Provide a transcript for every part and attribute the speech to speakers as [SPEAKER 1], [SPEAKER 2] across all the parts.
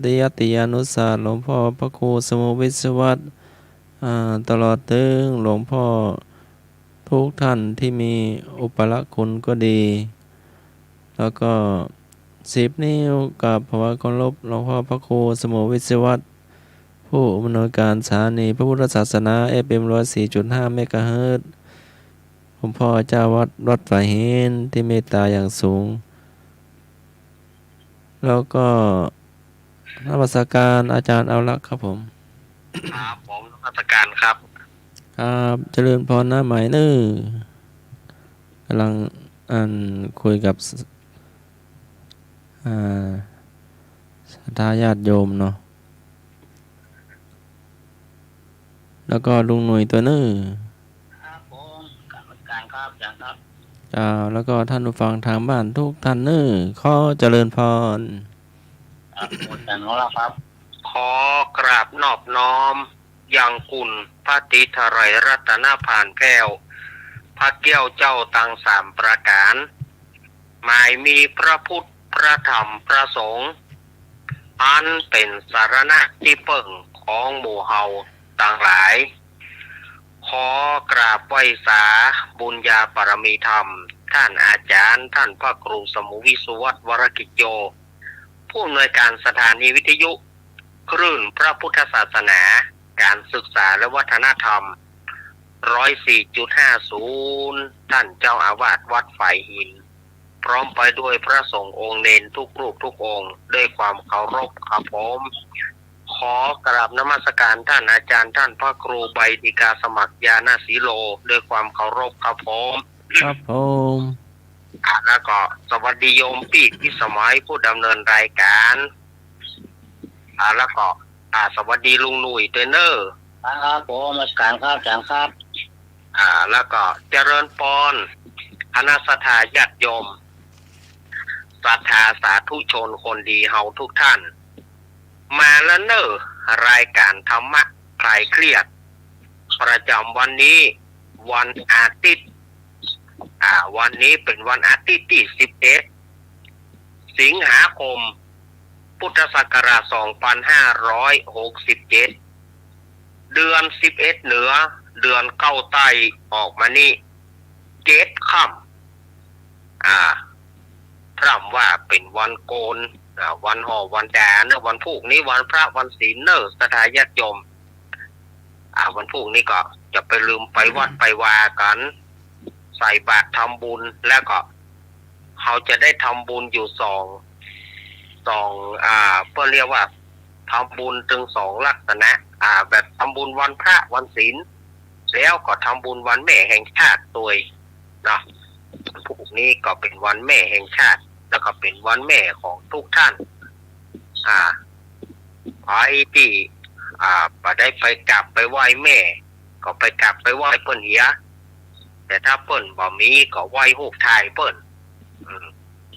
[SPEAKER 1] ติยติยานุสาสหลวงพ่อพระครูสมุวิศวัตตลอดถึงหลวงพ่อทุกท่านที่มีอุปละคุณก็ดี แล้วก็10 นิ้วกับภาวะเคารพหลวงพ่อพระครูสมุวิศวัตผู้อำนวยการสถานีพระพุทธศาสนา FM 104.5 เมกะเฮิรตซ์หลวงพ่อเจ้าวัดวัดฝ่ายหินที่เมตตาอย่างสูง แล้วก็นมัสการอาจารย์เอาละครับผม
[SPEAKER 2] ครับผมนมัสการครับ
[SPEAKER 1] ครับเจริญพรนะหมายนื้อกำลังคุยกับศรัทธาญาติโยมเนาะแล้วก็ลุงหนุ่ยตัวนื้อ
[SPEAKER 2] ครับผมกรรมการครับอาจารย์ครับ
[SPEAKER 1] แล้วก็ท่านผู้ฟังทางบ้านทุกท่านนื้อขอเจริญพร
[SPEAKER 2] ครับหมดกันของเราครับขอกราบนอบน้อมยังคุณพระติทไรรัตนผ่านแก้วพระแก้วเจ้าตัง3 ประการหมายมีพระพุทธพระธรรมพระสงฆ์อันเป็นสารณะที่เปิ่งของหมู่เฮาต่างหลายขอกราบไหว้สาบุญญาปรมีธรรมท่านอาจารย์ท่านพระครูสมุวิสุวัตวรกิจโยผู้อำนวยการสถานีวิทยุคลื่นพระพุทธศาสนาการศึกษาและวัฒนธรรม 104.50 ท่านเจ้าอาวาสวัดฝ่ายหินพร้อมไปด้วยพระสงฆ์องค์เนนทุกรูปทุกองค์ด้วยความเคารพครับผมขอกราบนมัสการท่านอาจารย์ท่านพระครูใบดิกาสมัครยานาสีโลด้วยความเคารพครับผม
[SPEAKER 1] ครับผม
[SPEAKER 2] แล้วก็สวัสดีโยมพี่พิสมัยผู้ดำเนินรายการแล้วก็สวัสดีลุงหนุ่ยเทรนเนอร์
[SPEAKER 3] ครับผมนมัสการครับอาจารย์ครับ
[SPEAKER 2] แล้วก็เจริญปอนคณะศรัทธาญาติโยมศรัทธาสาธุชนคนดีเฮาทุกท่านมาแล้วเนอะรายการธรรมะคลายเครียดประจำวันนี้วันอาทิตย์วันนี้เป็นวันอาทิตย์ที่11 สิงหาคมพุทธศักราช2567เดือน11เหนือเดือนเก้าใต้ออกมานี่7 ค่ำพร่ำว่าเป็นวันโกนวันห่อวันแดนเนอะวันพุกนี้วันพระวันศีลเนอะศรัทธาญาติโยมวันพุกนี้ก็จะไปลืมไปวัดไปวากันใส่บาตรทำบุญแล้วก็เขาจะได้ทำบุญอยู่สองเพื่อเรียกว่าทำบุญถึง2 ลักษณะแบบทำบุญวันพระวันศีลแล้วก็ทำบุญวันแม่แห่งชาติตัวเนาะพวกนี้ก็เป็นวันแม่แห่งชาติแล้วก็เป็นวันแม่ของทุกท่านใครที่ได้ไปกราบไปไหว้แม่ก็ไปกราบไปไหว้เปิ้นเหียแต่ถ้าเปิ้นบ่มีก็ไหว้ฮูกทายเปิ้น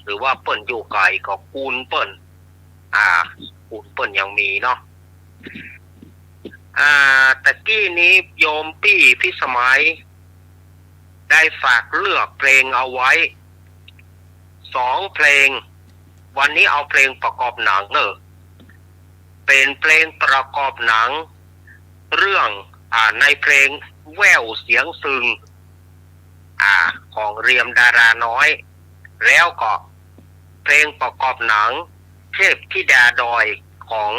[SPEAKER 2] หรือว่าเปิ้นอยู่ไกลก็คูณเปิ้นคูณเปิ้นยังมีเนาะตะกี้นี้โยมปี้พี่สมัยได้ฝากเลือกเพลงเอาไว้2 เพลงวันนี้เอาเพลงประกอบหนังเป็นเพลงประกอบหนังเรื่องในเพลงแววเสียงซึงของเรียมดาราน้อยแล้วก็เพลงประกอบหนังเทพธิดาดอยของ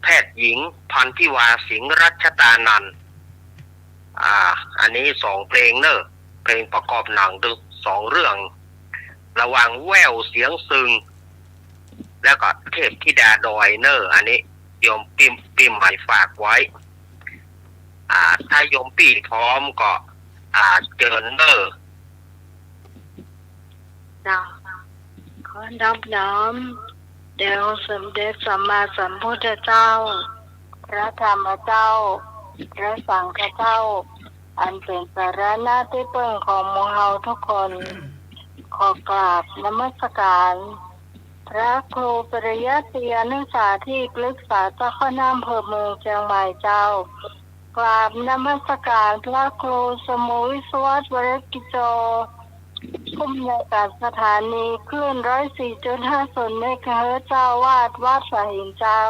[SPEAKER 2] แพทย์หญิงพันธิวาสิงห์รัชตานันท์อันนี้2 เพลงเพลงประกอบหนังดึก2 เรื่องระหว่างแววเสียงซึงแล้วก็เทพธิดาดอยอันนี้โยมปิมหมายฝากไว้ถ้าโยมปีพร้อมก็เจริญ
[SPEAKER 3] ขอน้อมน้อมเดี๋ยวสมเด็จสัมมาสัมพุทธเจ้าพระธรรมเจ้าพระสังฆเจ้าอันเป็นสารณะที่เปิ่งของหมู่เฮาทุกคนขอกราบนมัสการพระครูปริยัติยานุสาที่ปรึกษาเจ้าคณะอำเภอเมืองเชียงใหม่เจ้ากราบนมัสการพระครูสมุวิศวัตวรกิจโจข ผู้อำนวยการสถานีคลื่น104.5 เมกะเฮิรตซ์เจ้าวาดวัดสะหินเจ้า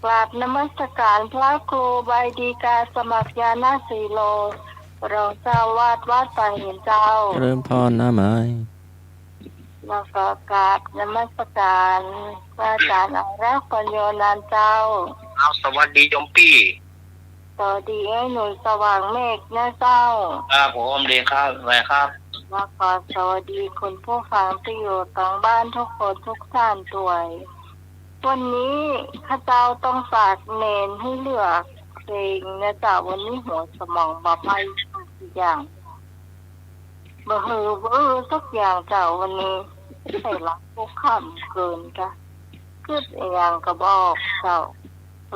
[SPEAKER 3] กราบนมัสการพระครูใบดีกาสมัครยานาสีโลรองเจ้าวาดวัดสะหินเจ้า
[SPEAKER 1] เจริญพรนะหมาย
[SPEAKER 3] แล้วก็กราบนมัสการพระอาจารย์อารักษ์ปัญโยนันท์เจ้า
[SPEAKER 2] เอาสวัสดีโยมพี่
[SPEAKER 3] สวัสดีไอ้หนุ่ยสว่างเมฆนะเจ้า
[SPEAKER 2] ครับผมดีครับไว้ครับ
[SPEAKER 3] แล้วก็สวัสดีคุณผู้ฟังที่อยู่ทางบ้านทุกคนทุกท่านด้วยวันนี้ข้าเจ้าต้องฝากเนนให้เลือกเพลงนะเจ้าวันนี้หัวสมองบ่ไปทุกอย่างบ่ฮือสักอย่างเจ้าวันนี้ใส่รักพวกข้ามเกินจ้ะคืออย่างก็บอกเจ้า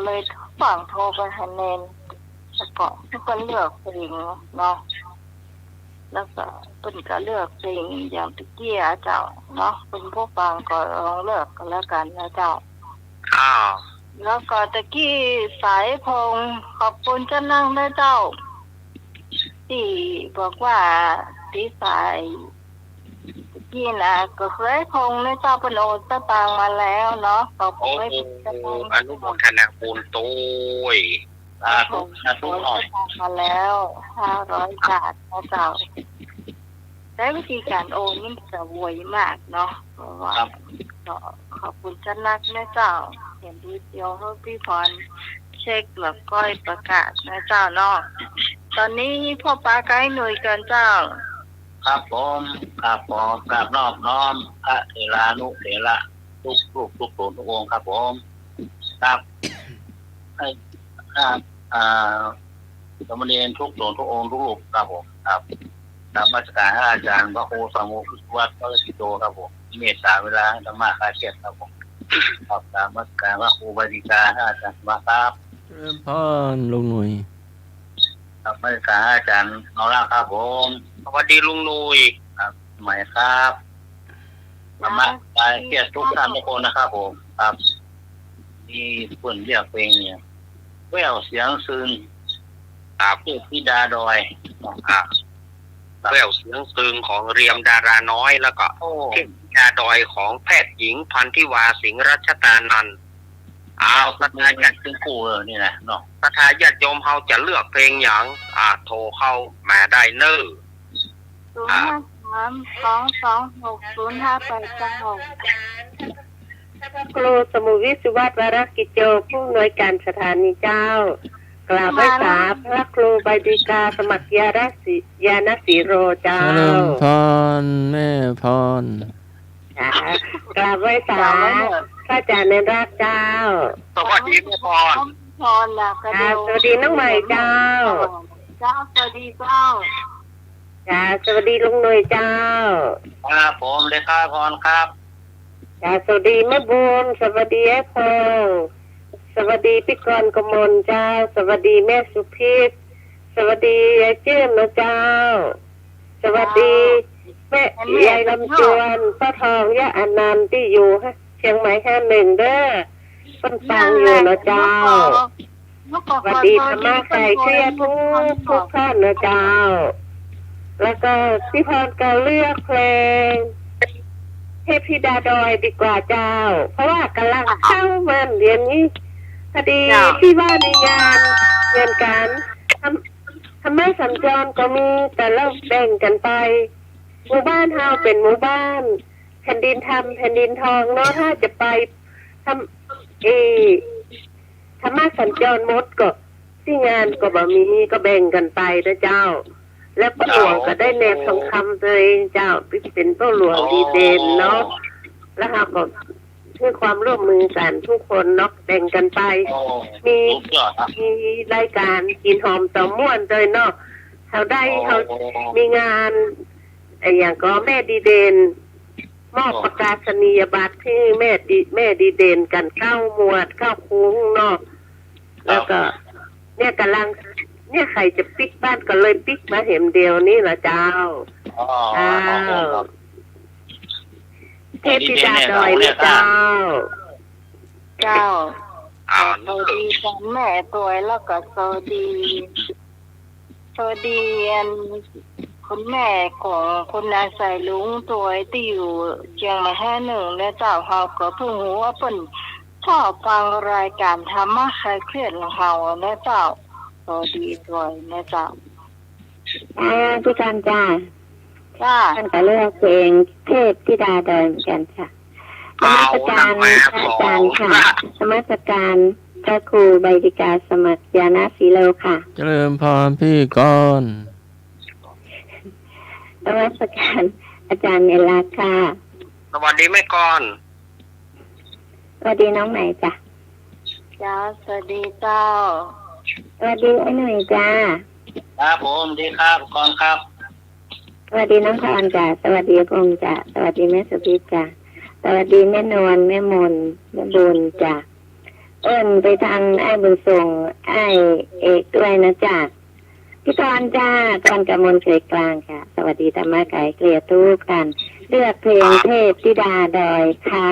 [SPEAKER 3] เลยฝั่งโทรไปให้เนนแล้วก็ทุกคนเลือกเพลงเนาะแล้วก็เป็นก็เลือกเพลงอย่างตะเกียเจ้าเนาะเป็นผู้ฟังก็ลองเลือกกันแล้วกันนะเจ้า
[SPEAKER 2] อ้าว
[SPEAKER 3] แล้วก็ตะกี้สายพงขอบคุณเจ้านั่งด้วยเจ้าที่บอกว่าที่สายตะกี้นะก็เคยพงในเจ้าเป็นโอตะตังมาแล้วเนาะขอบคุ
[SPEAKER 2] โอ้
[SPEAKER 3] ณ
[SPEAKER 2] โหอนุโมทนาบุญตุยสาธุสาธุหน่อย
[SPEAKER 3] มาแล้ว500 บาทนะเจ้าได้วิธีการโอนนี่จะรวยมากเนาะเพราะว่าก็ขอบคุณเจ้านักนะเจ้าเห็นดีเดียวให้พี่พรเช็คแล้วก็ประกาศนะเจ้าเนาะตอนนี้พ่อป้าไกด์หน่วยกันเจ้า
[SPEAKER 2] ครับผมครับผมกราบนอบน้อมพระเถรานุเถระทุกรูปทุกโสทุกองค์ครับผมครับให้ครับสมณีทุกโสทุกองค์ทุกรูปครับผมครับนมัสการอาจารย์พระครูสมุทรวัดพระสิโตครับผมเมตตาเวลาธรรมะคาเชียครับผมขอบนมัสการพระครูบดีกาอาจารย์มาครับ
[SPEAKER 1] เจริญพรลุงหนุ่ย
[SPEAKER 2] ครับนมัสการอาจารย์เอาละครับผมสวัสดีลุงนุยครับใหม่ครับธรรมะคาเชียทุกท่านทุกคนนะครับผมครับนี่เพื่อนเรียกเพลงเนี่ยแววเสียงซึนเพื่อพิดาดอยแววเสียงซึงของเรียมดาราน้อยแล้วก็เทพธิดาดอยของแพทย์หญิงพันธิวาสิงห์รัชตานันท์ศรัทธาญาติซึ่งคู่นี่นะเนาะศรัทธาญาติโยมเฮาจะเลือกเพลงหยังโทรเข้ามาได้เน้อ
[SPEAKER 3] 053-226-0589
[SPEAKER 4] ครูสมุวิศวัตวรกิจโจผู้อำนวยการสถานีเจ้ากล่าวไว้สาพระครูใบดีกาสมัครยานสีโรเจ้า
[SPEAKER 1] เจริญพรแม่พร
[SPEAKER 4] จ้ากล่าวไว้สาพระอาจารย์ในรักเจ้า
[SPEAKER 2] สวัสดีแม่พร
[SPEAKER 3] พรนะกระ
[SPEAKER 4] จ้า
[SPEAKER 3] โด
[SPEAKER 4] สวัสดีน้องใหม่เจ้า
[SPEAKER 3] เจ้าสวัสดีเจ้า
[SPEAKER 4] จ้าสวัสดีลุงหน่วยเจ้า
[SPEAKER 2] ครับผมเลขาพรครับ
[SPEAKER 4] จ้าสวัสดีแม่บุญสวัสดีไอ้พงษ์สวัสดีพี่กรณ์กมลเจ้า สวัสดีแม่สุพิษสวัสดียายเจื้อนนะเจ้า สวัสดีแม่ยายลำจวนป้าทองย่าอนันต์ที่อยู่เชียงใหม่51เด้อเพิ่นฟังอยู่นะเจ้าสวัสดีธรรมะไก่เครียดทุกท่านนะเจ้า แล้วก็พี่พรก็เลือกเพลงเทพธิดาดอยดีกว่าเจ้า เพราะว่ากำลังเข้ามันเรียนนี้พอดีที่ว่าในงานเงินการทำไมสัญจรก็มีแต่เราแบ่งกันไปหมู่บ้านเฮาเป็นหมู่บ้านแผ่นดินทำแผ่นดินทองเนาะถ้าจะไปทำมาสัญจรหมดก็ที่งานก็บ่มีก็แบ่งกันไปนะเจ้า แล้วพ่อหลวงก็ได้แนบทองคำตัวเองเจ้าเป็นพ่อหลวงดีเด่นเนาะแล้วเราก็คือความร่วมมือกันทุกคนเนาะแบ่งกันไปมีรายการกินหอมต่อม่วนโดยเนาะเขาได้เขามีงานอย่างก็แม่ดีเด่นมอบประกาศนียบัตรที่แม่ดีเด่นกัน9 หมวด9 คุ้งเนาะแล้วก็เนี่ยกำลังเนี่ยใครจะปิกบ้านก็เลยปิกมาเห็นเดียวนี่ละเจ้าเทพธิดาดอยเนี่ยเจ้า
[SPEAKER 3] สวัสดีกันแม่ตัวแล้วก็สวัสดีคน คุณแม่ของคุณนายสายลุงตัวที่อยู่เชียงใหม่แห่หนึ่งและเจ้าเฮาก็เพิ่งรู้ว่าเพิ่นชอบฟังรายการธรรมะคลายเครียดของเฮาและเจ้าสวัสดีด้วยและเจ้า
[SPEAKER 4] พี่การจ้า
[SPEAKER 3] จ้า
[SPEAKER 4] ท่านก็เลือกเพลงเทพธิดาเดินกันค่ะนมัสการพระอาจารย์ค่ะนมัสการพระครูใบดิกาสมัครยานาสีโลค่ะ
[SPEAKER 1] เจริญพรพี่ก่อน
[SPEAKER 4] นมัสการอาจารย์เนลาค่ะ
[SPEAKER 2] สวัสดีแม่ก่อน
[SPEAKER 4] สวัสดีน้องใหม่จ้ะ
[SPEAKER 3] จ้าสวัสดีเจ้า
[SPEAKER 4] สวัสดีไอ้หนุ่ยจ้า
[SPEAKER 2] ครับผมดีครับก่อนครับ
[SPEAKER 4] สวัสดีน้องพรจ้ะสวัสดีพงษ์จ้ะสวัสดีแม่สุพิษจ้ะสวัสดีแม่นวลแม่มนแม่บุญจ้ะเอิ้นไปทางไอ้บุญส่งไอ้เอกด้วยนะจ้ะพี่กรจ้ากรกมลเคยกลางค่ะสวัสดีธรรมะไก่เกลียทุกกันเลือกเพลงเทพธิดาดอยค่ะ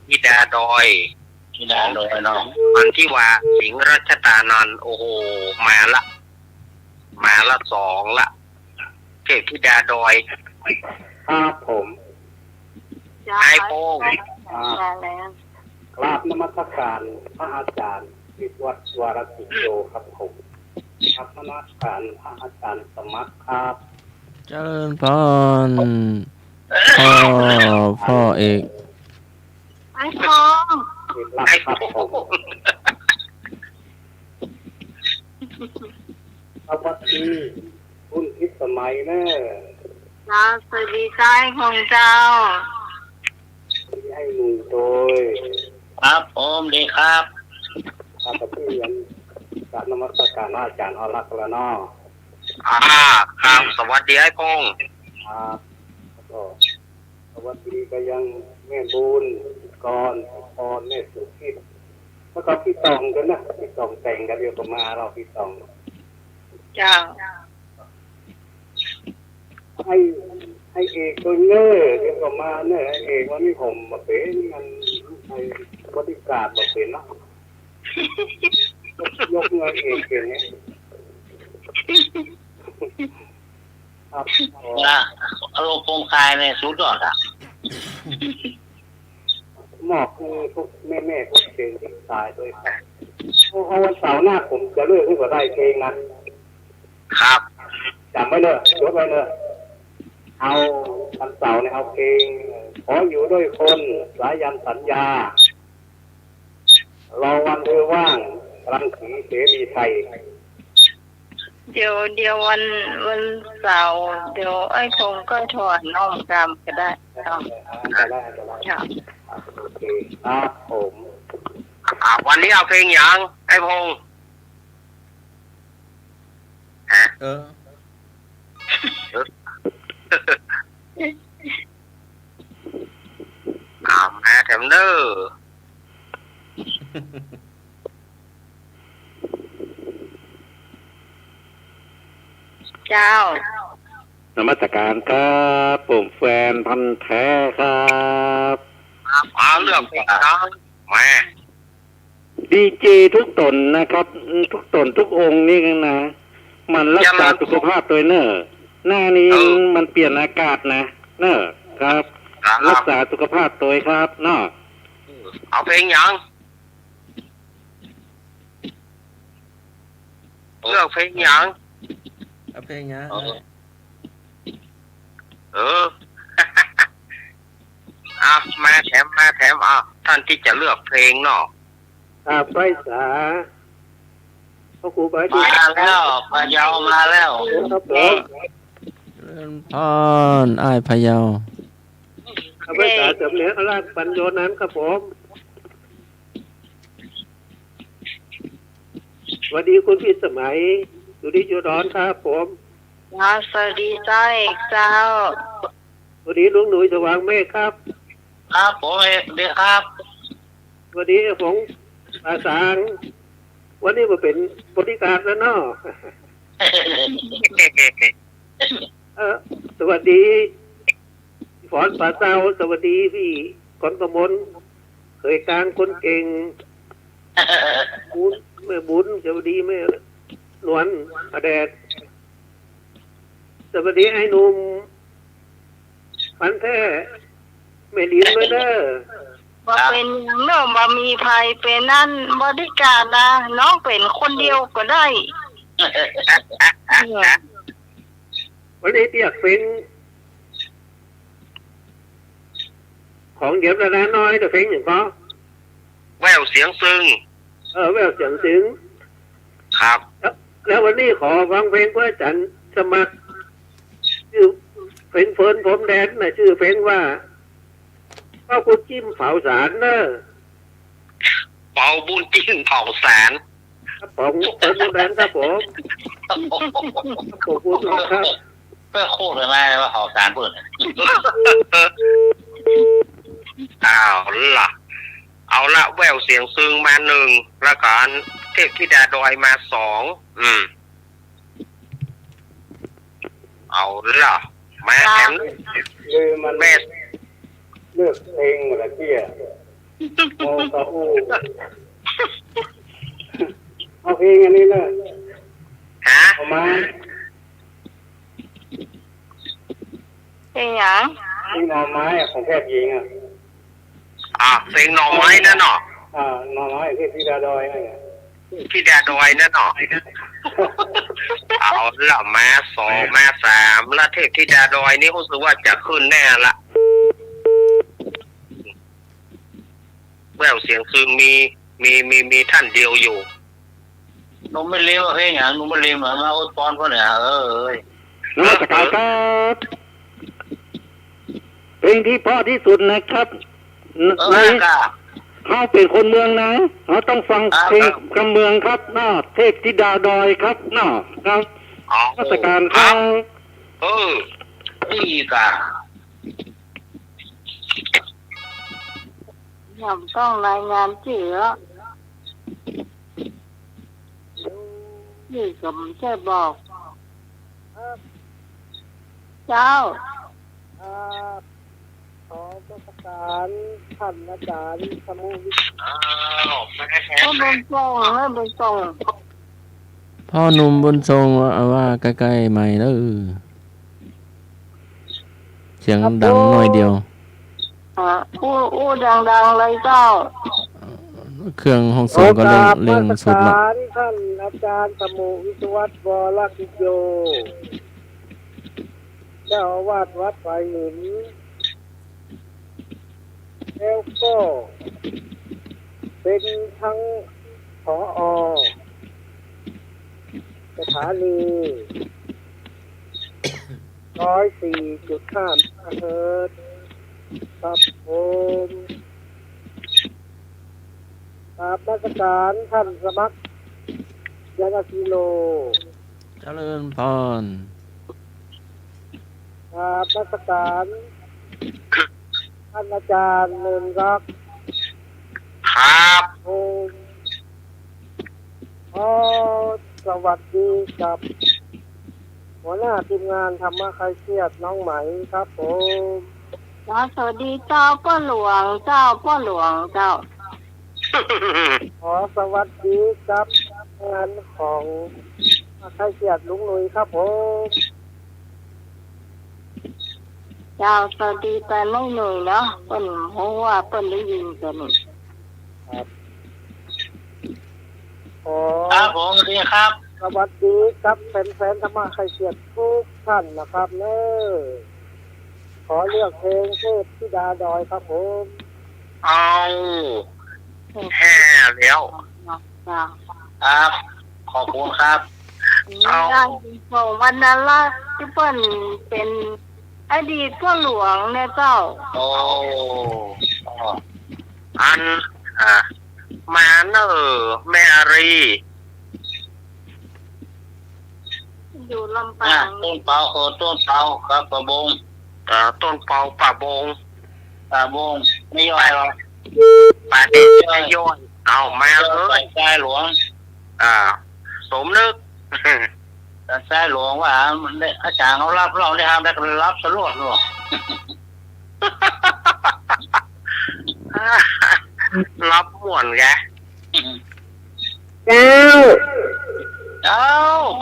[SPEAKER 2] ธิดาดอยเนาะวันที่ว่าสิงห์รัชตานันท์โอ้โหมาละสองละเทพธิดาดอยครับผม
[SPEAKER 3] จ้า
[SPEAKER 2] ไอโป้ง
[SPEAKER 3] มาแล้ว
[SPEAKER 5] กราบนมัสการพระอาจารย์วิวัฒน์วรกิจโยครับผมครับนมัสการพระอาจารย์สมัครครับ
[SPEAKER 1] เจริญพรพ่อเอก
[SPEAKER 3] ไอ้ทอง
[SPEAKER 5] เอกลัก
[SPEAKER 2] ไอ
[SPEAKER 5] ษณ์ครับ
[SPEAKER 2] โป้
[SPEAKER 5] ผม
[SPEAKER 2] ง
[SPEAKER 5] สวัสดีคุณพิสมัยเนอะ
[SPEAKER 3] จ้าสวัสดีเจ้าของเจ้า
[SPEAKER 5] ที่ให้หนุ่ยโดย
[SPEAKER 2] ครับผมดีครับ
[SPEAKER 5] ข้าพเจ้ายังกราบนมัสการพระอาจารย์อรักษ์ละเนาะ
[SPEAKER 2] ครับสวัสดีไอโป้ง
[SPEAKER 5] ครับแล้วก็สวัสดีก็ยังแม่บุญกรพรแม่สุพิษแล้วก็พี่ตองกันนะพี่ตองแต่งกันเดียวกับมาเราพี่ตอง
[SPEAKER 3] เจ้า
[SPEAKER 5] ให้เอกตัวเนอเดี๋ยวก็มาเนอเอกว่านี่ผมมาเป็นมันไอ้บริการมาเป็นเนาะยกเงินเอกอย่างเงี้ยครับ
[SPEAKER 2] อารมณ์โปร่งคลายในสุดยอดอ่ะ
[SPEAKER 5] หมอกคือพวกแม่พวกเพลงที่ตายด้วยครับเอาวันเสาร์หน้าผมจะเลือกให้กับได้เพลงนะครับจำไว้เนอะยกไว้เนอะเอาวันเสาร์เนี่ยเอาเพลงขออยู่ด้วยคนสายันสัญญารอวันเธอว่างรังสีเสรีไทย
[SPEAKER 3] เดี๋ยววันเสาร์เดี๋ยวไอ้คงก็ถอดน้องกรรมก็ได้เนาะ
[SPEAKER 5] จะได้
[SPEAKER 3] ค่ะ
[SPEAKER 5] โอเคครับผม
[SPEAKER 2] วันนี้เอาเพลงอย่างไอพงษ์ฮะ มาแถมเนอร์
[SPEAKER 3] เจ้าน
[SPEAKER 5] มัสการครับผมแฟนพันธุ์แท้ครับ
[SPEAKER 2] เอาเลือกเพลงน้องมา
[SPEAKER 5] ดีเจทุกตนนะครับ ทุกตนทุกองค์นี่นะ มันรักษาสุขภาพโดยเนอะหน้านี้มันเปลี่ยนอากาศนะเนอะครับ รักษาสุขภาพโดยครับเนาะ
[SPEAKER 2] เอาเพลงอย่างเลือกเพลงอย่าง
[SPEAKER 1] เอาเพลงนะ
[SPEAKER 2] มาแถมท่านที่จะเลือกเพลงเนาะ
[SPEAKER 5] ไปสาพ่อครูบาดี
[SPEAKER 2] มาแล้วพะเยามาแล้ว
[SPEAKER 5] ครับผม
[SPEAKER 1] เจริญพรอ้ายพะเยา
[SPEAKER 5] ไปสาเสริมเหนือราชปัญโยนั้นครับผมสวัสดีคุณพี่สมัยอยู่ดีอยู่ร้อนครับผม
[SPEAKER 3] จ้าสวัสดีเจ้าเอกเจ้า
[SPEAKER 5] สวัสดีลุงหนุ่ยสว่างเมฆครับ
[SPEAKER 2] ครับผมเอกดีครับ
[SPEAKER 5] สวัสดีผมอาสางวันนี้มาเป็นบริการแล้วเนาะ สวัสดีฝอนป่าเต้าสวัสดีพี่กอนกมลเคยกลางคนเก่งบุญแม่บุญสวัสดีแม่นวลอแดดส วัสดีไอ้หนุ่มพันแท้ไม่ลิ้นเลยเด้อ
[SPEAKER 3] ว่าเป็นอย่างเนอะว่ามีภัยเป็นนั่นบริการนะน้องเป็นคนเดียวก็ได้เนี่ย
[SPEAKER 5] วันนี้เตียกเป็นของเดี๋ยวนะน้อยแต่เพลงอย่างก็
[SPEAKER 2] แววเสียงซึ้ง
[SPEAKER 5] แววเสียงถึง
[SPEAKER 2] ครับ
[SPEAKER 5] แล้ววันนี้ขอฟังเพลงเพื่อจันสมัครชื่อเพลงเฟิร์นผมแดนนะชื่อเพลงว่าพ่อคุณจิ้มเผาสารเนอะ
[SPEAKER 2] เป่าบุญจิ้นเผาแสน
[SPEAKER 5] ครับผมเฟิร์นผมแดนครับผมขอบคุณครับ
[SPEAKER 6] เพื่อโคตรเลยไหมว่าเขาสารเปิด
[SPEAKER 2] เอาละแววเสียงซึ้งมาหนึ่งแล้วก็เทพธิดาดอยมาสองเอาละแม่แถม
[SPEAKER 5] ลืมมัน
[SPEAKER 2] แม่
[SPEAKER 5] เลือกเพลงหมดละเที่ยโมตะอูเอาเพลงอันนี้เลย
[SPEAKER 2] ฮะ
[SPEAKER 5] เอามา
[SPEAKER 3] เป็นอย่าง
[SPEAKER 5] เพลงหน่อไม้ของแพทย์หญิง
[SPEAKER 2] เพลงหน่อไม้นั่นเนาะ
[SPEAKER 5] หน่อไม้ที่พิดาดอยนั่น
[SPEAKER 2] ธิดาดอยนั่นเนาะเอาละมาสองมาสามแล้วเทพธิดาดอยนี่รู้สึกว่าจะขึ้นแน่ละแววเสียงซึ้งมีท่านเดียวอยู่
[SPEAKER 6] หนุ่มไม่เลี้ยงเพลงอย่างหนุ่มไม่เลี้ยงมาอุดปอนเพราะเนี่ย
[SPEAKER 5] นมัสการครับเพลงที่เพราะที่สุดนะครับเขาเป็นคนเมืองนะเขาต้องฟังเพลงคำเมืองครับเนาะเทพธิดาดอยครับเนาะครับนมัสการครับ
[SPEAKER 6] นี่กะ
[SPEAKER 3] ย่อมต้องรายงานเจือนี่ก็ไม่ใช่บอกเจ้า
[SPEAKER 5] ขอประการท่านอาจารย์สมุวิทย์
[SPEAKER 3] ก็บนทรงให้บนทรง
[SPEAKER 1] พ่อหนุ่มบุญทรงว่าใกล้ๆใหม่แล้วเสียงดังหน่อยเดียว
[SPEAKER 3] อู้ดังๆเลยเจ้า
[SPEAKER 1] เครื่องห้องส่งก็เร่งสุดละ
[SPEAKER 5] ท่านอาจารย์สมุวิทย์วัดวรกิจโยเจ้าอาวาสวัดไผ่หนุนแล้วก็เป็นทั้งผอ.สถานี104.5 เฮิรตซ์ครับผมกราบนมัสการท่านสมัครยากิโล
[SPEAKER 1] เจริญพร
[SPEAKER 5] กราบนมัสการท่านอาจารย์เนินรัก
[SPEAKER 2] ครับ
[SPEAKER 5] ผมสวัสดีกับหัวหน้าทีมงานธรรมะใครเครียดน้องไหมครับผม
[SPEAKER 3] สวัสดีเจ้าพ่อหลวงเจ้า
[SPEAKER 5] ขอสวัสดีครับงานของใครเครียดลุงหนุ่ยครับผม
[SPEAKER 3] เจ้าสวัสดีแต่ไม่หนุ่ยเนาะเปิ้นเพราะว่าเปิ้นได้ยินกันนี่
[SPEAKER 5] ครับ
[SPEAKER 6] ครับผมสวัสดีครับ
[SPEAKER 5] สวัสดีครับแฟนๆธรรมะใครเครียดทุกท่านนะครับเนอะขอเลือกเพลงเทพธิดาดอยครับผม
[SPEAKER 2] เอาแห่แล้ว
[SPEAKER 6] ครับขอบคุณครับ
[SPEAKER 3] ได้ส่งวันนั้นละที่เปิ้นเป็นอดีตพ่อหลวงเนี่ยเจ้า
[SPEAKER 2] อันมาเนอแม่อารี
[SPEAKER 3] อยู่ลำปาง
[SPEAKER 6] ต้นเปาต้นเปาครับปะบง
[SPEAKER 2] ต้นเปาป่าบง
[SPEAKER 6] ไม่ย่อยหรอก
[SPEAKER 2] ป่าเด็กไม่ย่อยเอามาเลย
[SPEAKER 6] ใจหลวง
[SPEAKER 2] สมนึก
[SPEAKER 6] ใจหลวงว่าอาจารย์เขารับเราได้ทำได้ก็รับสรุปหรอ
[SPEAKER 2] รับม่วนแก
[SPEAKER 5] เจ้า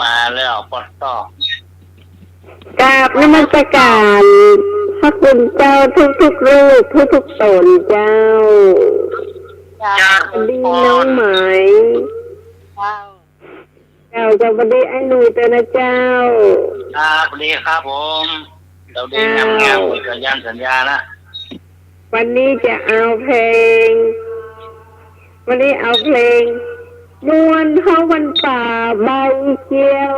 [SPEAKER 6] มาแล้วปอดต่อ
[SPEAKER 4] กราบนมัสการพระคุณเจ้าทุกๆรูปทุกๆตนเจ้า
[SPEAKER 2] จ้า
[SPEAKER 4] สวัสดีน้องไหม
[SPEAKER 3] เจ้า
[SPEAKER 4] เจ้าสวัสดีไอ้หนุ่ยเตอนะเจ้า
[SPEAKER 6] ครับสวัสดีครับผมเราดีงามงามๆสัญญานะ
[SPEAKER 4] วันนี้จะเอาเพลง วันนี้เอาเพลงนวลเฮาวันป่าใบเขียว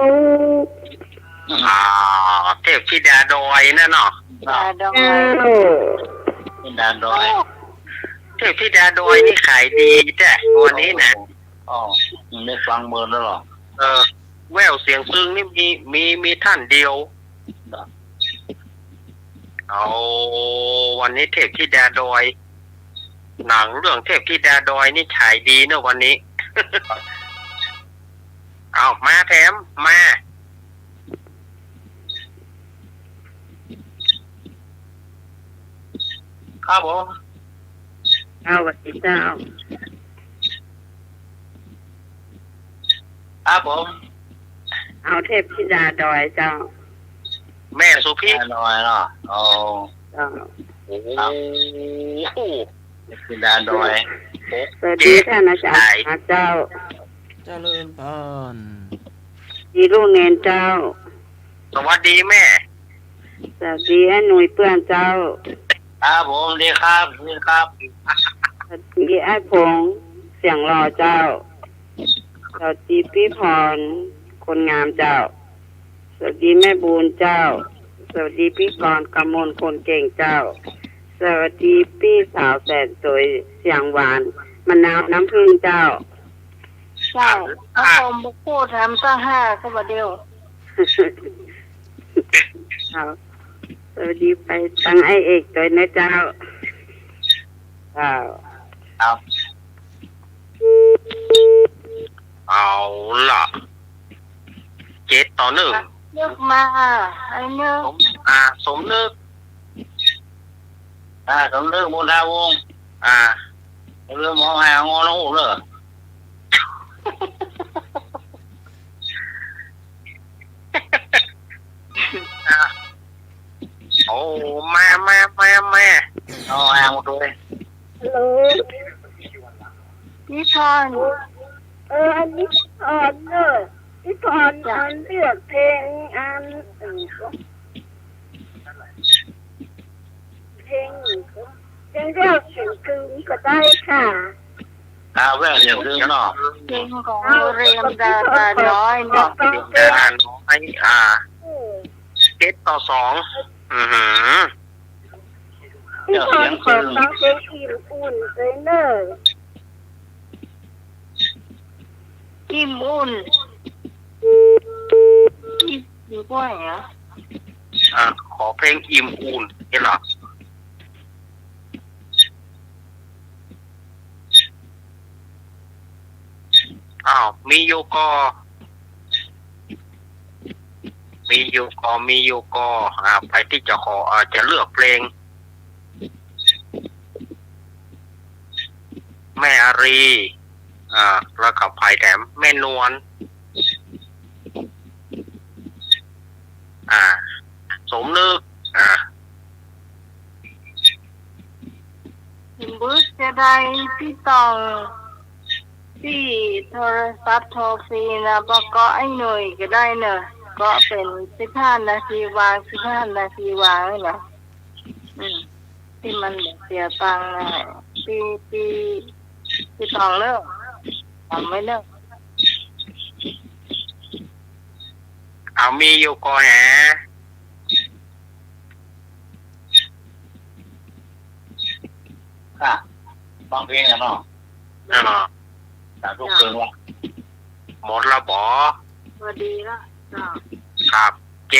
[SPEAKER 2] เทพธิดาดอยนั่นเนาะ
[SPEAKER 3] ดาดอ
[SPEAKER 4] เจ้า
[SPEAKER 3] ย
[SPEAKER 6] เป็นดานดอย
[SPEAKER 2] เทพธิดาดอยนี่ขายดีจ้ะวันนี้นะ
[SPEAKER 6] อ๋อได้ฟังเบอร์แล้วหรอ
[SPEAKER 2] แววเสียงซึ้งนี่มีท่านเดียวเอาวันนี้เทพธิดาดอย หนังเรื่องเทพธิดาดอยนี่ฉายดีเนอะวันนี้ เอามาแถมมา
[SPEAKER 6] ครับผม
[SPEAKER 4] เอาสวัสดีเจ้า
[SPEAKER 6] ครับผม
[SPEAKER 4] เอาเทพธิดาดอยเจ้า
[SPEAKER 2] แม่สุพิษ
[SPEAKER 6] ดานดอยเนาะโอ้
[SPEAKER 4] เจ้า
[SPEAKER 2] โอ้โห
[SPEAKER 6] เป็นดานดอย
[SPEAKER 4] สวัสดีท่านอาจารย์เจ้า
[SPEAKER 1] เจริญพร
[SPEAKER 4] ดีลูกเนนเจ้า
[SPEAKER 2] สวัสดีแม่
[SPEAKER 4] สวัสดีไอ้หนุ่ยเพื่อนเจ้า
[SPEAKER 6] ครับผมดีครับดีครับ
[SPEAKER 4] สวัสดีไอ้พงษ์เสียงรอเจ้า สวัสดีพี่พร คนงามเจ้า สวัสดีแม่บูนเจ้า สวัสดีพี่กรณ์กำมลคนเก่งเจ้า สวัสดีพี่สาวแสนสวยเสียงหวานมะนาวน้ำผึ้งเจ้า
[SPEAKER 3] ใช่พระพรหมพูดทำตั้ง5ก็บ่เดียว
[SPEAKER 4] ครับสวัสดีไปตั้งไอเอกด้วยนะเจ้าครับ
[SPEAKER 6] ครับ
[SPEAKER 2] เอาล่ะ7-1
[SPEAKER 3] นึกมาไอ้นึก
[SPEAKER 2] สมนึก
[SPEAKER 6] สมเรื่องมูลทาวง
[SPEAKER 2] อ่า
[SPEAKER 6] เรื่องมองหางอน้องหูเลย
[SPEAKER 2] โอ้มา
[SPEAKER 6] เอาหางหมดเลย
[SPEAKER 4] ฮัลโหล
[SPEAKER 3] พี่พร
[SPEAKER 4] อันนี้พรเนอะพี่พรอันเลือกเพลงอันเพลงเรียกเสียงกึ่งก็ได้ค่ะ
[SPEAKER 6] แว่เสียงซึ้งเนาะ
[SPEAKER 3] เพลงของเรียมดาดาน้อยเนาะ
[SPEAKER 2] น้อย7-2
[SPEAKER 4] พี่พรขอฟังเพลงอิ่มอุ่นเลยเนอะ
[SPEAKER 3] อิ่มอุ่นอยู่กว่าเหรอ
[SPEAKER 2] ขอเพลงอิ่มอุ่นนี่เหรอมีโยกอไปที่จะจะเลือกเพลง แม่อารีแล้วก็ไผ่แถมแม่นวลสมนึก
[SPEAKER 3] ถึงบึกจะได้พี่ต้องที่โทรศัพท์โทรฟรีนะบอกก็ไอ้หน่วยก็ได้เนอะก็เป็น15 นาทีวาง15 นาทีวางเลยนะที่มันเสียตังค์นะพี่ต้องเลิกทำไม่เลิก
[SPEAKER 2] มีโยกอแฮ
[SPEAKER 6] ค่ะฟังเพลงกันเนาะจากทุกเพลงว่า
[SPEAKER 2] หมดละบอ
[SPEAKER 3] พอดีละจ้ะ
[SPEAKER 2] ครับ7-2
[SPEAKER 6] 2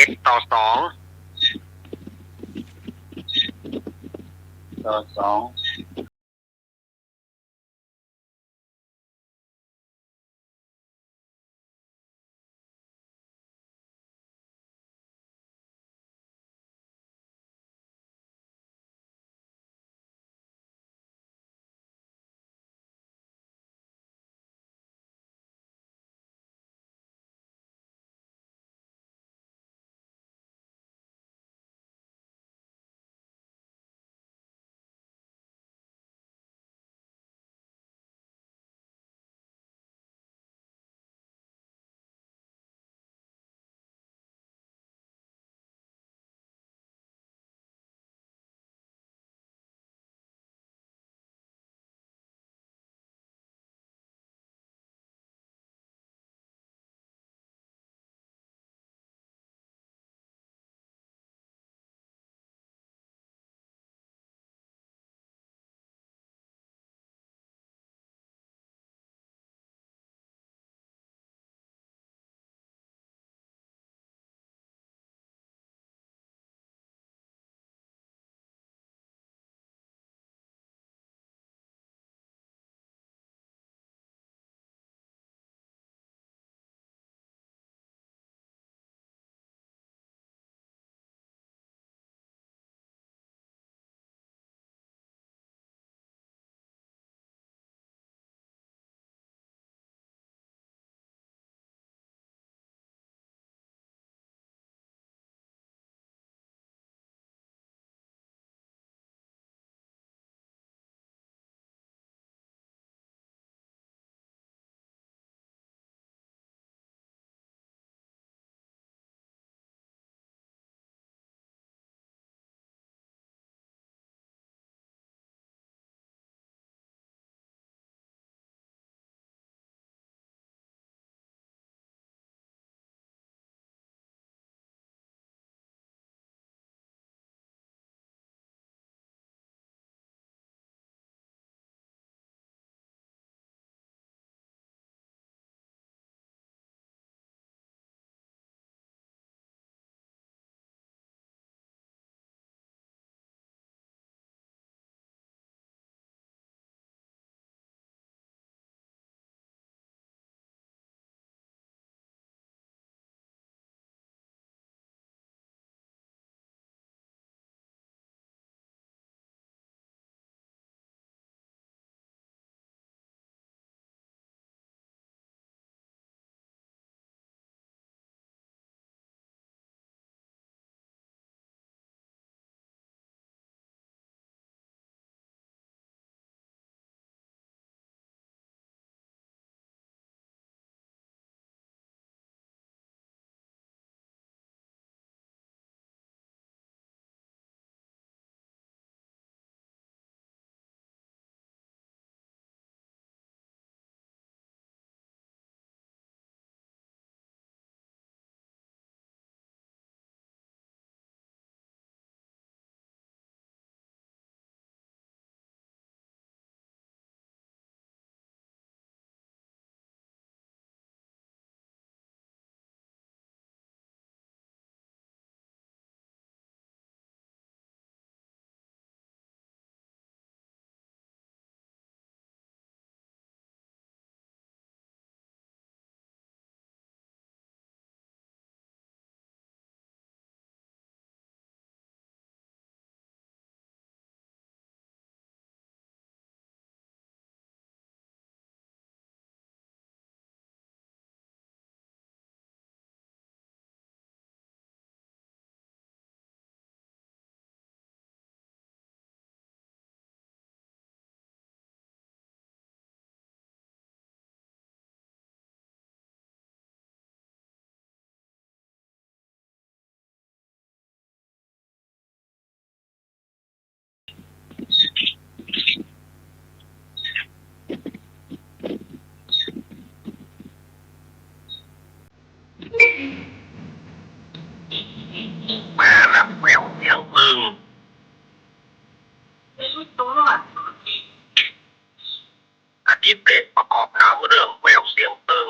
[SPEAKER 2] ผีเปรตประกอบหนังเรื่องแววเสียงเติง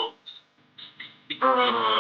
[SPEAKER 2] อืม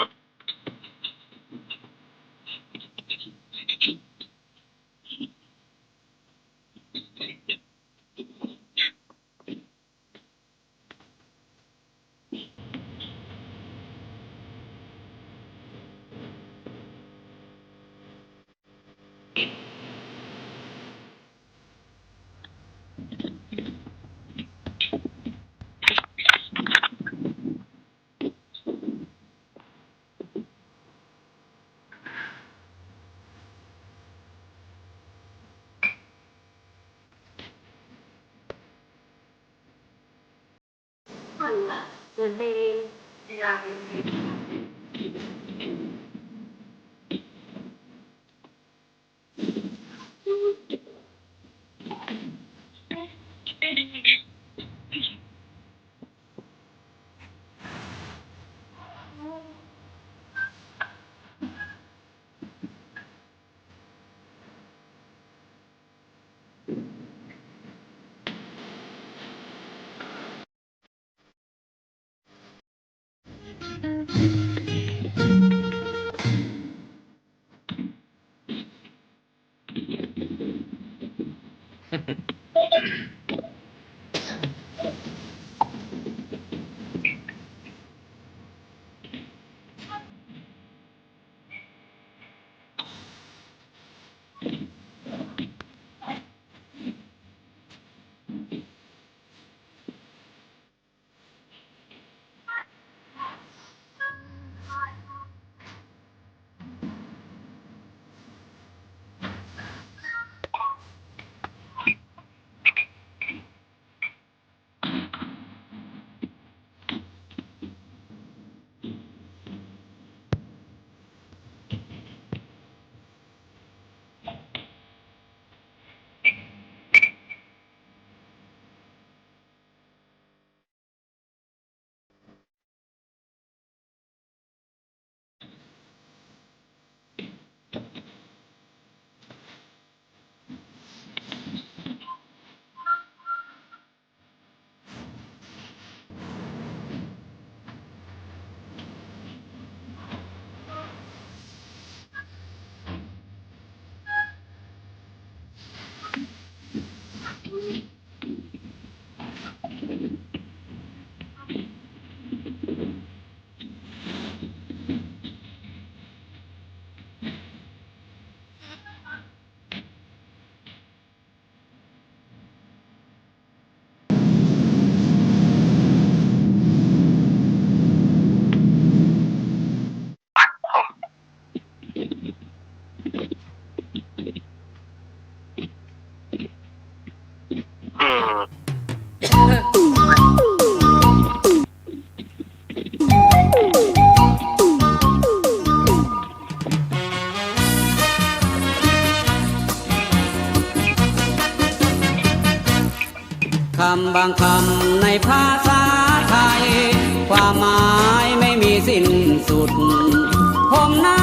[SPEAKER 2] อืม
[SPEAKER 7] คำบางคำในภาษาไทยความหมายไม่มีสิ้นสุดผมหน้า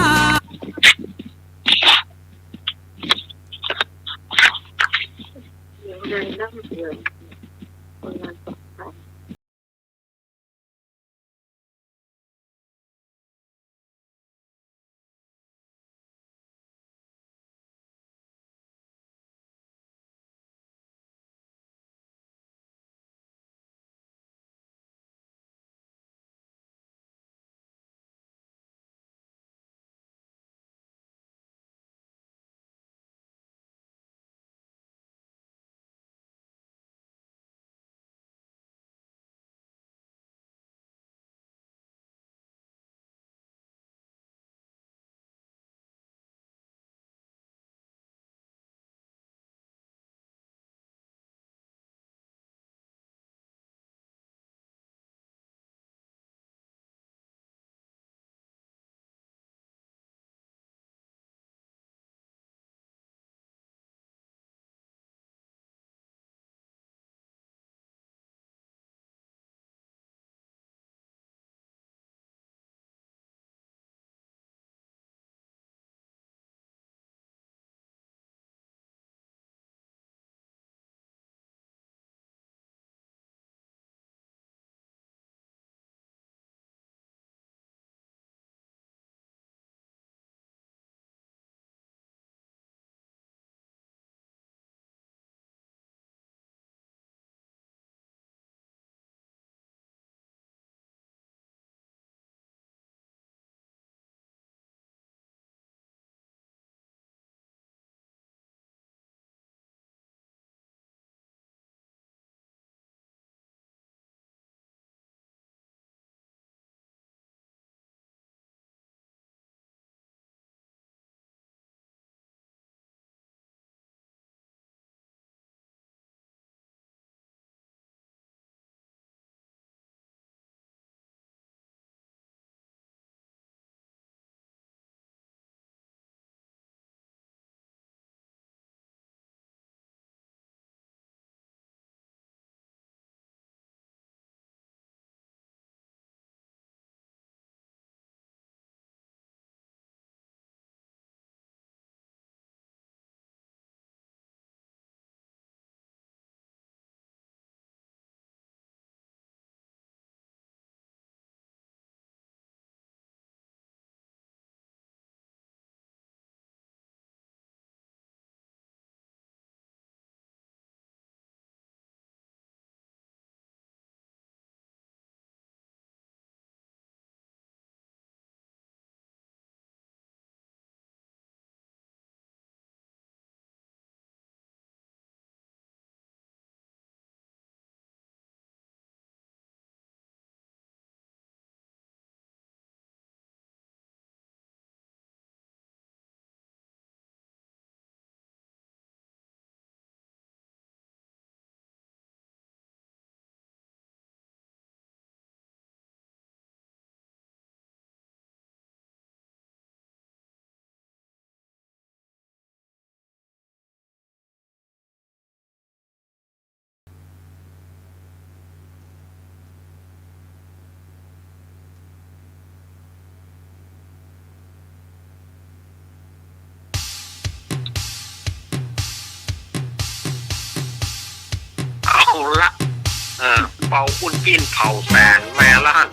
[SPEAKER 2] เป่าปุ้นจิ้นเผาแสนแม่ล้าน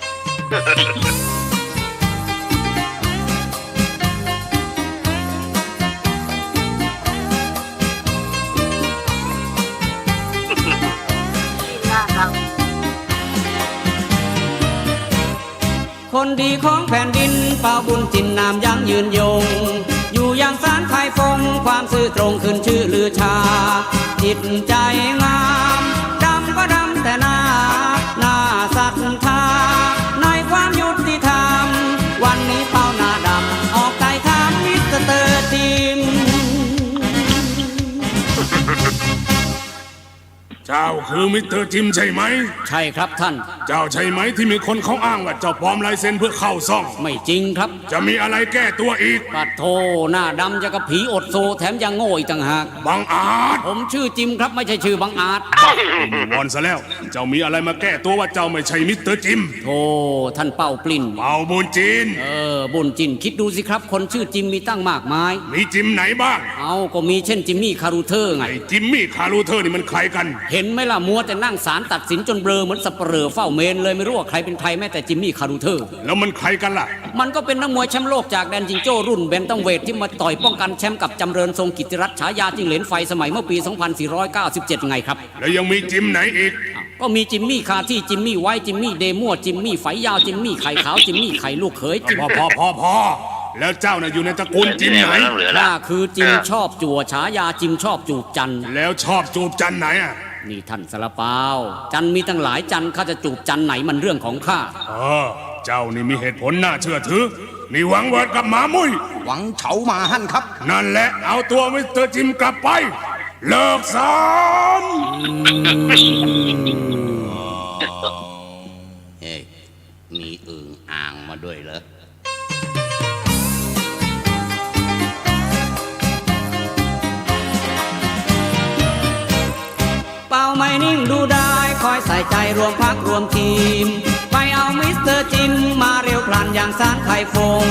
[SPEAKER 3] น่ารัก
[SPEAKER 7] คนดีของแผ่นดินเป่าบุญจินนามยังยืนยง อยู่อย่างสารไข่ฟงความซื่อตรงขึ้นชื่อลือชา จิตใจงามดำก็ดำแต่หน้าศรัทธาในความยุติธรรมวันนี้เป่าหน้าดำออกไต่ถามมิสเตอร์ทีม
[SPEAKER 8] เจ้าคือมิสเตอร์จิมใช่ไหม
[SPEAKER 7] ใช่ครับท่าน
[SPEAKER 8] เจ้าใช่ไหมที่มีคนเขาอ้างว่าเจ้าปลอมลายเซ็นเพื่อเข้าซ่อง
[SPEAKER 7] ไม่จริงครับ
[SPEAKER 8] จะมีอะไรแก้ตัวอีก
[SPEAKER 7] ปัดโทหน้าดำจะกับผีอดโซแถมยังโง่อีกต่างหาก
[SPEAKER 8] บังอาจ
[SPEAKER 7] ผมชื่อจิมครับไม่ใช่ชื่อบังอาจ
[SPEAKER 8] วอนซะแล้ว เจ้ามีอะไรมาแก้ตัวว่าเจ้าไม่ใช่มิสเตอร์จิม
[SPEAKER 7] โธ่ท่านเป่าปลิ้น
[SPEAKER 8] เป่าบุญจีน
[SPEAKER 7] บุญจินคิดดูสิครับคนชื่อจิมมีตั้งมากมาย
[SPEAKER 8] มีจิมไหนบ้าง
[SPEAKER 7] เอาก็มีเช่นจิมมี่คารูเทอร์ไง
[SPEAKER 8] ไอ้จิมมี่คารูเทอร์นี่มันใครกัน
[SPEAKER 7] เห็นไหมล่ะมัวแต่นั่งศาลตัดสินจนเบลอเหมือนสับเปลือเฝ้าเมนเลยไม่รู้ว่าใครเป็นใครแม้แต่จิมมี่คารูเทอร์
[SPEAKER 8] แล้วมันใครกันล่ะ
[SPEAKER 7] มันก็เป็นนักมวยแชมป์โลกจากแดนจิงโจ้รุ่นเบนตัมเวทที่มาต่อยป้องกันแชมป์กับจำเริญทรงกิตติรัตน์ฉายาจิ้งเหลนไฟสมัยเมื่อปี 2497 ไงครับ
[SPEAKER 8] แล้วยังมีจิมไหนอีก
[SPEAKER 7] ก็มีจิมมี่คาที่จิมมี่ไว้จิมมี่เดมั่วจิมมี่ไฟยาวจิมมี่ไข่ขาวจิมมี่ไข่ลูกเขยจิม
[SPEAKER 8] พอแล้วเจ้าน่ะอยู่ในตระกูลจิมไหน
[SPEAKER 7] น่าคือจิมชอบจั่วฉายาจิมชอบจูบจันทร์
[SPEAKER 8] แล้วชอบจูบจันไหนอ่ะ
[SPEAKER 7] นี่ท่านสารเปาจันมีตั้งหลายจันข้าจะจูบจันไหนมันเรื่องของข้า
[SPEAKER 8] เจ้านี่มีเหตุผลน่าเชื่อถือนี่หวังเวิร์ดกับหมามุ้ย
[SPEAKER 9] หวังเฉามาหั่นครับ
[SPEAKER 8] นั่นแหละเอาตัวมิสเตอร์จิมกลับไป เลิกสอน
[SPEAKER 9] เฮ้ยมีอึ่งอ่างมาด้วยเหรอ
[SPEAKER 7] เป่าไม่นิ่งดูได้คอยใส่ใจรวมพักรวมทีม ไปเอามิสเตอร์จิมมาเร็วพลันอย่างสารไข่ฟง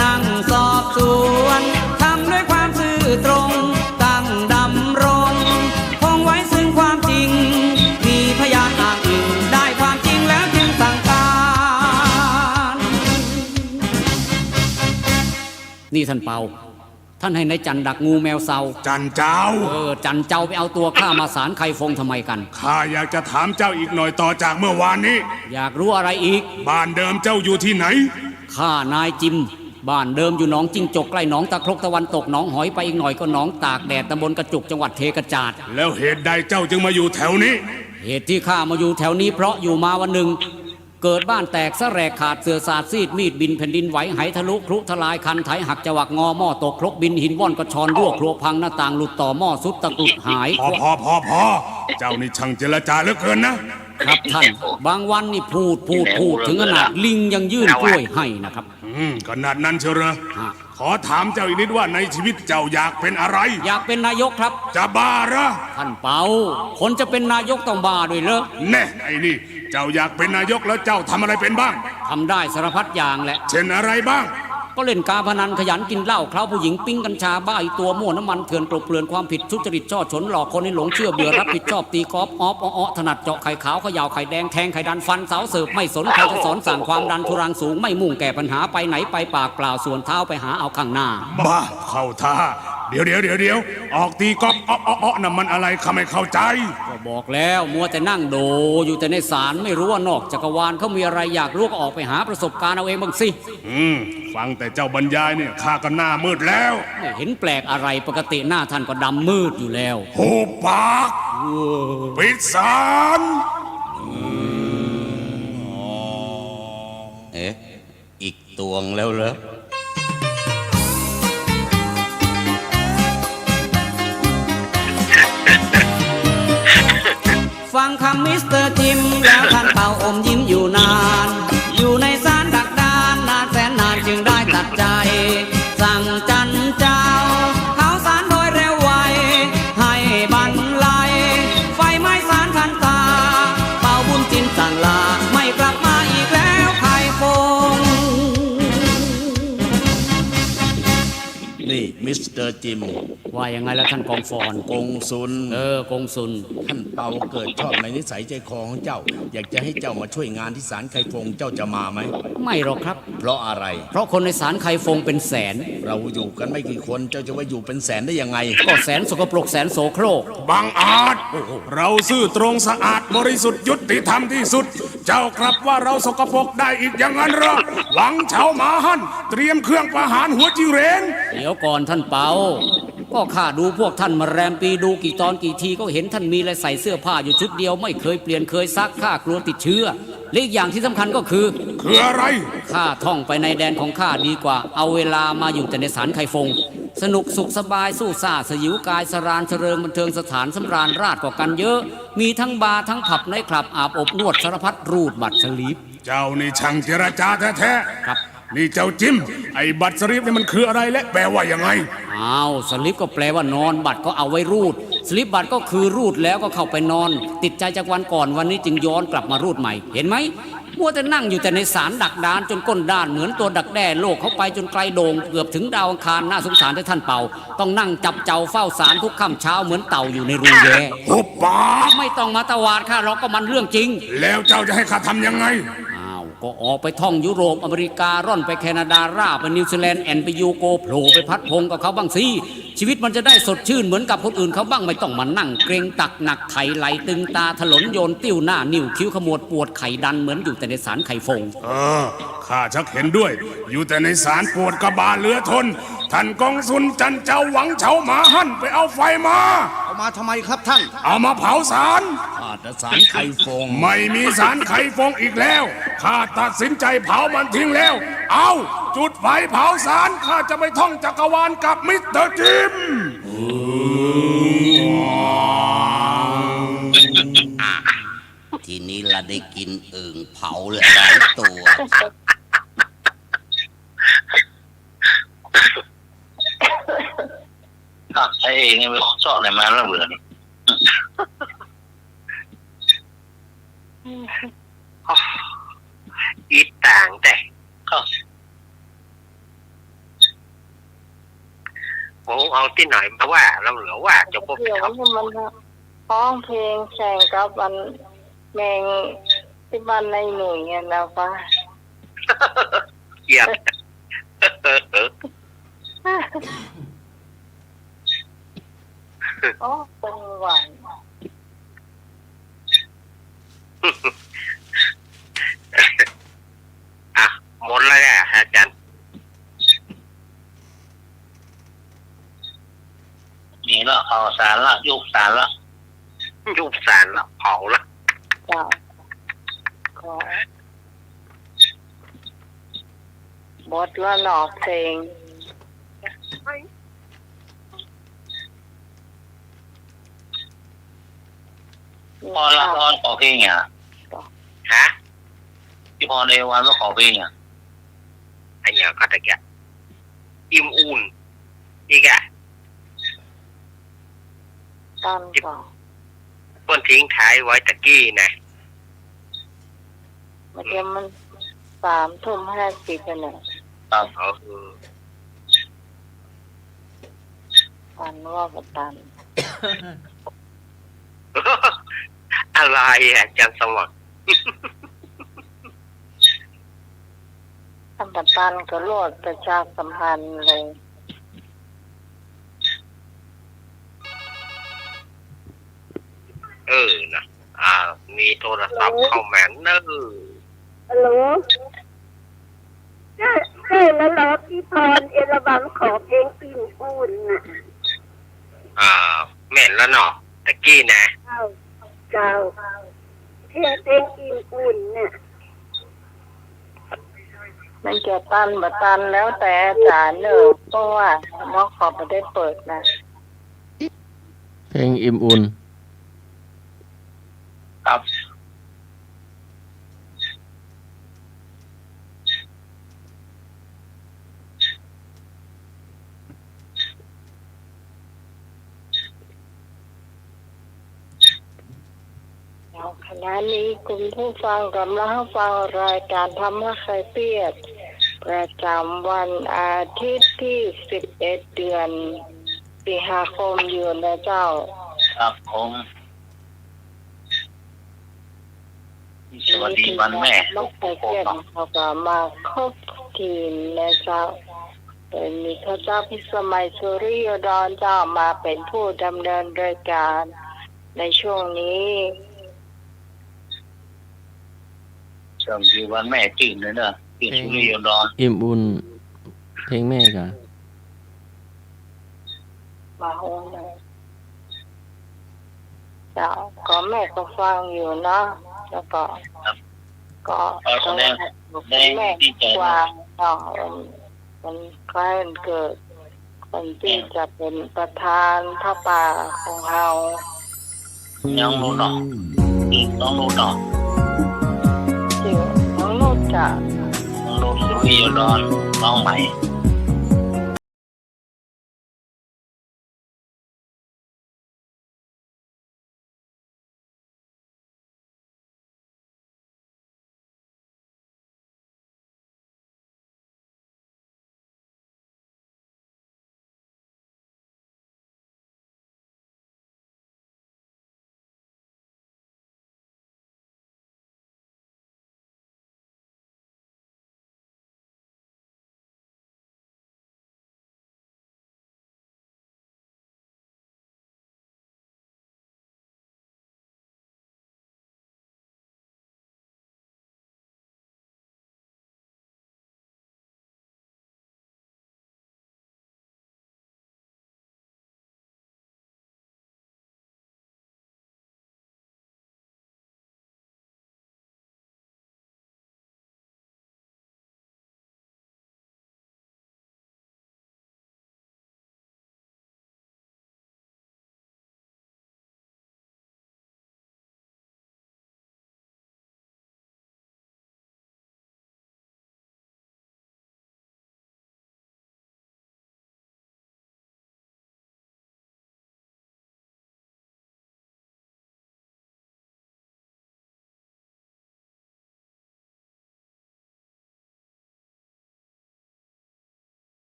[SPEAKER 7] นั่งสอบสวนทำด้วยความซื่อตรง ตั้งดำรงคงไว้ซึ่งความจริง มีพยานอ้างอิงได้ความจริงแล้วจึงสั่งการ นี่ท่านเปาท่านให้นายจันดักงูแมวเซา
[SPEAKER 8] จันเจ้า
[SPEAKER 7] จันเจ้าไปเอาตัวข้ามาสารไข่ฟงทำไมกัน
[SPEAKER 8] ข้าอยากจะถามเจ้าอีกหน่อยต่อจากเมื่อวานนี้
[SPEAKER 7] อยากรู้อะไรอีก
[SPEAKER 8] บ้านเดิมเจ้าอยู่ที่ไหน
[SPEAKER 7] ข้านายจิมบ้านเดิมอยู่หนองจิ้งจกใกล้หนองตะครกตะวันตกหนองหอยไปอีกหน่อยก็หนองตากแดดตำบลกระจุกจังหวัดเทกระจาด
[SPEAKER 8] แล้วเหตุใดเจ้าจึงมาอยู่แถวนี้
[SPEAKER 7] เหตุที่ข้ามาอยู่แถวนี้เพราะอยู่มาวันหนึ่ง เกิดบ้านแตกสะแรกขาดเสือสาดซีดมีดบินแผ่นดินไหวไหทะลุครุทลายคันไถหักจวักงอหม้อตกครกบินหินว่อนกระชอนรั่วครัวพังหน้าต่างหลุดต่อหม้อสุดตะกรุดหาย
[SPEAKER 8] พอเจ้านี่ช่างเจรจาเหลือเกินนะ
[SPEAKER 7] ครับท่านบางวันนี่พูดถึงขนาดลิงยังยื่นกล้วยให้นะครับ
[SPEAKER 8] ขนาดนั้นเชียวเหรอ ขอถามเจ้าอีกนิดว่าในชีวิตเจ้าอยากเป็นอะไร
[SPEAKER 7] อยากเป็นนายกครับ
[SPEAKER 8] จะบ้าเหรอ
[SPEAKER 7] ท่านเปาคนจะเป็นนายกต้องบ้าด้วยเหรอ
[SPEAKER 8] แน่ไอ้นี่เจ้าอยากเป็นนายกแล้วเจ้าทำอะไรเป็นบ้าง
[SPEAKER 7] ทำได้สารพัดอย่างแหละ
[SPEAKER 8] เช่นอะไรบ้าง
[SPEAKER 7] ก็เล่นการพนันขยันกินเหล้าเคล้าผู้หญิงปิ้งกัญชาบ้าอีตัวมั่วน้ำมันเถื่อนกลบเกลื่อนความผิดทุจริตช่อฉนหลอกคนให้หลงเชื่อเบื่อรับผิดชอบตีกอล์ฟออฟอ้อถนัดเจาะไข่ขาวเขย่าไข่แดงแทงไข่ดันฟันเสาเสิร์ฟไม่สนใครจะสอนสั่งความดันทุรังสูงไม่มุ่งแก้ปัญหาไปไหนไปปากเปล่าส่วนเท้าไปหาเอาข้างหน้า
[SPEAKER 8] บ้าเข้าท่าเดี๋ยวออกตีกอล์ฟอ้อน่ะมันอะไรข้าไม่เข้าใจ
[SPEAKER 7] ก็บอกแล้วมัวแต่นั่งโดอยู่แต่ในศาลไม่รู้ว่านอกจักรวาลเขามีอะไรอยากรู้ก็ออกไปหาประสบการณ์เอาเองบ้างสิ
[SPEAKER 8] ฟังแต่เจ้าบรรยายเนี่ยข้าก็หน้ามืดแล้ว
[SPEAKER 7] ไม่เห็นแปลกอะไรปกติหน้าท่านก็ดำมืดอยู่แล้ว
[SPEAKER 8] หูปากปิดศาล
[SPEAKER 9] เอ๊ะ อีกตวงแล้วเหรอ
[SPEAKER 7] ฟังคำมิสเตอร์จิมแล้วท่านเป่าอมยิ้มอยู่นาน อยู่ในศาลดักดานนานแสนนานจึงได้ตัดใจ สั่งจันเจ้าเขาสารโดยเร็วไวให้บรรลัยไฟไหม้ศาลทันตาเป่าบุญจินสั่งลาไม่กลับมาอีกแล้วไข่ฟง
[SPEAKER 10] นี่มิ
[SPEAKER 9] มิสเตอร์จิม
[SPEAKER 7] ว่ายังไงแล้วท่านกองฟอน
[SPEAKER 9] กงสุล
[SPEAKER 7] กงสุน
[SPEAKER 9] ท่านเปาเกิดชอบในนิสัยใจคอของเจ้า อยากจะให้เจ้ามาช่วยงานที่ศาลไคฟงเจ้าจะมาไหม
[SPEAKER 7] ไม่หรอกครับ
[SPEAKER 9] เพราะอะไร
[SPEAKER 7] เพราะคนในศาลไคฟงเป็นแสน
[SPEAKER 9] เราอยู่กันไม่กี่คนเจ้าจะว่าอยู่เป็นแสนได้ยังไง
[SPEAKER 7] ก็แสนสกปรกแสนโสโครก
[SPEAKER 8] บังอาจเราซื่อตรงสะอาดบริสุทธิ์ยุติธรรมที่สุด เจ้ากลับว่าเราสกปรกได้อีกอย่างนั้นเหรอหวังเฉาหมาหั่นเตรียมเครื่องประหารหัวจิเรน
[SPEAKER 7] เดี๋ยวก่อนท่านเปาก็ข้าดูพวกท่านมาแรมปีดูกี่ตอนกี่ทีก็เห็นท่านมีอะไรใส่เสื้อผ้าอยู่ชุดเดียวไม่เคยเปลี่ยนเคยซักข้ากลัวติดเชื้อและอีกอย่างที่สำคัญก็คือ
[SPEAKER 8] อะไร
[SPEAKER 7] ข้าท่องไปในแดนของข้าดีกว่าเอาเวลามาอยู่แต่ในศาลไคฟงสนุกสุขสบายสู้ซ่าสยิวกายสรานเฉริงบันเทิงสถานสำราญราชกว่ากันเยอะมีทั้งบาร์ทั้งผับในคลับอาบอบนวดสารพัดรูดบัตรสลีป
[SPEAKER 8] เจ้านี่ช่างเจรจาแท้ๆ
[SPEAKER 7] ครับ
[SPEAKER 8] นี่เจ้าจิมไอ้บัตรสลีปนี่มันคืออะไรและแปลว่ายังไง
[SPEAKER 7] อ้าวสลิปก็แปลว่านอนบัตรก็เอาไว้รูดสลิปบัตรก็คือรูดแล้วก็เข้าไปนอนติดใจจากวันก่อนวันนี้จึงย้อนกลับมารูดใหม่เห็นไหมมัวแต่นั่งอยู่แต่ในศาลดักดานจนก้นด้านเหมือนตัวดักแด้โลกเขาไปจนไกลโด่งเกือบถึงดาวอังคารน่าสงสารที่ท่านเป่าต้องนั่งจับเจ้าเฝ้าศาลทุกค่ำเช้าเหมือนเต่าอยู่ในรูแย่
[SPEAKER 8] หุบปาก
[SPEAKER 7] ไม่ต้องมาตวาดข้าหรอกก็มันเรื่องจริง
[SPEAKER 8] แล้วเจ้าจะให้ข้าทำยังไง
[SPEAKER 7] ก็ออกไปท่องยุโรปอเมริการ่อนไปแคนาดาราไปนิวซีแลนด์แอนไปยูโกโผล่ไปพัดพงกับเขาบ้างสิชีวิตมันจะได้สดชื่นเหมือนกับคนอื่นเขาบ้างไม่ต้องมานั่งเกรงตักหนักไข่ไหลตึงตาถลนโยนติ้วหน้านิ้วคิ้วขมวดปวดไข่ดันเหมือนอยู่แต่ในศาลไข่ฟง
[SPEAKER 8] ข้าชักเห็นด้วยอยู่แต่ในศาลปวดกระบาลเหลือทนท่านกองสุนจันเจ้าหวังเฉาหมาหั่นไปเอาไฟมา
[SPEAKER 9] เอามาทำไมครับท่าน
[SPEAKER 8] เอามาเผาศาล
[SPEAKER 9] ข้าจะศาลไข่ฟง
[SPEAKER 8] ไม่มีศาลไข่ฟงอีกแล้วข้าตัดสินใจเผามันทิ้งแล้วเอาจุดไฟเผาศาลข้าจะไปท่องจักรวาลกับมิสเตอร์จิม
[SPEAKER 9] ทีนี้เราได้กินอึ่งเผาหลายตัว
[SPEAKER 6] ไอ้นี่ไม่ชอบอะไรมาแล้วเบื่อนี่
[SPEAKER 2] อีต่างแต่ผมเอาที่ไหนมาว่าเราเหลือว่าจะพบ
[SPEAKER 3] เขามันร้องเพลงแข่งกับวันแมงที่บ้านในหนุ่ยเงี้ยนะฟ้า
[SPEAKER 2] เกียบ
[SPEAKER 3] อ๋อเป็นหวาน
[SPEAKER 2] หมดแล้วแหละอาจารย์
[SPEAKER 6] นี่ละเอาสารละยุบสารละ
[SPEAKER 2] เผาละ
[SPEAKER 3] จ้าขอบทว่าหลอกเพลง
[SPEAKER 6] พอละพอขอเพลงอ่ะ
[SPEAKER 2] ฮะ
[SPEAKER 6] ที่พอในวันก็ขอเพลงอ่ะ
[SPEAKER 2] ไอ้เนี่ยก็ตะแกอิ่มอุ่นอีกอ่ะ
[SPEAKER 3] ตามก่อน
[SPEAKER 2] เพิ่นทิ้งท้ายไว้ตะกี้นะ
[SPEAKER 3] มันจะมัน3:50ไปเลย
[SPEAKER 6] ครับ
[SPEAKER 3] ปันว่าปัตัน
[SPEAKER 2] อะไรอ่ะจันสวัสดิ์
[SPEAKER 3] ทำปัตันก็โลดประชาสัมพันธ์เลย
[SPEAKER 2] นะมีโทรศัพท์เข้าแมนเนอ
[SPEAKER 4] ฮัลโหลใช่แล้วเหรอพี่พรเอราวัณขอเพลงปิ่นปูน
[SPEAKER 2] น่ะแม่นแล้วเนาะตะกี้นะ
[SPEAKER 4] เจ้าเพลงปิ่นปูนเนี่ย
[SPEAKER 3] มันจะตันบ่ตันแล้วแต่อาจารย์เนอะเพราะว่าน้องขอไม่ได้เปิดนะ
[SPEAKER 1] เพลงอิ่มอุ่น
[SPEAKER 6] ครับ
[SPEAKER 3] ขณะนี้คุณผู้ฟังกำลังฟังรายการธรรมะคลายเครียดเ ประจำวันอาทิตย์ที่11 เดือนสิงหาคมอยู่นะเจ้า
[SPEAKER 6] ครับผมสวัสดีวันแม่
[SPEAKER 3] ลูกไปเที่ยวเขาก็มาครบทีมนะเจ้าโดยมีพระเจ้าพิสมัยสุริยดรเจ้ามาเป็นผู้ดำเนินรายการในช่วงนี้
[SPEAKER 6] สวัสดีวันแม่จีนเลยเนอะจีนสุริยดร
[SPEAKER 1] อิ่มอุ่นเพลงแม่กะ
[SPEAKER 3] มาโฮงเลยเจ้าก็แม่ก็ฟังอยู่เนาะแล้วก็ต้องแม่กวางเนาะมันใกล้วันเกิดคนที่จะเป็นประธานพระป่าของเรา
[SPEAKER 6] ยังรู้เนาะต้องรู้เนาะ
[SPEAKER 3] ชื่อน้องนุชจ้ะ
[SPEAKER 6] ต้องรู้สุริยดรน้องใหม่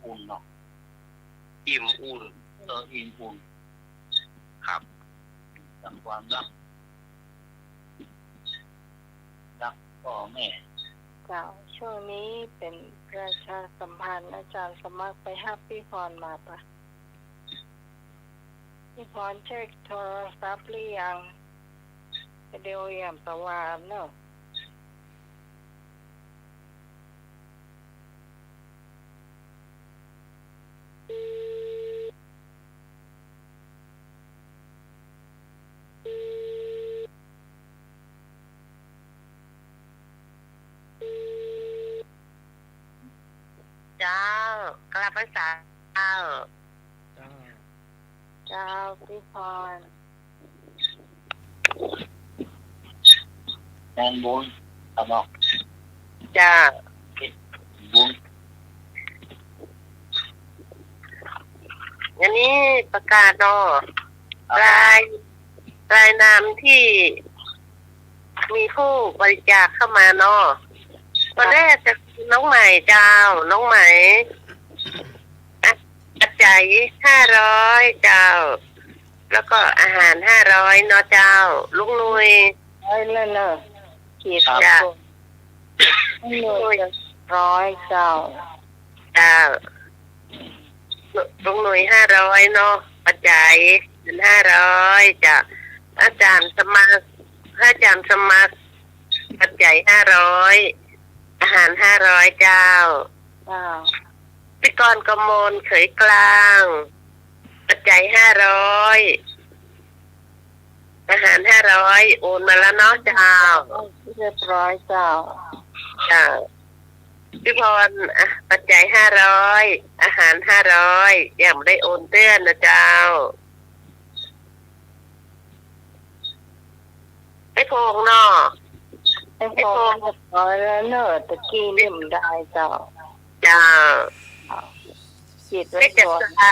[SPEAKER 6] อุ่นเนาะ
[SPEAKER 2] อิ่มอุ่น
[SPEAKER 6] อิ่มอุ่น
[SPEAKER 2] ครับ
[SPEAKER 6] จากความรักพ่อแม่
[SPEAKER 3] เจ้าช่วงนี้เป็นประชาสัมพันธ์อาจารย์สมัครไปหาพี่พรมาปะพี่พรเช็คโทรศัพท์หรือยังเดี๋ยวอย่างประวานเนอะ
[SPEAKER 4] เจ้ากลับภาษาเจ้า
[SPEAKER 3] เจ้าพี่พร
[SPEAKER 6] แทนบุญครับเนาะ
[SPEAKER 4] จ้า
[SPEAKER 6] บุญ
[SPEAKER 4] อันนี้ประกาศเนาะรายนามที่มีผู้บริจาคเข้ามาเนาะวันแรกจะน้องใหม่เจ้าน้องใหม่ปัจจัย500เจ้า แล้วก็อาหาร500เนาะเจ้าลุงนุย
[SPEAKER 3] เลยเนอะขีด
[SPEAKER 4] จ้า
[SPEAKER 3] 100เจ้า
[SPEAKER 4] เจ้าลุงนุย500เนาะปัจจัย500จ้ะอาจารย์สมัครปัจจัย500อาหาร500เจ้า
[SPEAKER 3] เจ้า
[SPEAKER 4] พิกรกมลเขยกลางปัจจัย500อาหาร500โอนมาแล้วเนาะเจ้า
[SPEAKER 3] เรียบร้อยเจ้า
[SPEAKER 4] จ้าพี่พรปัจจัย500อาหาร500ยังไม่ได้โอนเตือนนะเจ้าไอ้พงเนาะ
[SPEAKER 3] ไอ้พอเรียบร้อยแล้วเนอะตะกี้นิ่มได้เจ้า
[SPEAKER 4] เจ้า
[SPEAKER 3] ขีดไว้
[SPEAKER 4] ไม่จัน
[SPEAKER 3] ก่อน
[SPEAKER 4] ทา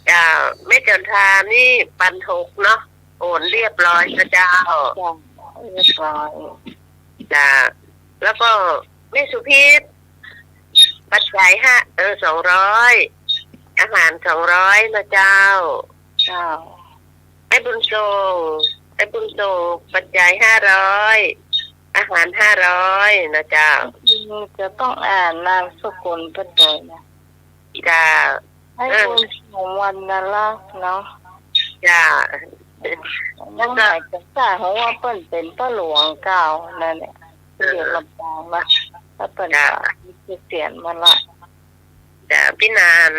[SPEAKER 4] เจ้าไม่จันทานี่ปัน6เนาะโอนเรียบร้อยนะเจ้า
[SPEAKER 3] เจ้าเรียบร้อย
[SPEAKER 4] จ้าแล้วก็แม่สุพิษปัจจัย200อาหาร200นะเจ้า
[SPEAKER 3] เจ้า
[SPEAKER 4] ไอ้บุญส่งปัจจัย500อาหาร500นะเจ้า
[SPEAKER 3] จะต้องอ่านนามสกุลเป็นตัวนะ
[SPEAKER 4] จ้า
[SPEAKER 3] ให้บุญของวันนั้นละเนาะ
[SPEAKER 4] จ้า
[SPEAKER 3] นั่งหมายจะทราบเพราะว่าเปิ้นเป็นป้าหลวงเก่านั่นแหละเดี๋ยวลำบากนะถ้าเปิ้นจะเสียนมาละ
[SPEAKER 4] จ้าพี่นาน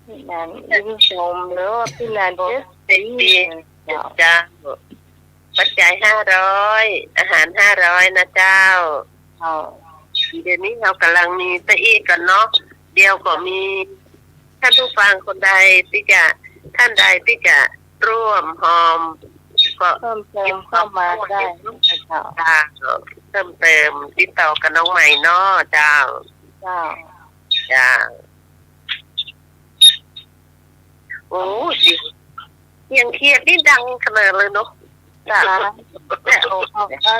[SPEAKER 3] พี่นันยิ้มชมหรือว่าพี่นันเจส
[SPEAKER 4] เป็น
[SPEAKER 3] ซี่
[SPEAKER 4] ปีเจ้าปัจจัย500อาหาร500นะเจ้า
[SPEAKER 3] เอา
[SPEAKER 4] เดี๋ยวนี้เรากำลังมีตะอี้กันเนาะเดียวก็มีท่านผู้ฟังคนใดที่จะท่านใดที่จะร่วมหอมก็
[SPEAKER 3] เพิ่มเติมเข้ามาได้เจ้า
[SPEAKER 4] จ้าเพิ่มเติมติดต่อกับน้องใหม่เนาะเจ้า
[SPEAKER 3] เจ้า
[SPEAKER 4] จ้าโอ้เสียงเครียดนี่ดังขนาดเลยเนาะจ้า
[SPEAKER 3] แต่ออ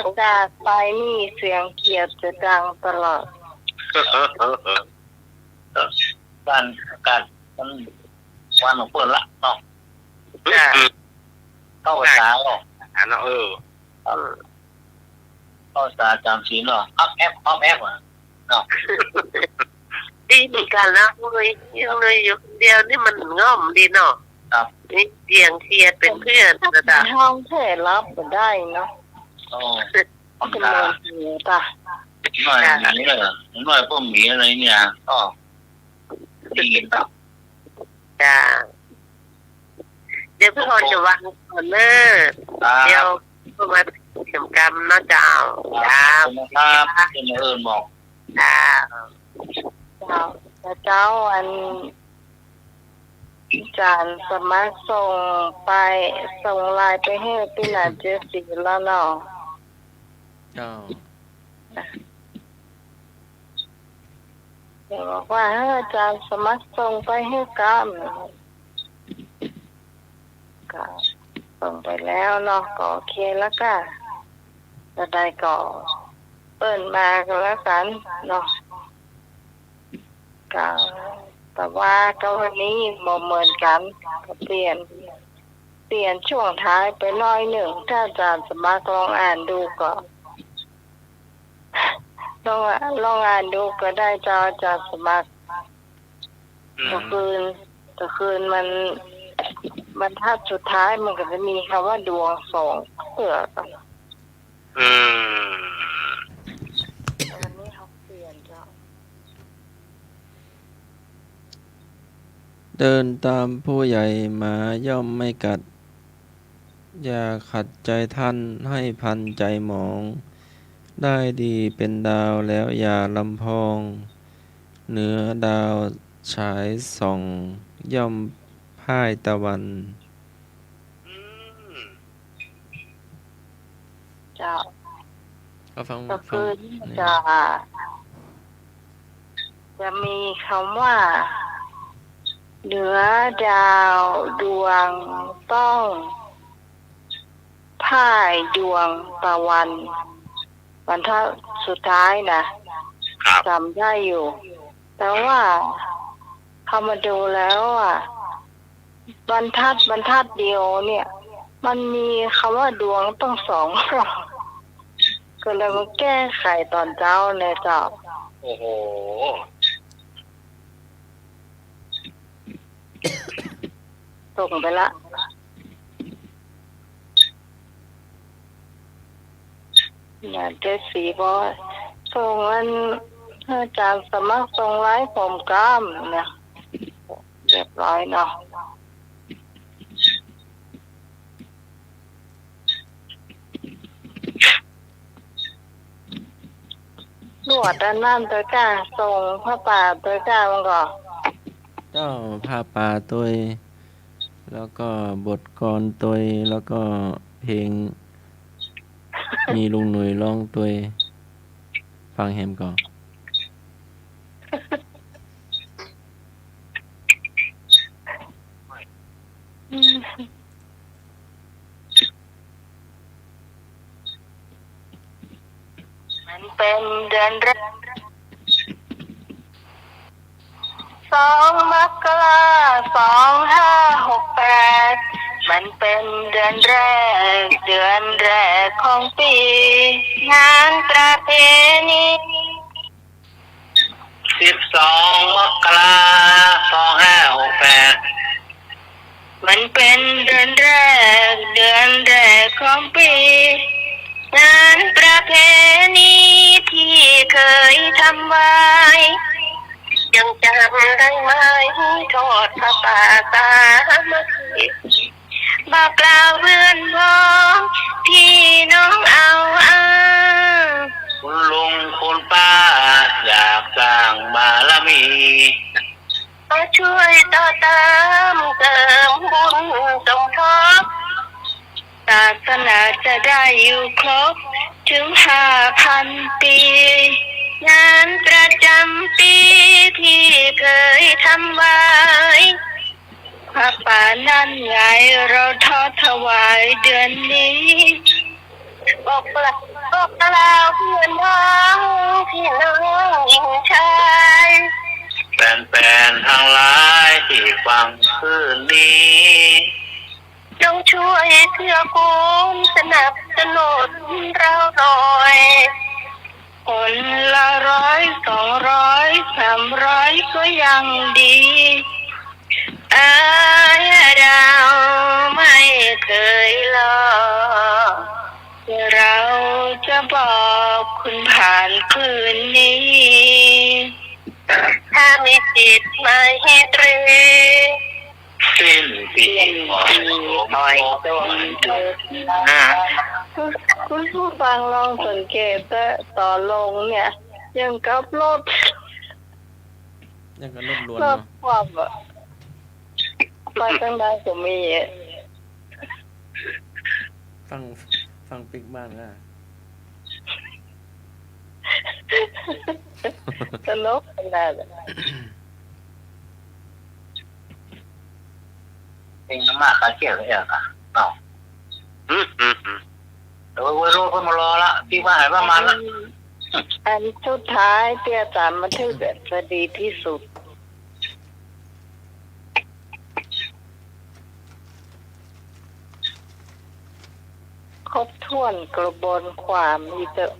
[SPEAKER 3] กจากไปนี่เสียงเขียดจะดังตลอด
[SPEAKER 6] การมันวันของเปิดละเนาะ
[SPEAKER 4] จ้า
[SPEAKER 6] เข้าภาษาเนาะ
[SPEAKER 2] เนาะ
[SPEAKER 6] เข้าภาษาจำศีลเนาะอัพแอปอ่ะเนาะ
[SPEAKER 4] ดีเหมือนกันนะเลยยังเลยอยู่คนเดียวนี่มันง่อมดีเนาะ
[SPEAKER 6] ครับ
[SPEAKER 4] นี่เสียงเครียดเป็นเพื่อนนะจ๊ะ
[SPEAKER 3] ห้องเทรับก็ได้เนาะ
[SPEAKER 6] โอ้
[SPEAKER 3] เป็นเมืองเหนือป่ะ
[SPEAKER 6] หน่อยนี้เลยหน่อยพวกหมีอะไรเนี่ยก็ดีครับ
[SPEAKER 4] จ้าเดี๋ยวพี่พรจะวางก่อนเนอะเดี๋ยวมาเข็มกรรมเนาะเจ้าจ้า
[SPEAKER 6] ครับเป็นเอิญบอก
[SPEAKER 4] จ้า
[SPEAKER 3] เจ้าแต่เจ้าอันอาจารย์สมัครส่งไลน์ไปให้พี่นาเจสีแล้วเนาะ
[SPEAKER 1] เจ้า
[SPEAKER 3] เดี๋ยวบอกว่าให้อาจารย์สมัครส่งไปให้กัมก็ส่งไปแล้วเนาะก็โอเคแล้วก็จะได้ก็เปิดมากันแล้วกันเนาะก็ แต่ว่าก็วันนี้บ่เหมือนกันก็เปลี่ยนช่วงท้ายไปน้อยหนึ่งถ้าอาจารย์สมัครลองอ่านดูก็ลองอ่านดูก็ได้เจ้าอาจารย์สมัครก็คืนมันบรรทัดสุดท้ายมันก็จะมีคำว่าดวงสองเสือกันวันนี้เขาเปลี่ยนเจ้า
[SPEAKER 1] เดินตามผู้ใหญ่หมาย่อมไม่กัด อย่าขัดใจท่านให้พันใจหมอง ได้ดีเป็นดาวแล้วอย่าลำพองเหนือดาวฉายส่องย่อมพ่ายตะวัน
[SPEAKER 3] เจ้า
[SPEAKER 1] ก็ฟัง
[SPEAKER 3] ก็คือจะมีคำว่าเหนือดาวดวงต้องพ่ายดวงตะวันบรรทัดสุดท้ายนะจำได้อยู่ แต่ว่าเข้ามาดูแล้วบรรทัดเดียวเนี่ย มันมีคำว่าดวงต้องสองรอบก็เลยมาแก้ไขตอนเจ้าเนี่ยเจ้า
[SPEAKER 2] โอ้โห
[SPEAKER 3] ส่งไปละเนี่ยเจสีบอยส่งอันอาจารย์สมัครส่งไลฟ์ผมกล้ามเนี่ยเรียบร้อยเนาะหนวดด้านนั่นตัวกล้าส่งพระป่าตัวกล้ามันก็
[SPEAKER 1] เจ้าผ้าป่าตัวแล้วก็บทกรตัวแล้วก็เพลง มีลุงหนุ่ยร้องตัวฟังแฮมก่อน
[SPEAKER 3] มันเป็นเดือนแรก2 มกราคม 2568มันเป็นเดือนแรกของปีงานประเพณี
[SPEAKER 2] 12 มกราคม 2568
[SPEAKER 3] มันเป็นเดือนแรกของปีงานประเพณีที่เคยทำไว้ยังจำได้ไหมทอดผ้าป่าสามัคคีบอกกล่าวเพื่อนพ้องพี่น้องเอา
[SPEAKER 2] คุณลุงคุณป้าอยากสร้างบารมี
[SPEAKER 3] มาช่วยต่อตามเติมบุญสมทบศาสนาจะได้อยู่ครบถึง 5,000 ปีงานประจำปีที่เคยทำไว้พระป่านั่นไงเราทอดถวายเดือนนี้บอกกล่าวเพื่อนพ้องพี่น้องหญิงชาย
[SPEAKER 2] แฟนๆทั้งหลายที่ฟังคืนนี้
[SPEAKER 3] จงช่วยเกื้อกูลสนับสนุนเราหน่อยคนละ100 200 300ก็ยังดีเราไม่เคยรอเราจะบอกคุณผ่านคืนนี้ถ้ามีจิตไม่ตรี
[SPEAKER 2] สิ้นปี
[SPEAKER 3] หน่อยจนทุกคุณผู้ฟังลองสังเกตต่อลงเนี่ยยังกับรถ
[SPEAKER 1] ยังกับรถล้วน
[SPEAKER 3] รถ
[SPEAKER 1] เนาะ
[SPEAKER 3] ความไปตั้งได้ก็มี
[SPEAKER 1] ฟังปิกบ้างนะ
[SPEAKER 3] ตลกขนาด
[SPEAKER 2] เพลงน้ำมากการเกี่ยวกับอ่ะเปล่าเดี๋ยววัยรุ่นก็มารอละพี่ว่าหายประมาณละ
[SPEAKER 3] อันสุดท้ายที่อาจารย์บันทึกจะดีที่สุด ครบถ้วนกระบวนความอีเตอะ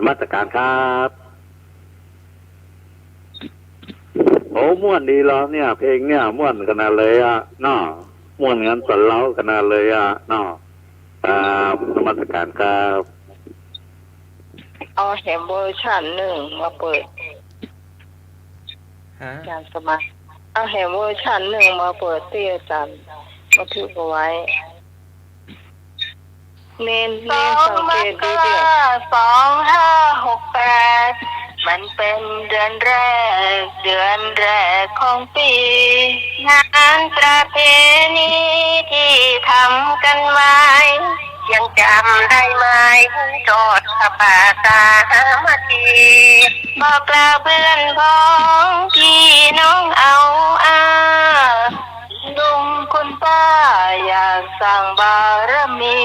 [SPEAKER 5] มาตรการครับโอ้ม่วนดีแล้วเนี่ย เพลงเนี่ยม่วนขนาดเลยอ่ะน้อม่วนงั้นสันเล้าขนาดเลยอ่ะน้อครับนมัสการครับ
[SPEAKER 3] เอาแหมเวอร์ชันหนึ่งมาเปิด
[SPEAKER 1] ฮะ
[SPEAKER 3] อาจารย์สมัครเอาแหมเวอร์ชันหนึ่งมาเปิดที่อาจารย์มาถือเอาไว้เน้นสังเกตดูดิ2568มันเป็นเดือนแรกของปี งานประเพณีที่ทำกันไว้ ยังจำได้ไหมจอดสปาสามัคคีบอกกล่าวเพื่อนพ้องพี่น้องเอาลุงคุณป้าอยากสร้างบารมี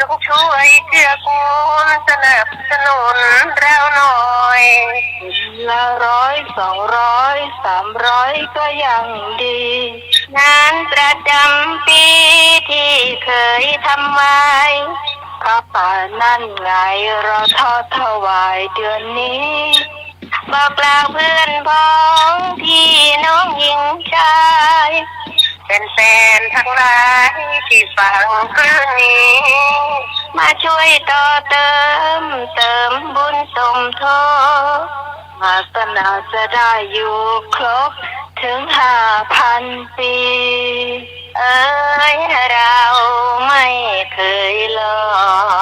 [SPEAKER 3] จงช่วยเกื้อกูลสนับสนุนเราหน่อยละ100 200 300ก็ยังดี งานประจำปีที่เคยทำไว้พระป่านั่นไงเราทอดถวายเดือนนี้ บอกกล่าวเพื่อนพ้องพี่น้องหญิงชายเป็นแฟนทั้งหลายที่ฟังคืนนี้ มาช่วยต่อเติมบุญสมทบมาสนาจะได้อยู่ครบถึง5,000 ปี เอ้ยเราไม่เคยหลอ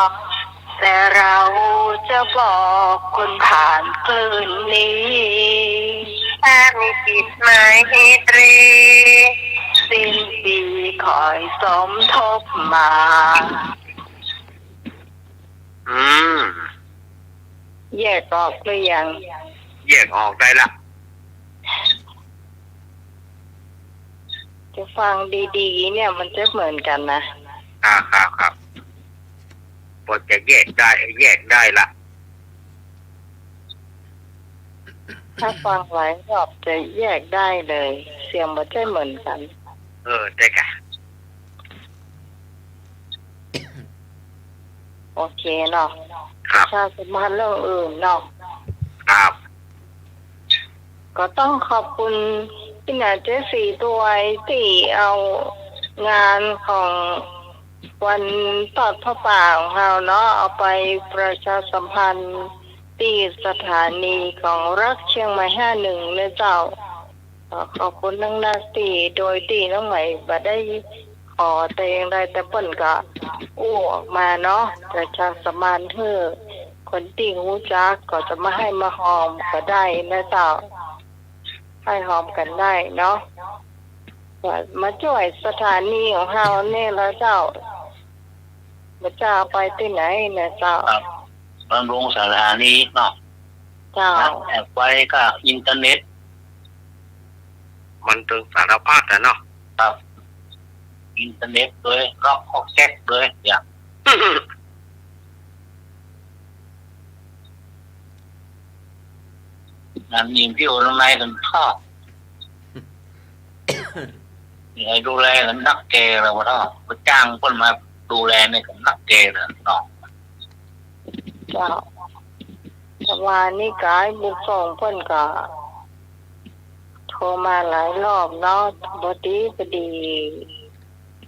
[SPEAKER 3] กแต่เราจะบอกคนผ่านคลื่นนี้ถ้ามีจิตหมายตรีสิ้นปีคอยสมทบมา แยกออกหรือยัง
[SPEAKER 2] แยกออกได้ละ
[SPEAKER 3] จะฟังดีๆเนี่ยมันจะเหมือนกันนะครับ
[SPEAKER 2] พอจะแยกได้ละ
[SPEAKER 3] ถ้าฟังหลายรอบจะแยกได้เลย เสียงมันจะเหมือนกัน
[SPEAKER 2] ได้กะ
[SPEAKER 3] โอเคเนาะ
[SPEAKER 2] ครับ
[SPEAKER 3] ชาสมานเรื่องอื่นเนาะ
[SPEAKER 2] ครับ
[SPEAKER 3] ก็ต้องขอบคุณพี่นาเจสีตัวไอ้ที่เอางานของวันตอดพระป่าของเราเนาะเอาไปประชาสัมพันธ์ที่สถานีของรักเชียงใหม่51นะเจ้าขอบคุณนักนาตีโดยตีน้องใหม่บ่ได้ขอแต่อย่างใดแต่เปิ้นก็อู้ออกมาเนาะประชาสัมพันธ์เพื่อคนที่รู้จักก็จะมาให้มาหอมก็ได้นะเจ้าให้หอมกันได้เนาะมาช่วยสถานีของเราเนี่ยแล้วเจ้ามาเจ้าไปที่ไหนนะเจ้า
[SPEAKER 6] ครับบำรุงสถานีเนาะ
[SPEAKER 3] เจ้า
[SPEAKER 6] แอบไว้ก็อินเทอร์เน็ต
[SPEAKER 2] มันถึงสารพัดเนาะ
[SPEAKER 6] ครับอินเทอร์เน็ตด้วยล็อกออกแจ็คด้วยอย่างงานมีพี่โอทำไมกันทอดนี่ให้ดูแลกันนักเกย์แล้วว่าไปจ้างคนมาดูแลในกับนักเกย์เลยเนาะ
[SPEAKER 3] เจ้าแต่ว่านี่กายบุกส่งเพิ่นก็โทรมาหลายรอบเนาะบดี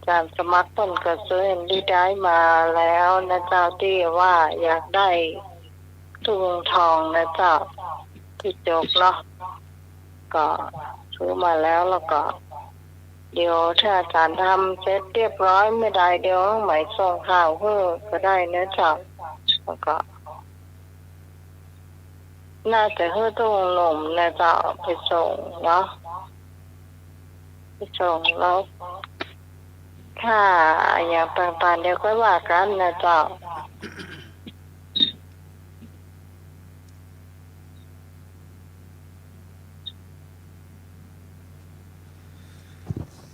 [SPEAKER 3] การสมัครเพิ่นก็ซื้อเห็นได้มาแล้วนะเจ้าที่ว่าอยากได้ทุงทองนะเจ้าที่จกเนาะก็ซื้อมาแล้วก็เดี๋ยวถ้าอาจารย์ทำเสร็จเรียบร้อยไม่ได้เดี๋ยวหมายส่งข่าวเพื่อก็ได้นะเจ้าแล้วก็น่าจะเพื่อตุ้งหนุ่มนะเจ้าไปส่งเนาะไปส่งแล้วถ้าอย่างต่างๆเดี๋ยวค่อยว่ากันนะเจ้า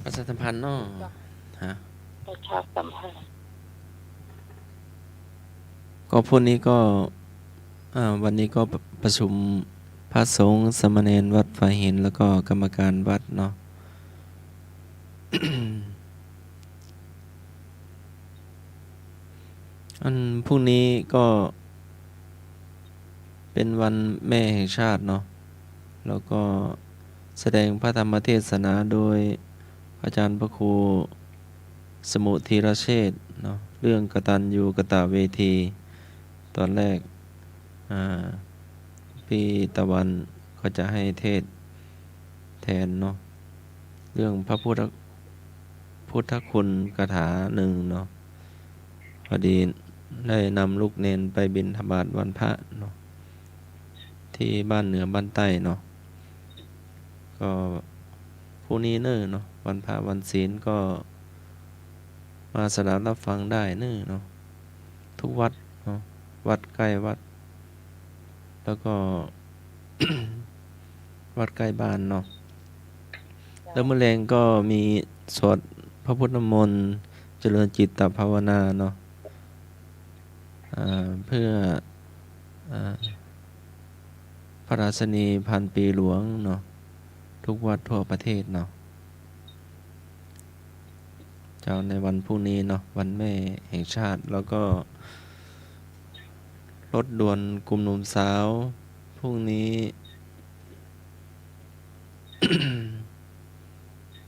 [SPEAKER 1] พัส าสัมพันธ์เนาะฮะ
[SPEAKER 3] ประชาสัมพันธ์
[SPEAKER 1] ก็พวกนี้ก็วันนี้ก็ประชุมพระสงฆ์สามเณรวัดฝ่ายหินแล้วก็กรรมการวัดเนาะ อันพรุ่งนี้ก็เป็นวันแม่แห่งชาติเนาะแล้วก็แสดงพระธรรมเทศนาโดยอาจารย์พระครูสมุธีรเชษฐ์เนาะเรื่องกตัญญูกตเวที ตอนแรกพี่ตะวันก็จะให้เทศแทนเนาะเรื่องพระพุทธคุณคาถาหนึ่งเนาะพอดีได้นำลูกเนนไปบิณฑบาตวันพระเนาะที่บ้านเหนือบ้านใต้เนาะก็พรุ่งนี้เนาะวันพระวันศีลก็มาสดับรับฟังได้เนาะทุกวัดเนาะวัดใกล้วัดแล้วก็ วัดใกล้บ้านเนาะแล้วมื้อแลงก็มีสวดพระพุทธมนต์เจริญจิตตภาวนาเนาะเพื่อพระราชนีพันปีหลวงเนาะทุกวัดทั่วประเทศเนาะเจ้าในวันพรุ่งนี้เนาะวันแม่แห่งชาติแล้วก็รถด่วนกลุ่มหนุ่มสาวพรุ่งนี้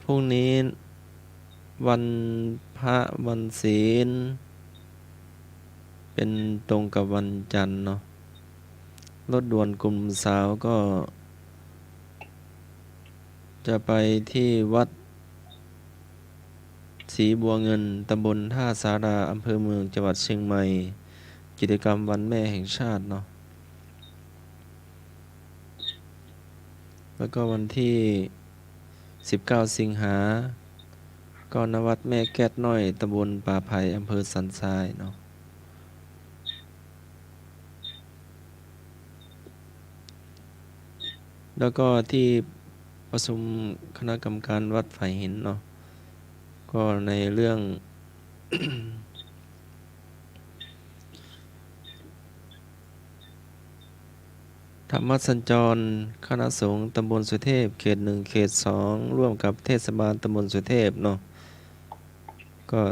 [SPEAKER 1] พรุ่งนี้วันพระวันศีลเป็นตรงกับวันจันทร์เนาะรถด่วนกลุ่มสาวก็จะไปที่วัดศรีบัวเงินตำบลท่าสาราอำเภอเมืองจังหวัดเชียงใหม่กิจกรรมวันแม่แห่งชาติเนาะแล้วก็วันที่19สิงหาก็ณวัดแม่แก้ดน้อยตำบลป่าไผ่อำเภอสันทรายเนาะแล้วก็ที่ประชุมคณะกรรมการวัดฝ่ายหินเนาะก็ในเรื่อง ธรรมสัญจรคณะสงฆ์ตำบลสุเทพเขต1เขต2ร่วมกับเทศบาลตำบลสุเทพเนาะก็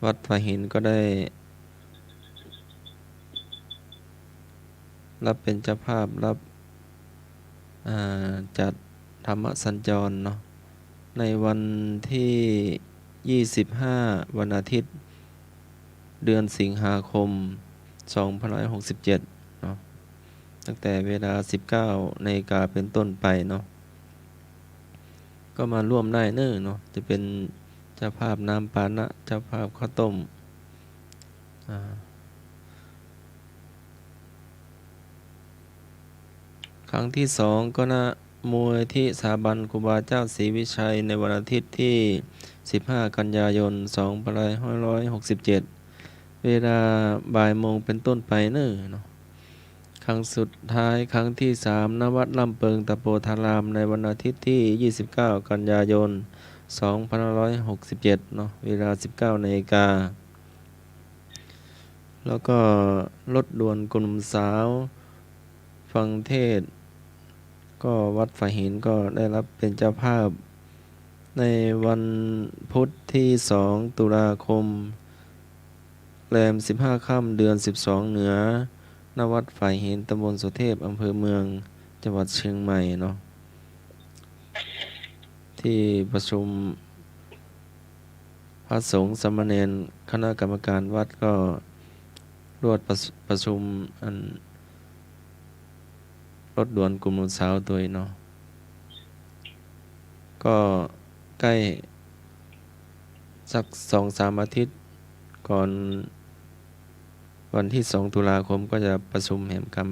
[SPEAKER 1] วัดฝ่ายหินก็ได้รับเป็นเจ้าภาพรับจัดธรรมสัญจรเนาะในวันที่25วันอาทิตย์เดือนสิงหาคม2567เนาะตั้งแต่เวลา 19 นาฬิกาเป็นต้นไปเนาะก็มาร่วมได้เนาะจะเป็นเจ้าภาพน้ำปานะเจ้าภาพข้าวต้มครั้งที่2ก็นะมูลที่สถาบันครูบาเจ้าศรีวิชัยในวันอาทิตย์ที่15กันยายน2567เวลาบ่ายโมงเป็นต้นไปเนาะครั้งสุดท้ายครั้งที่3ณวัดลำเปิงตะโปธารามในวันอาทิตย์ที่29กันยายน2567เนาะเวลา 19 นาฬิกาแล้วก็รถด่วนกลุ่มสาวฟังเทศก็วัดฝ่ายหินก็ได้รับเป็นเจ้าภาพในวันพุธที่2ตุลาคมแรม15ค่ำเดือน12เหนือณวัดฝ่ายหินตำบลสุเทพอำเภอเมืองจังหวัดเชียงใหม่เนาะที่ประชุมพระสงฆ์สามเณรคณะกรรมการวัดก็รวดประชุมรถด่วนกลุ่มสาวตัวเนาะก็ใกล้สัก 2-3 อาทิตย์ก่อนวันที่2ตุลาคมก็จะประชุมแห่งกรรม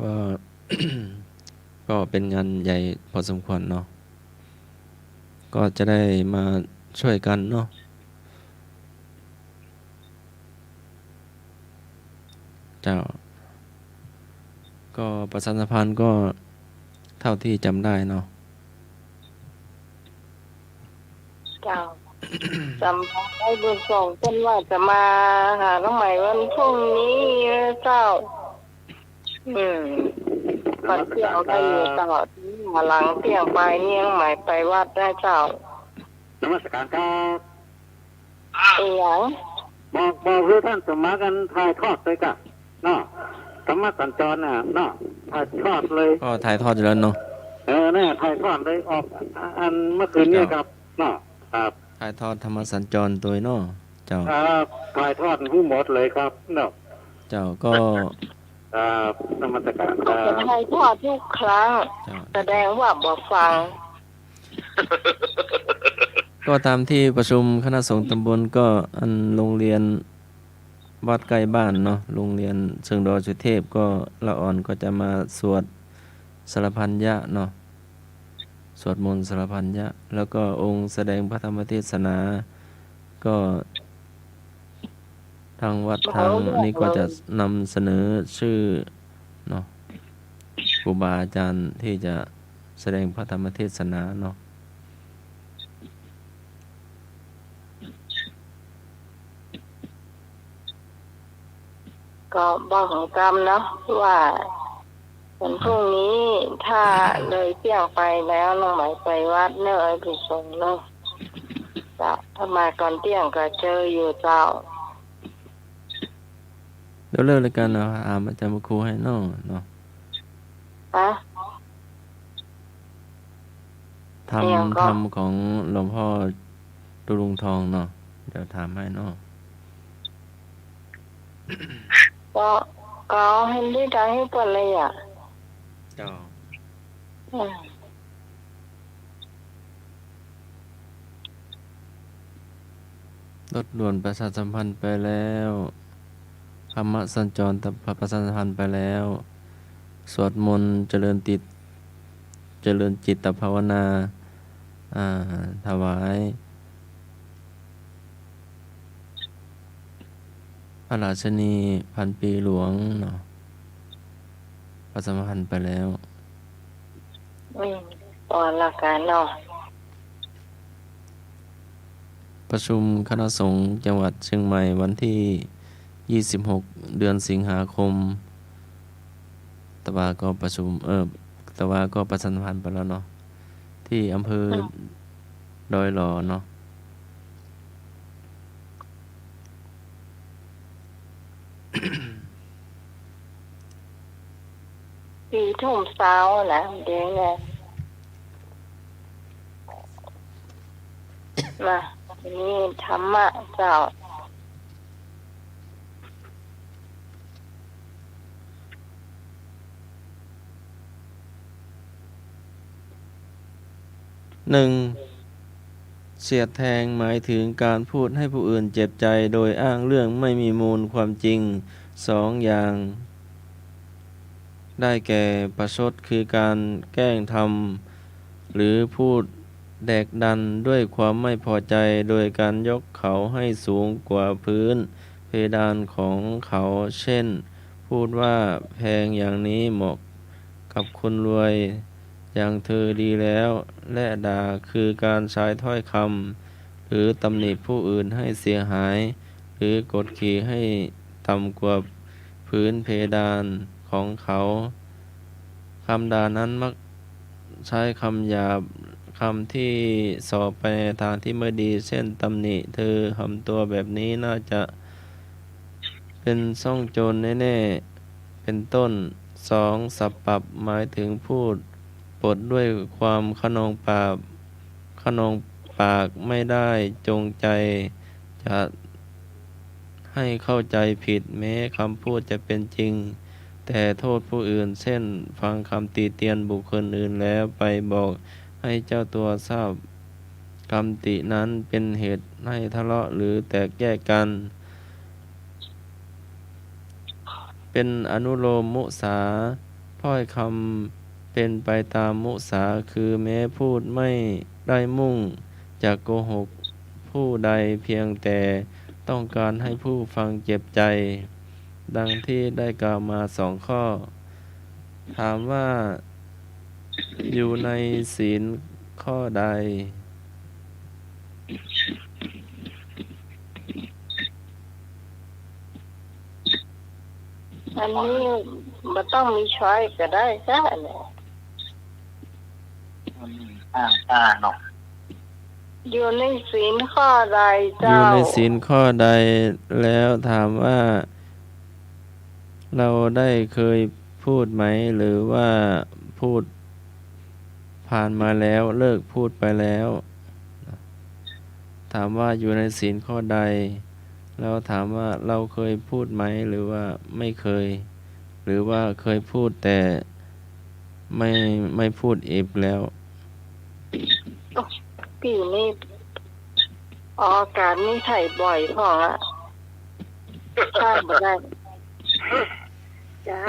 [SPEAKER 1] ว่า ก็เป็นงานใหญ่พอสมควรเนาะก็จะได้มาช่วยกันเนาะเจ้าก็ประชาสัมพันธ์ก็เท่าที่จำได้เนาะ
[SPEAKER 3] เจ้า จำได้บุญส่งเช่นว่าจะมาหาน้องใหม่วันพรุ่งนี้เจ้าก่อนเที่ยงได้อยู่ตลอดหลังเที่ยงไปนี่น้องใหม่ไปวัดได้เจ้าน
[SPEAKER 5] มัสการครับ
[SPEAKER 3] อีหยัง
[SPEAKER 5] บอกเพื่อท่านสมัครกันถ่ายทอดเลยกะเนาะธรรมะสัญจรน่ะเนาะถ่ายทอดเลย
[SPEAKER 1] ก็ถ่ายทอดอยู่แล้วเนาะ
[SPEAKER 5] เนี่ยถ่ายทอดเลยออกอันเมื่อคืนนี้ครับเนาะครับ
[SPEAKER 1] ถ่ายทอดธรรมสัญจรตัวเนาะเจ้า
[SPEAKER 5] ครับถ่ายทอดผู้หมดเลยครับเนาะ
[SPEAKER 1] เจ้าก็
[SPEAKER 5] ครับนมัสการค
[SPEAKER 3] จะ
[SPEAKER 5] รับ
[SPEAKER 3] ให้ทอดทุกครั้ง
[SPEAKER 1] เจ้า
[SPEAKER 3] แสดงว่าบ่ฟัง
[SPEAKER 1] ก็ตามที่ประชุมคณะสงฆ์ตำบลก็อันโรงเรียนวัดใกล้บ้านเนาะโรงเรียนเชิงดอยสุเทพก็ละอ่อนก็จะมาสวดสารพันยะเนาะสวดมนต์สารพันยะแล้วก็องค์แสดงพระธรรมเทศนาก็ทางวัดทางนี้ก็จะนำเสนอชื่อเนาะครูบาอาจารย์ที่จะแสดงพระธรรมเทศนาเนาะ
[SPEAKER 3] ก็บอกของกรรมเนาะว่าวันพรุ่งนี้ถ้าเลยเที่ยงไปแล้วน้องใหม่ไปวัดเนอะไปส่งเนอะจ้ะถ้ามาก่อนเที่ยงก็เจออยู่เจ้า
[SPEAKER 1] เดี๋ยวเลิกรายการเอาอาจารย์มาครูให้เนาะ
[SPEAKER 3] ฮะ
[SPEAKER 1] ทำของหลวงพ่อตุลุงทองเนาะเดี๋ยวถามให้เนาะ
[SPEAKER 3] ก็เอาให้ได้ให้เปิดเลยอ่ะ
[SPEAKER 1] เจ้า
[SPEAKER 3] อืม
[SPEAKER 1] รถด่วนประชาสัมพันธ์ไปแล้วธรรมสัญจรประชาสัมพันธ์ไปแล้วสวดมนต์เจริญจิตภาวนาถวายพระราชนีพันปีหลวงเนาะประชาสัมพันธ์ไปแล้ว
[SPEAKER 3] ตอนละกันเนาะ
[SPEAKER 1] ประชุมคณะสงฆ์จังหวัดเชียงใหม่วันที่26เดือนสิงหาคมตะวาก็ประชุมตะวาก็ประชาสัมพันธ์ไปแล้วเนาะที่อำเภอดอยหล่อเนาะ
[SPEAKER 3] 4 ทุ่มเช้านะเดี๋ยวไงมาทีนี้ธรรมะเจ้า
[SPEAKER 1] 1. เสียดแทงหมายถึงการพูดให้ผู้อื่นเจ็บใจโดยอ้างเรื่องไม่มีมูลความจริง 2. อย่างได้แก่ประชดคือการแกล้งทำหรือพูดแดกดันด้วยความไม่พอใจโดยการยกเขาให้สูงกว่าพื้นเพดานของเขาเช่นพูดว่าแพงอย่างนี้เหมาะกับคนรวยอย่างเธอดีแล้วและด่าคือการใช้ถ้อยคำหรือตำหนิผู้อื่นให้เสียหายหรือกดขี่ให้ต่ำกว่าพื้นเพดานของเขาคำด่านั้นมักใช้คำหยาบคำที่สอบไปในทางที่ไม่ดีเช่นตำหนิเธอทำตัวแบบนี้น่าจะเป็นซ่องโจรแน่ๆเป็นต้น 2. สับปรับหมายถึงพูดปดด้วยความขนองปากไม่ได้จงใจจะให้เข้าใจผิดแม้คำพูดจะเป็นจริงแต่โทษผู้อื่นเช่นฟังคำติเตียนบุคคลอื่นแล้วไปบอกให้เจ้าตัวทราบคำตินั้นเป็นเหตุให้ทะเลาะหรือแตกแยกกันเป็นอนุโลมมุสาถ้อยคำเป็นไปตามมุสาคือแม้พูดไม่ได้มุ่งจะโกหกผู้ใดเพียงแต่ต้องการให้ผู้ฟังเจ็บใจดังที่ได้กล่าวมา2 ข้อถามว่าอยู่ในศีลข้อใด
[SPEAKER 3] อันนี้มันต้องมีช้อยก็ได้จ้ะเนี่ย
[SPEAKER 6] อ่าเนาะ
[SPEAKER 3] อยู่ในศีลข้อใด
[SPEAKER 1] อยู่
[SPEAKER 3] เจ้า
[SPEAKER 1] ในศีลข้อใดแล้วถามว่า เราได้เคยพูดไหม หรือว่าพูดผ่านมาแล้วเลิกพูดไปแล้ว ถามว่าอยู่ในศีลข้อใด แล้วถามว่าเราเคยพูดไหม หรือว่าไม่เคย หรือว่าเคยพูดแต่ไม่พูดอีกแล้ว
[SPEAKER 3] พี่นี่ออกอากาศนี่ไถ่บ่อยพ่อละใช่บ่ได้
[SPEAKER 4] เจ้า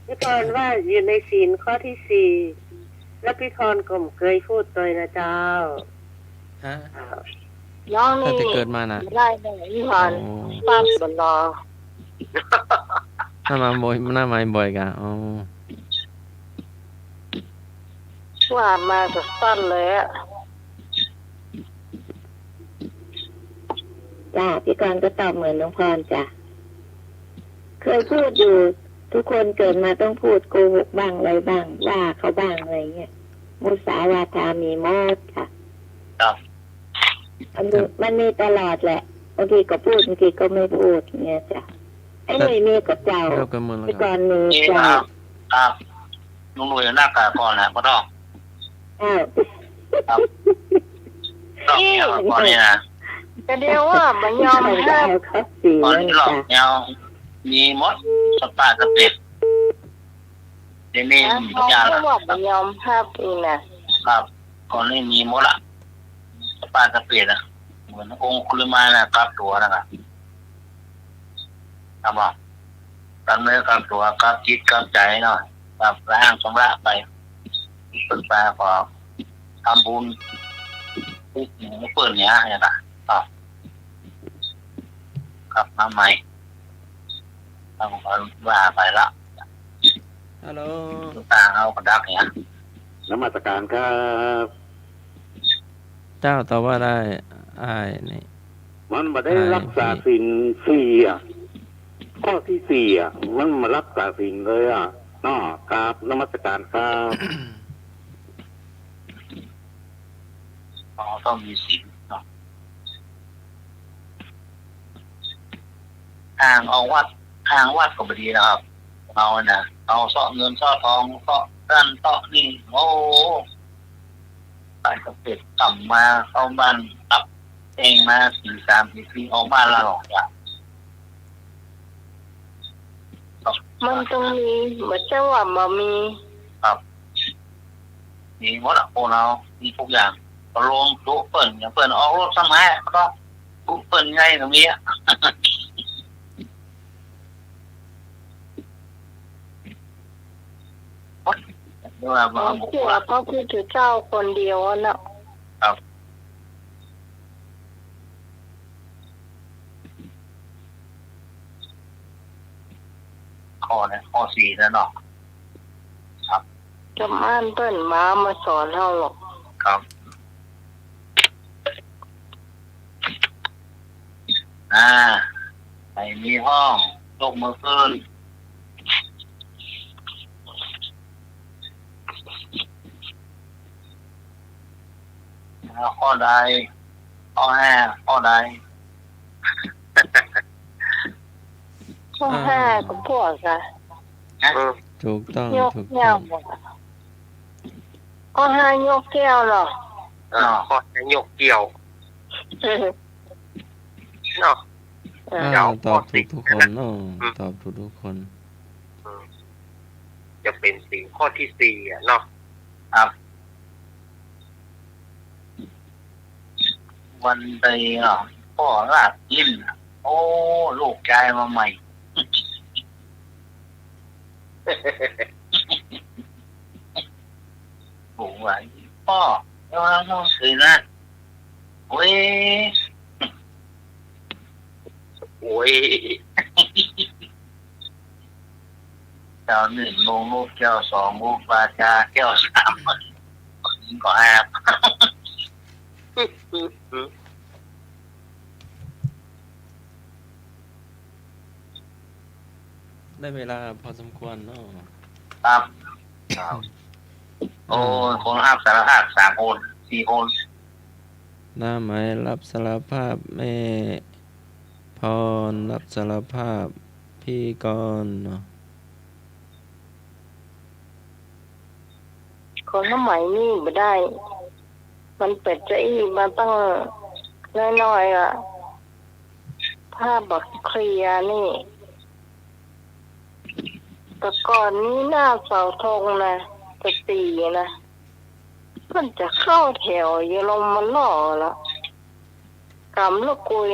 [SPEAKER 4] พี่พรว่าอยู่ในศีลข้อที่ 4แล้วพี่พรก็เคยพูดตัวนะเจ้า
[SPEAKER 1] ฮะ
[SPEAKER 3] น้อง
[SPEAKER 1] ตั้ง
[SPEAKER 3] นี่
[SPEAKER 1] แต่เกิดมาน่ะ
[SPEAKER 3] ได้เลยพี่พรป้าบรอ
[SPEAKER 1] หน้ามาบ่อยกะอ๋อ
[SPEAKER 3] ว่ามาจากสั้นเลยอะ
[SPEAKER 4] จ้าพี่กรณ์ก็ตอบเหมือนน้องพรจ้ะเคยพูดอยู่ทุกคนเกิดมาต้องพูดโกหกบ้างอะไรบ้างว่าเขาบ้างอะไรเงี้ยมุสาวาทามีมดค่ะ
[SPEAKER 6] ครับ
[SPEAKER 4] มันมีตลอดแหละบางทีก็พูดบางทีก็ไม่พูดเงี้ยจ้ะไอ้หนุ่ยมีกับเจ้า
[SPEAKER 1] เราก็มือแล้ว
[SPEAKER 4] พี่ก
[SPEAKER 1] กัน
[SPEAKER 4] รณ์มี
[SPEAKER 6] นี่
[SPEAKER 4] จ้า
[SPEAKER 6] ครับลุงหนุ่ยหน้ากากก่อนนะพ่อต้อง
[SPEAKER 4] อ้าว
[SPEAKER 6] ต้องเนี่ยก่อนนี่นะ
[SPEAKER 3] ก็เดียวว่ามันยอม
[SPEAKER 4] ใครจะ
[SPEAKER 3] ห้าม
[SPEAKER 4] เอาเข้าสี
[SPEAKER 6] ก่อน
[SPEAKER 4] นั่น
[SPEAKER 6] ที่หลอก
[SPEAKER 4] จ้ะ
[SPEAKER 6] เนี่ยมีมดสปาสเปดเดี๋ยวนี้
[SPEAKER 3] นะ
[SPEAKER 6] มี
[SPEAKER 3] เขา
[SPEAKER 6] ยา
[SPEAKER 3] ก็
[SPEAKER 6] ละ
[SPEAKER 3] ว่ามันยอมห้ามเองนะครับ
[SPEAKER 6] ก่อนนี้มีมดละสปาสเปดอะเหมือนองค์คุลิมานะกลับตัวนะครับครับผมกลับเนื้อกลับตัวกลับจิตกลับใจหน่อยกลับร่างสมระไปฝึกไปพอทำบุญไม่เปิดเนี้ยเนี่ยนะครับกลับมาใหม่ต้องว่าไปละ
[SPEAKER 1] ฮัลโหล
[SPEAKER 6] ตาเอากระดักเนี่ย
[SPEAKER 5] นมัสการครับ
[SPEAKER 1] เจ้าตอบว่าได้อ้ายนี่
[SPEAKER 5] มันมาได้รักษาศีล4อ่ะข้อที่4อ่ะมันมารักษาศีลเลยอ่ะน้อกราบนมัสการครับ
[SPEAKER 6] ต้องมีศีลเนาะทางเอาวัดก็บดีนะครับเอานะเอาเสาะเงินเสาะทองเสาะนั่นเสาะนี่โอ้ไปกระเป็ดต่ำมาเข้าบ้านตับเองมา4-3 4ออกบ้านละหรอกจ้ะ
[SPEAKER 3] มันต้องมีเหมือนจะว่ามันมี
[SPEAKER 6] มีหมดอ่ะโอเรามีทุกอย่างก็ลงทุกเปิ่นอย่างเปิ่นออกรถสมัยก็ทุกเปิ่นไงตรงนี้อ่ะ ด้วยว่า
[SPEAKER 3] เชื่อพระพุทธเจ้าคนเดียวอะนะ
[SPEAKER 6] ข้อ4แล้วเนาะ
[SPEAKER 3] จะม่านเปิ้นมาสอนเราหรอก
[SPEAKER 6] ครับไม่มีห้องยกมือขึ้นข้อใดข้อ5ข้อใด
[SPEAKER 3] ข้อห้าก็พวกอะ
[SPEAKER 1] ถูกต้อง
[SPEAKER 3] ยก
[SPEAKER 1] ถูก
[SPEAKER 3] แก้
[SPEAKER 1] ต้
[SPEAKER 3] ว
[SPEAKER 1] อง
[SPEAKER 3] หมดอะข้อห้ายกแก้วเหรอ
[SPEAKER 2] ข้อจะยกเกี่ยวเนาะ
[SPEAKER 1] ตอบถูกทุกคนเนาะตอบถูกทุกคน
[SPEAKER 2] จะเป็นสิ่งข้อที่4อ่ะเนาะ
[SPEAKER 6] ครับวันไปพ่อลาดลิ้นโอ้ลูกชายมาใหม่ ผมว่าพ่อแล้วน้องสื่อนะโอ้ย
[SPEAKER 2] โอ้ย
[SPEAKER 6] เจ้า1โมงลูกเจ้า2ลูกปลาชาแก้ว3ก็แอบ
[SPEAKER 1] น ได้เวลาพอสมควรเนาะ
[SPEAKER 6] ครับโอ้คนห้ามสารภาพ3 คน 4 คน
[SPEAKER 1] หน้าหมายรับสารภาพแม่พรรับสารภาพพี่กรณ์เนาะ
[SPEAKER 3] คนสมัยนี้ไม่ได้ มันเป็ดจะอีมาตั้งน้อยๆอ่ะภาพบักเคลียร์นี่แต่ก่อนนี้หน้าเสาธงนะจะตีนะมันจะเข้าแถวอย่าลงมาล่อละกำลูกกุย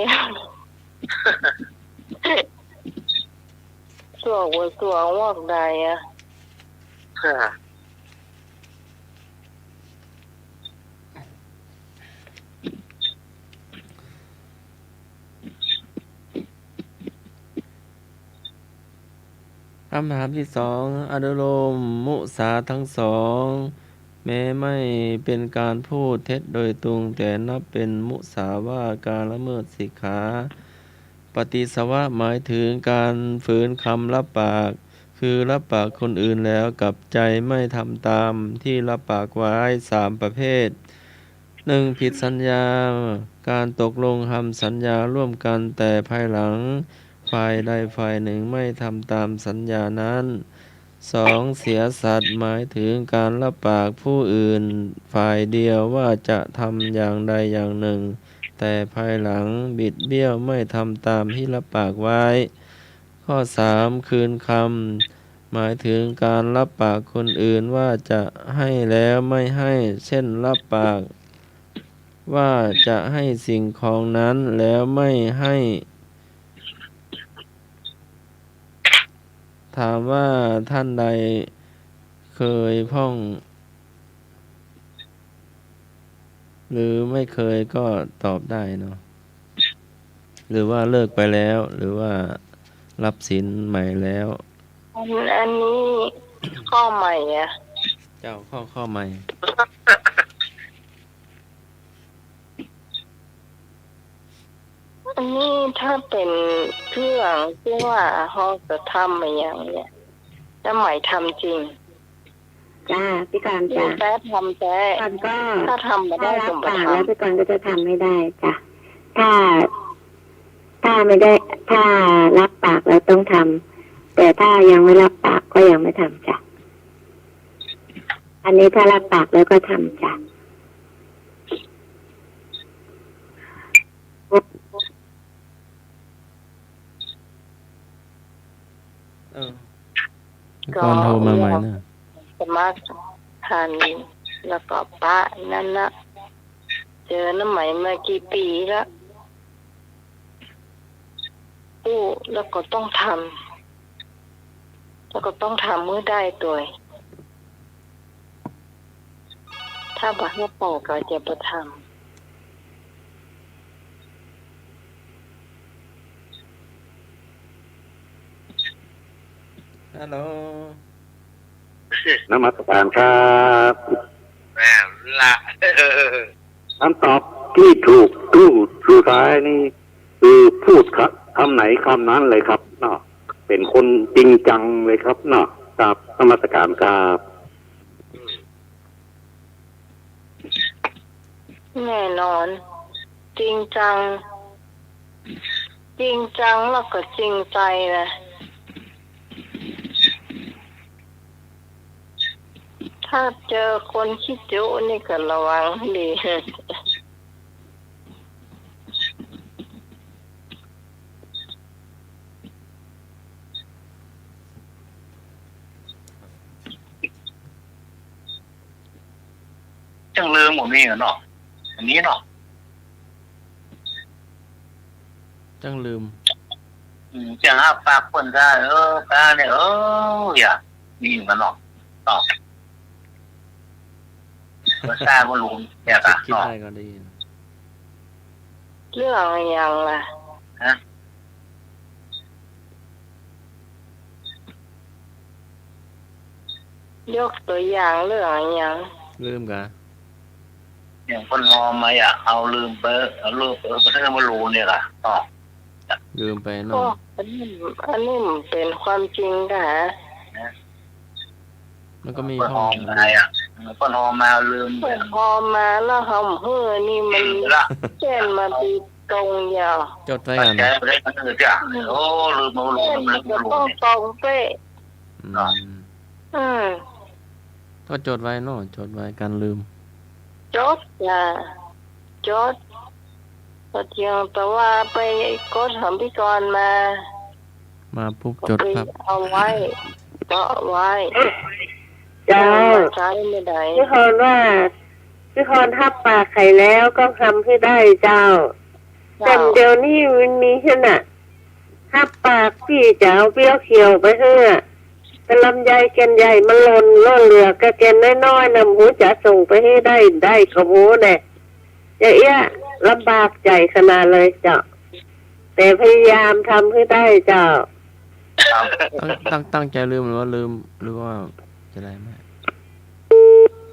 [SPEAKER 3] สวกว่าสวกวอกใดอ่ะ
[SPEAKER 1] คำถามที่สองอนุโลมมุสาทั้งสองแม้ไม่เป็นการพูดเท็จโดยตรงแต่นับเป็นมุสาว่าการละเมิดสิกขาปฏิสวะหมายถึงการฝืนคำรับปากคือรับปากคนอื่นแล้วกับใจไม่ทำตามที่รับปากไว้3 ประเภท 1. ผิดสัญญาการตกลงทำสัญญาร่วมกันแต่ภายหลังฝ่ายใดฝ่ายหนึ่งไม่ทำตามสัญญานั้น 2. เสียสัตย์หมายถึงการรับปากผู้อื่นฝ่ายเดียวว่าจะทำอย่างใดอย่างหนึ่งแต่ภายหลังบิดเบี้ยวไม่ทำตามที่รับปากไว้ ข้อ 3. คืนคำหมายถึงการรับปากคนอื่นว่าจะให้แล้วไม่ให้เช่นรับปากว่าจะให้สิ่งของนั้นแล้วไม่ให้ถามว่าท่านใดเคยพ้องหรือไม่เคยก็ตอบได้เนาะหรือว่าเลิกไปแล้วหรือว่ารับศีลใหม่แล้ว
[SPEAKER 3] อันนี้ข้อใหม่อ่ะ
[SPEAKER 1] เจ้าข้อใหม่
[SPEAKER 3] อันนี้ถ้าเป็นเรื่องที่ว่าเขาจะทำอะไรอย่างเนี้ยจะใหม่ทำจริง
[SPEAKER 4] จ้าพี่กรณ์จ้า
[SPEAKER 3] แต่ทำแต่
[SPEAKER 4] ก่อนก็
[SPEAKER 3] ถ้าทำไม่ได้
[SPEAKER 4] ถ้ารั
[SPEAKER 3] ก็
[SPEAKER 4] บ
[SPEAKER 3] ไม่
[SPEAKER 4] ปาก
[SPEAKER 3] ท
[SPEAKER 4] แล้วพี่กรณ์ก็จะทำไม่ได้จ้ะถ้าไม่ได้ถ้ารับปากแล้วต้องทำแต่ถ้ายังไม่รับปากก็ยังไม่ทำจ้ะอันนี้ถ้ารับปากแล้วก็ทำจ้ะ
[SPEAKER 1] ก่อนโทรมาใหม่นะ
[SPEAKER 3] ำสมัครทันแล้วก็ปะนั่นนะเจอน้ำใหม่มากี่ปีแล้วกู้แล้วก็ต้องทำแล้วก็ต้องทำเมื่อได้ตัวถ้าบักไม่ปอกก็จะไปทำ
[SPEAKER 1] ฮัลโหล
[SPEAKER 5] นมัสการครับ
[SPEAKER 2] แม่ละ
[SPEAKER 5] คำตอบที่ถูกสุดท้ายนี่คือพูดคำไหนคำนั้นเลยครับเนาะเป็นคนจริงจังเลยครับเนาะครับนมัสการครับ
[SPEAKER 3] แน่นอน จริงจังแล้วก็จริงใจนะถ้าเจอคนคิดจุนี่ก็ระวังให้ดี
[SPEAKER 6] จังลืมหมดนี่เนาะอันนี้เนาะ
[SPEAKER 1] จังลืม
[SPEAKER 6] จะหาฝากคนได้ตาเนี่ยอย่ามีมันเนาะต่อภาษาบ่รู้เนี่ย
[SPEAKER 1] คิด
[SPEAKER 6] เนาะ
[SPEAKER 1] ได้ก็ดี
[SPEAKER 3] เรื่องอะไรอย่างล่ะ
[SPEAKER 6] ฮะ
[SPEAKER 3] ยกตัวอย่างเรื่องอะไรอย่าง
[SPEAKER 1] ลืมกะ
[SPEAKER 6] อย่างคนงอมมาเอาลืมไปเอาลืมไปบ่รู้เนี่ยล่ะต่อ
[SPEAKER 1] ลืมไป
[SPEAKER 3] ก็
[SPEAKER 1] เนาะ
[SPEAKER 3] อันนี้มันเป็นความจริงค่ะ
[SPEAKER 1] มันก็มี
[SPEAKER 6] เปิด
[SPEAKER 1] ห้
[SPEAKER 6] ห้
[SPEAKER 1] อ
[SPEAKER 6] อง งอะไรอ่ะเปิดห้องมาลืม
[SPEAKER 3] พอมาแล้วหำเฮือนี่มัน
[SPEAKER 6] ละ
[SPEAKER 3] เส้นมาตีตรงยาว
[SPEAKER 1] จดไว้
[SPEAKER 6] ปัจ
[SPEAKER 1] กัน
[SPEAKER 6] จั
[SPEAKER 1] นะ
[SPEAKER 6] ยไม่ได้กันเลยจ้ะโอ้ลืมมาลื
[SPEAKER 3] เส้น
[SPEAKER 6] ม
[SPEAKER 3] มันจะต้องตรงเป๊ะ
[SPEAKER 1] อืม
[SPEAKER 3] อืม
[SPEAKER 1] ก็จดไว้เนาะจดไว้กันลืม
[SPEAKER 3] จดนะจดพอเที่ยงแต่ว่าไปกดหำพิกรมา
[SPEAKER 1] มาปุ๊บ
[SPEAKER 3] ก็
[SPEAKER 1] จด
[SPEAKER 3] ไป
[SPEAKER 1] ครับ
[SPEAKER 3] เอาไว้ก็ไว้
[SPEAKER 4] เจ้า
[SPEAKER 3] ใช้ไม่ได้
[SPEAKER 4] พี่คอนว่าพี่คอนทับปากไข่แล้วก็ทำให้ได้เจ้าแต่เดี๋ยวนี้มันมีขนาดทับปากพี่จะเอาเปรี้ยวเขียวไปเถอะเป็นลำไยแกนใหญ่มันหล่นล่นเหลือก็แกนน้อยๆนำหูจะส่งไปให้ได้กระโหเนี่ยอย่างเอี้ยลำบากใจขนาดเลยเจ้าแต่พยายามทำให้ได้เจ้า
[SPEAKER 1] ตั้งใจลืมหรือว่าลืมหรือว่าจะได้ไหม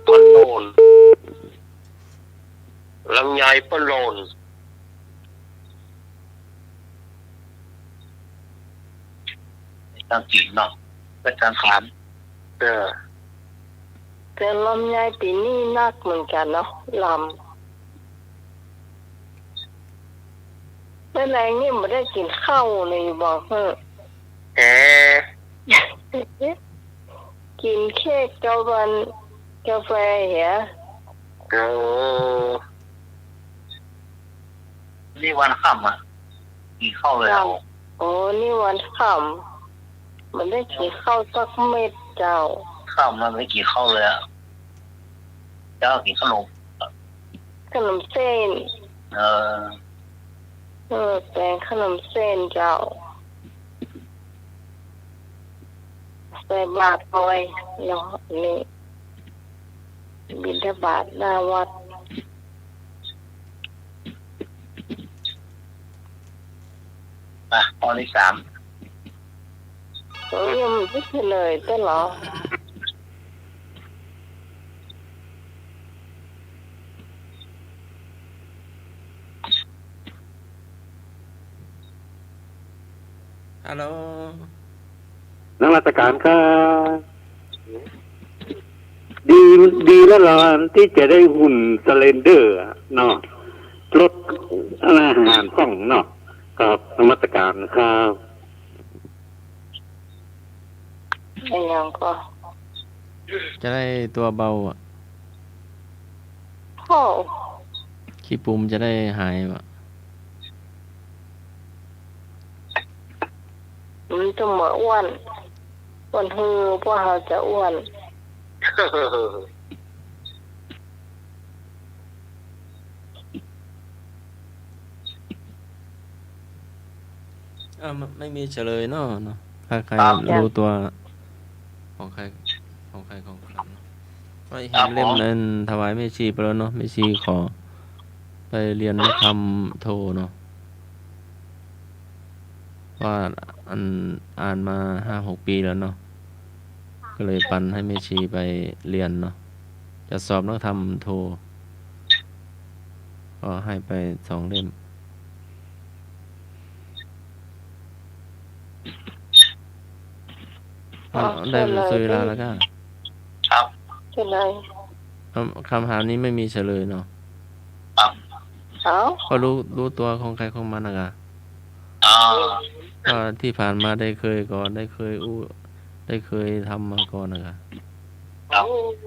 [SPEAKER 2] ปนโลนลำไยปนโลน
[SPEAKER 6] ตั้งจีนเนาะเป็นการขาม
[SPEAKER 3] แต่ลำไยปีนี้นักเหมือนกันเนาะลำไม่ไรนี่ไม่ได้กินข้าวเลยบอกเถอะ
[SPEAKER 2] แหม
[SPEAKER 3] กินเค้กเจ้าวันกาแฟเหีย
[SPEAKER 2] เออ
[SPEAKER 6] นี่วันค่ำอ่ะกินข้าวเลยเอา
[SPEAKER 3] โอ้นี่วันค่ำมันได้กินข้าวสักเม็ดเจ้า
[SPEAKER 6] ค่ำมันไม่กินข้าวเลยอ่ะเจ้ากินขนม
[SPEAKER 3] ขนมเส้น
[SPEAKER 6] เออ
[SPEAKER 3] แปลงขนมเส้นเจ้าใส่บาตรลอยเนาะนี่บิณฑบาตหน้าวัด
[SPEAKER 6] มาข้อที่สาม
[SPEAKER 3] ยังไม่เฉลยได้เหรอ
[SPEAKER 1] ฮัลโหล
[SPEAKER 5] นักราชการครับดีแล้วล่ะที่จะได้หุ่นสเลนเดอร์เนาะลดอาหารของเนาะครับนมัสการครับ
[SPEAKER 3] ไอ้ยังก็
[SPEAKER 1] จะได้ตัวเบาอ่ะ
[SPEAKER 3] โอ้
[SPEAKER 1] ขี้ปุ่มจะได้หายอ่ะ
[SPEAKER 3] มันจะเหมือนอ้วนฮือพวกเราจะอ้วน
[SPEAKER 1] ไม่มีเฉลยเนาะถ้าใครรู้ตัวของใครของมันเนาะก็เห็นเล่มนั้นถวายแม่ชีไปแล้วเนาะแม่ชีขอไปเรียนนักธรรมโทเนาะว่าอ่านมา5-6 ปีแล้วเนาะก็เลยปันให้แม่ชีไปเรียนเนาะจะสอบนักธรรมโทก็ให้ไป2 เล่มได้ซื้อเวลาแล้วก็
[SPEAKER 6] ครับ
[SPEAKER 3] ใช่เลย
[SPEAKER 1] คำถามนี้ไม่มีเฉลยเนาะ
[SPEAKER 6] ครับ
[SPEAKER 3] เอา
[SPEAKER 1] ก็รู้ตัวของใครของมันนะคะ
[SPEAKER 6] อ่า
[SPEAKER 1] ก็ที่ผ่านมาได้เคยก่อนได้เคยทำมาก่อนนะคะ
[SPEAKER 2] โอ้โห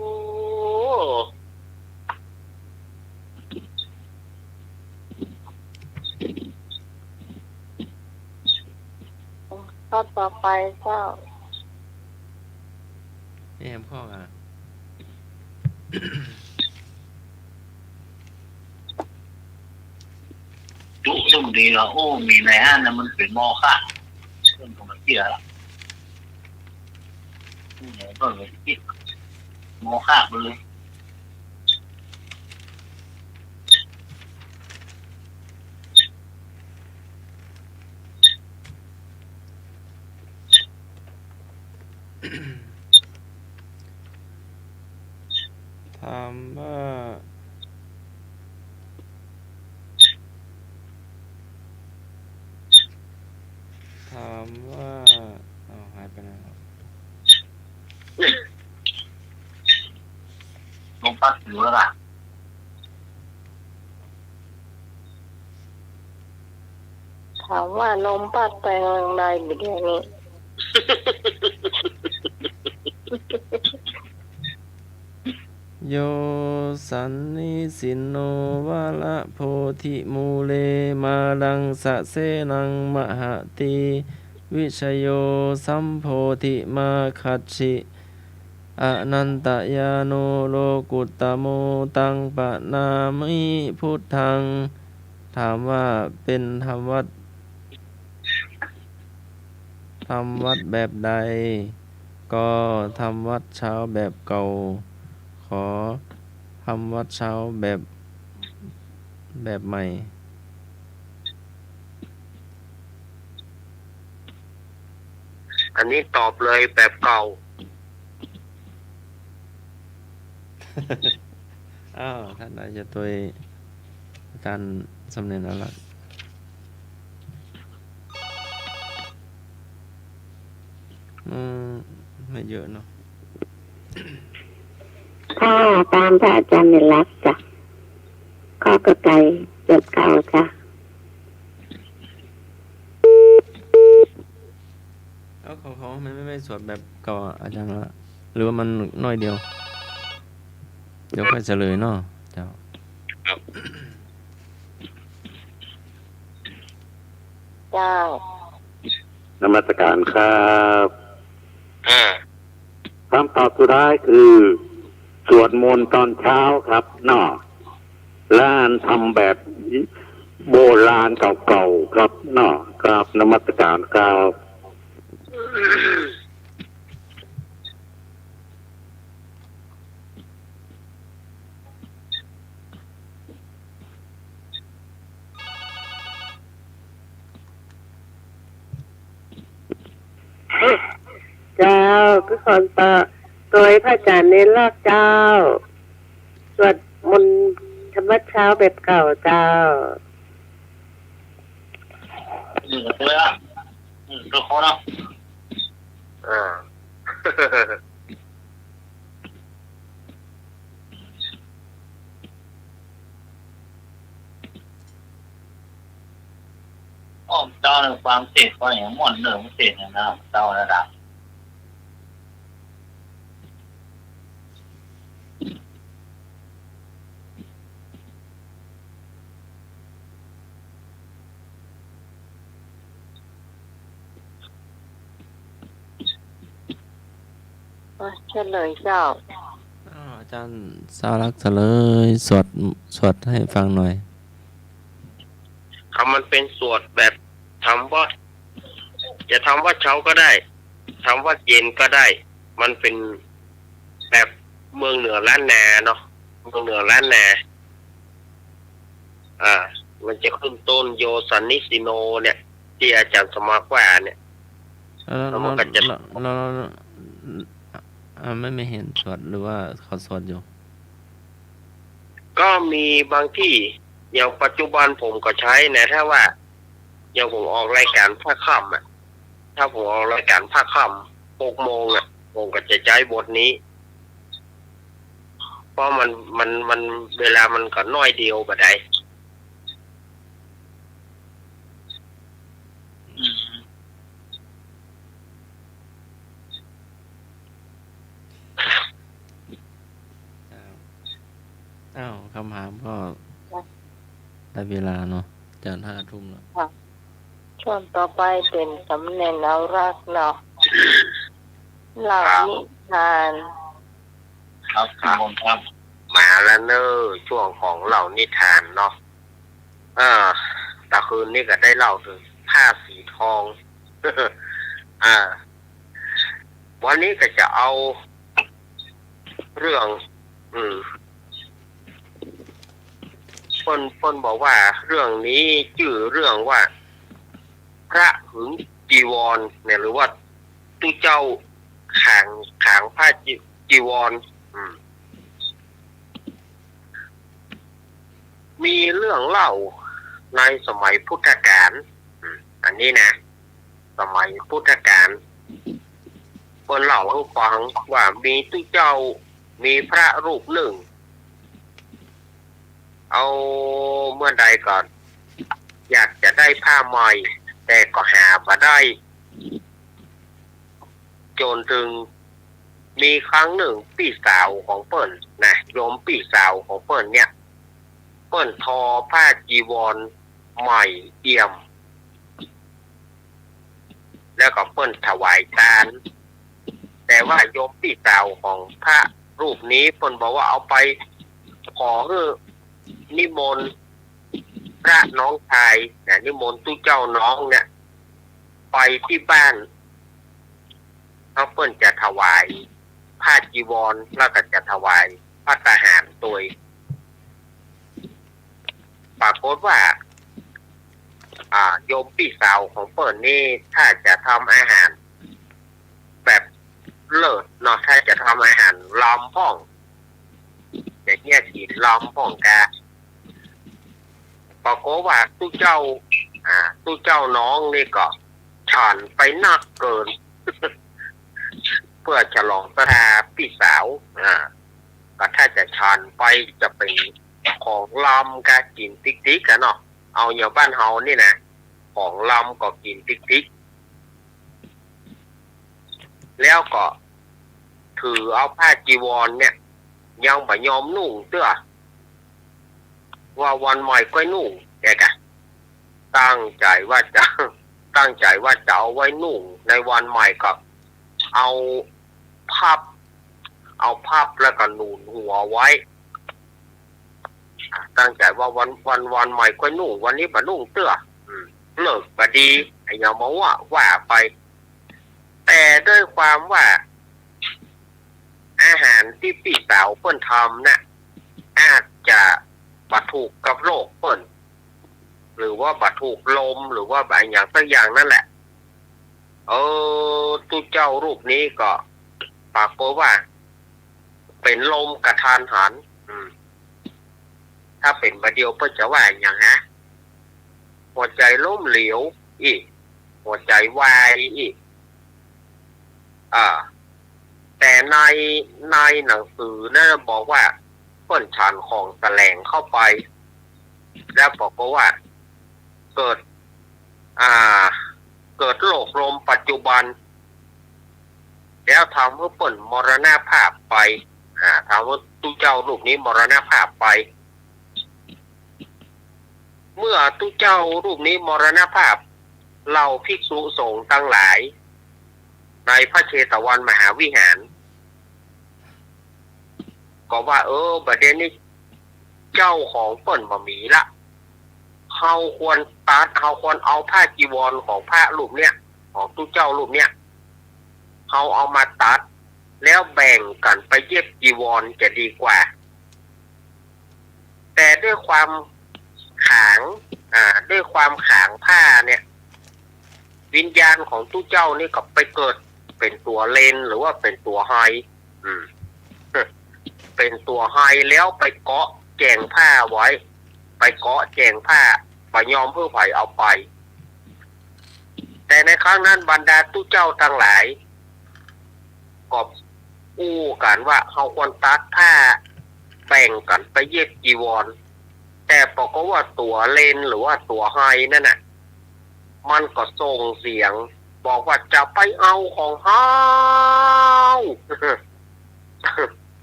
[SPEAKER 3] ข้อต่อไปเจ้า
[SPEAKER 1] นี่แฮมข้ออ่ะ
[SPEAKER 6] จุดุ่มดีเหรอโอ้มีในห้างนะมันเป็นมอค่ะเรื่องของมันเกี่ยละนี่ก็เลยคิดมอค่ะไปเลย
[SPEAKER 1] ถามว่าถาม
[SPEAKER 6] พัดอยู่แล้วล่ะ
[SPEAKER 3] ถามว่าลมพัดไปทางใดบิดอย่างนี้
[SPEAKER 1] โยสันนิสินโนวาละโพธิมูเลมาดังสะเสนังมหติวิชโยสัมโพธิมาคัจฉิอนันตยาโนโลกุตตโมตังปะนามิพุทธังถามว่าเป็นธรรมวัดแบบใดก็ทำวัดเช้าแบบเก่าขอทำวัดเช้าแบบใหม่
[SPEAKER 2] อันนี้ตอบเลยแบบเก่า
[SPEAKER 1] อ้าวท่านอาจจะตัวอาจารย์สำเนียงอะไรไม่เยอะเนาะ
[SPEAKER 4] ถ้าตามพระอาจารย์เนี่ยรักจ้ะข้อกระไก่แบบเก่าจ้ะ
[SPEAKER 1] แล้วเขาไม่สวดแบบเก่าอะอาจารย์ว่าหรือว่ามันน้อยเดียว เดี๋ยวค่อยเฉลยเนาะเจ้า
[SPEAKER 3] เจ้าน
[SPEAKER 5] มัสการครับคำตอบสุดท้ายคือสวดมนต์ตอนเช้าครับเนาะล้านทำแบบโบราณเก่าๆครับเนาะครับนมัสการครับ
[SPEAKER 4] เจ้าคือคนตาตัวพระอาจารย์เน้นลากเจ้าสวดมนต์ธรรมะเช้าแบบเก่าเจ้า
[SPEAKER 6] นี่ก็ตัวละตัวเขาเนาะอ้อมเจ้าในความเสกก็อย่างม่อนเดิมเสกอย่างนั้นเจ้าระดับ
[SPEAKER 3] เฉลยเจ้า
[SPEAKER 1] อาจารย์สารักษ์เฉลยสวดให้ฟังหน่อย
[SPEAKER 2] คำมันเป็นสวดแบบทำวัดจะทำวัดเช้าก็ได้ทำวัดเย็นก็ได้ มันเป็นแบบเมืองเหนือล้านนาเนาะเมืองเหนือล้านนามันจะขึ้นต้นโยสันนิสิโนเนี่ยที่อาจารย์สมากว่าเนี่ยแล้วมันก็จะ
[SPEAKER 1] ไม่เห็นสวดหรือว่าเขาสวดอยู่
[SPEAKER 2] ก็มีบางที่อย่างปัจจุบันผมก็ใช้นะถ้าว่าอย่างผมออกรายการภาคค่ำถ้าผมออกรายการภาคค่ำ6 โมงผมก็จะใช้บทนี้เพราะมันเวลามันก็น้อยเดียวก็ได้
[SPEAKER 1] คำถามก็ได้เวลาเนาะจะ5 ทุ่มแล้ว
[SPEAKER 3] ช่วงต่อไปเป็นสำเนียงเอารักเนาะเล่านิทาน
[SPEAKER 6] ครับผมครับ
[SPEAKER 2] มาแล้วเนอะช่วงของเล่านิทานเนาะตะคืนนี้ก็ได้เล่าถึงผ้าสีทอง วันนี้ก็จะเอาเรื่องคนบอกว่าเรื่องนี้ชื่อเรื่องว่าพระหึงจีวรเนี่ยหรือว่าตู้เจ้าขางผ้าจีวรมีเรื่องเล่าในสมัยพุทธกาลอันนี้นะสมัยพุทธกาลคนเล่าให้ฟังว่ามีตู้เจ้ามีพระรูปหนึ่ง เอาเมื่อใดก่อนอยากจะได้ผ้าใหม่แต่ก็หามาได้จนถึงมีครั้งหนึ่งพี่สาวของเปิ้นนะโยมพี่สาวของเปิ้นเนี่ยเปิ้นทอผ้าจีวรใหม่เอี่ยมแล้วก็เปิ้นถวายทานแต่ว่าโยมพี่สาวของพระรูปนี้เปิ้นบอกว่าเอาไปขอนิมนต์พระน้องชายเนี่ยนิมนต์ตู้เจ้าน้องเนี่ยไปที่บ้านเขาเปิ้นจะถวายผ้าจีวรแล้วก็จะถวายพระทหารตัวปรากฏว่าโยมพี่สาวของเปิ้นนี่ถ้าจะทำอาหารแบบเลิศเนาะถ้าจะทำอาหารล้อมพ่องอย่างเงี้ยกินล้อมพ่องกาปรากฏว่าตู้เจ้าน้องนี่ก็ฉันไปนักเกิน เพื่อฉลองสถาพี่สาวก็ถ้าจะฉันไปจะเป็นของล้อมกากินติ๊กๆกันเนาะเอาอย่างบ้านเฮานี่นะของล้อมก็กินติ๊กๆแล้วก็ถือเอาผ้าจีวรเนี่ยยังบ่ยอมนุ่งเตื้อว่าวันใหม่ก็นุ่งแกกะตั้งใจว่าจะเอาไว้นุ่งในวันใหม่ก็เอาพับแล้วก็หนุนหัวไว้ตั้งใจว่าวันใหม่ก็นุ่งวันนี้บ่นุ่งเตื้อเลิกบ่ดีไอ้ยังมาว่าไปแต่ด้วยความว่าอาหารที่พี่สาวเปิ้นทำน่ะอาจจะบ่ถูกกับโรคเปิ้นหรือว่าบ่ถูกลมหรือว่าบางอย่างสักอย่างนั่นแหละตู้เจ้ารูปนี้ก็ปรากฏว่าเป็นลมกระทานหันถ้าเป็นประเดียวเปิ้นจะว่าอย่างนะหัวใจล้มเหลวอีกหัวใจวายอีกแต่ในหนังสือนั่นบอกว่าเปิ้นฉันของแสลงเข้าไปแล้วบอกว่าเกิดโรคลมปัจจุบันแล้วทำให้เปิ้นมรณภาพไปทำให้ตู้เจ้ารูปนี้มรณภาพไปเมื่อตู้เจ้ารูปนี้มรณภาพเราภิกษุสงฆ์ทั้งหลายในพระเชตวันมหาวิหารก็ว่าประเด็นนี้เจ้าของเปิ้นบ่มีละเฮาควรเอาผ้าจีวรของพระรูปเนี่ยของตู้เจ้ารูปเนี่ยเฮาเอามาตัดแล้วแบ่งกันไปเย็บจีวรจะดีกว่าแต่ด้วยความขางผ้าเนี่ยวิญญาณของตู้เจ้านี่ก็ไปเกิดเป็นตัวเลนหรือว่าเป็นตัวไฮเป็นตัวไฮแล้วไปเกาะแจงผ้าไว้ไปเกาะแจงผ้าไปยอมเพื่อไผ่เอาไปแต่ในครั้งนั้นบรรดาตู้เจ้าทั้งหลายก็อู้กันว่าเขาควรตัดผ้าแบ่งกันไปเย็บจีวรแต่ปรากฏว่าตัวเลนหรือว่าตัวไฮนั่นน่ะมันก็ส่งเสียงบอกว่าจะไปเอาของเฮา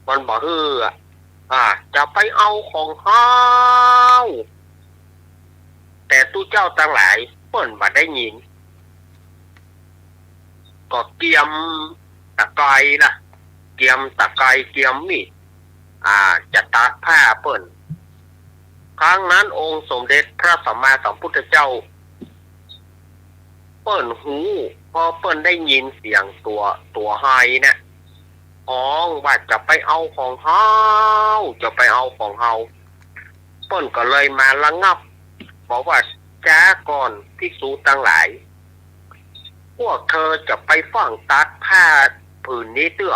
[SPEAKER 2] มันบอกจะไปเอาของเฮาแต่ตู้เจ้าทั้งหลายเปิ้นบ่ได้ยินก็เกียมตะไคร้นะเกียมตะไคร้เกียมมีดจะตัดผ้าเปิ้นครั้งนั้นองค์สมเด็จพระสัมมาสัมพุทธเจ้าเปิ้นหูพอเปิ้นได้ยินเสียงตัวไฮเนี่ยว่าจะไปเอาของเฮาจะไปเอาของเฮาเปิ้นก็เลยมาระงับบอกว่าจ้าก่อนภิกษุทั้งหลายพวกเธอจะไปฝังตัดผ้าผืนนี้เตื้อ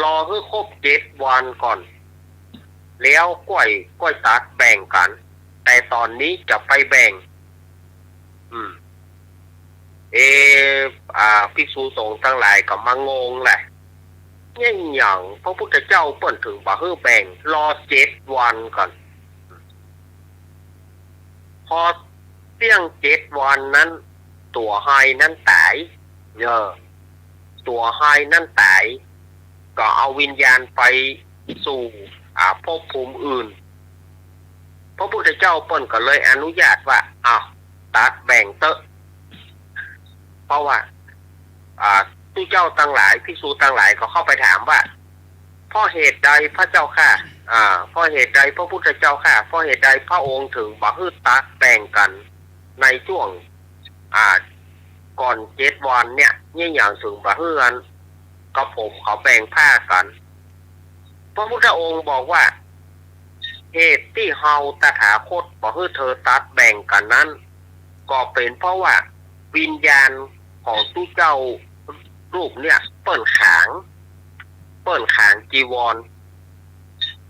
[SPEAKER 2] รอให้ครบ7 วันก่อนแล้วก้อยตัดแบ่งกันแต่ตอนนี้จะไปแบ่งภิกษุสงฆ์ทั้งหลายก็มางงแหละอย่างพระพุทธเจ้าเปิ้นถึงบ่ให้แบ่งรอ7 วันก่อน พอเสี่ยง7 วันนั้นตัวไฮนั้นตายตัวไฮนั้นตายก็เอาวิญญาณไปสู่ภพภูมิอื่นพระพุทธเจ้าเปิ้นก็เลยอนุญาตว่าตัดแบ่งเตอะเพราะว่าผู้เจ้าตั้งหลายภิกษุตั้งหลายก็เข้าไปถามว่าเพราะเหตุใดพระเจ้าค่ะเพราะเหตุใดพระพุทธเจ้าค่ะเพราะเหตุใดพระองค์ถึงบ่ฮื้อตัดแบ่งกันในช่วงก่อน7 วันเนี่ยอย่างถึงบ่ฮื้อกันก็ผมเขาแบ่งผ้ากันพระพุทธองค์บอกว่าเหตุที่เฮาตถาคตบ่ฮื้อเธอตัดแบ่งกันนั้นก็เป็นเพราะว่าวิญญาณของผู้เจ้ารูปเนี่ยเปิ้นขางจีวร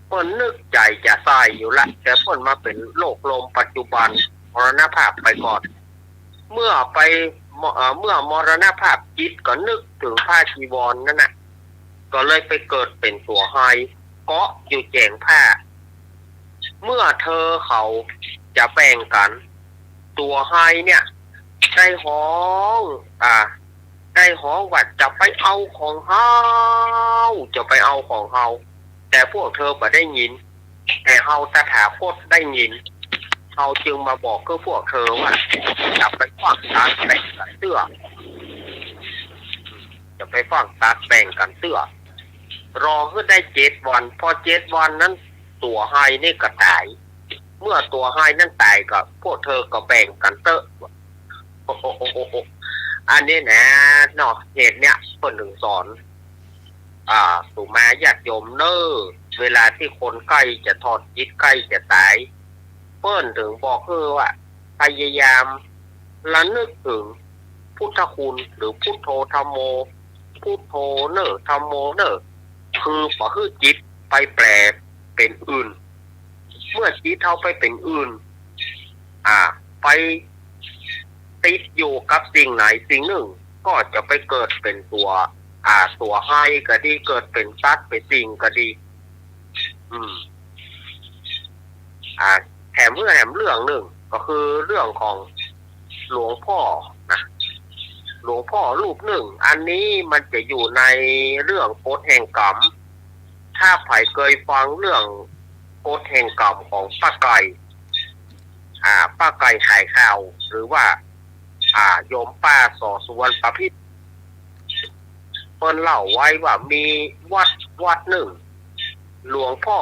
[SPEAKER 2] เปิ้นนึกใจจะตายอยู่ละแต่เปิ้นมาเป็นโลกลมปัจจุบันมรณภาพไปก่อนเมื่อมรณภาพจิตก็นึกถึงผ้าจีวรนั่นน่ะก็เลยไปเกิดเป็นตัวไฮเกาะอยู่แจงผ้าเมื่อเธอเขาจะแบ่งกันตัวไฮเนี่ยได้ห้องว่าจะไปเอาของเฮาแต่พวกเธอบ่ได้ยินแต่เฮาตถาคตได้ยินเฮาจึงมาบอกกับพวกเธอว่าจะไปฟังตัดแบ่งกันเตื้อรอให้ได้7 วันพอ7 วันนั้นตัวไฮนี่ก็ตายเมื่อตัวไฮนั้นตายก็พวกเธอก็แบ่งกันเตอะอันนี้นะเนาะเหตุเนี่ยเพิ่นถึงสอนสุมาญาติโยมเวลาที่คนใกล้จะทอดจิตใกล้จะตายเพิ่นถึงบอกว่าพยายามระลึกถึงพุทธคุณหรือพุทโธธัมโมพุทโธธัมโมคือบ่คือจิตไปแปลเป็นอื่นเมื่อจิตเฮาไปเป็นอื่นไปติดอยู่กับสิ่งไหนสิ่งหนึ่งก็จะไปเกิดเป็นตัวไฮก็ดีเกิดเป็นสัตว์เป็นสิ่งก็ดีแถมเรื่องหนึ่งก็คือเรื่องของหลวงพ่อนะหลวงพ่อรูปหนึ่งอันนี้มันจะอยู่ในเรื่องกฎแห่งกรรมถ้าใครเคยฟังเรื่องกฎแห่งกรรมของป้าไก่ขายข้าวหรือว่าโยมป้าสอสุวรรณประพิษเพิ่นเล่าไว้ว่ามีวัดหนึ่งหลวงพ่อ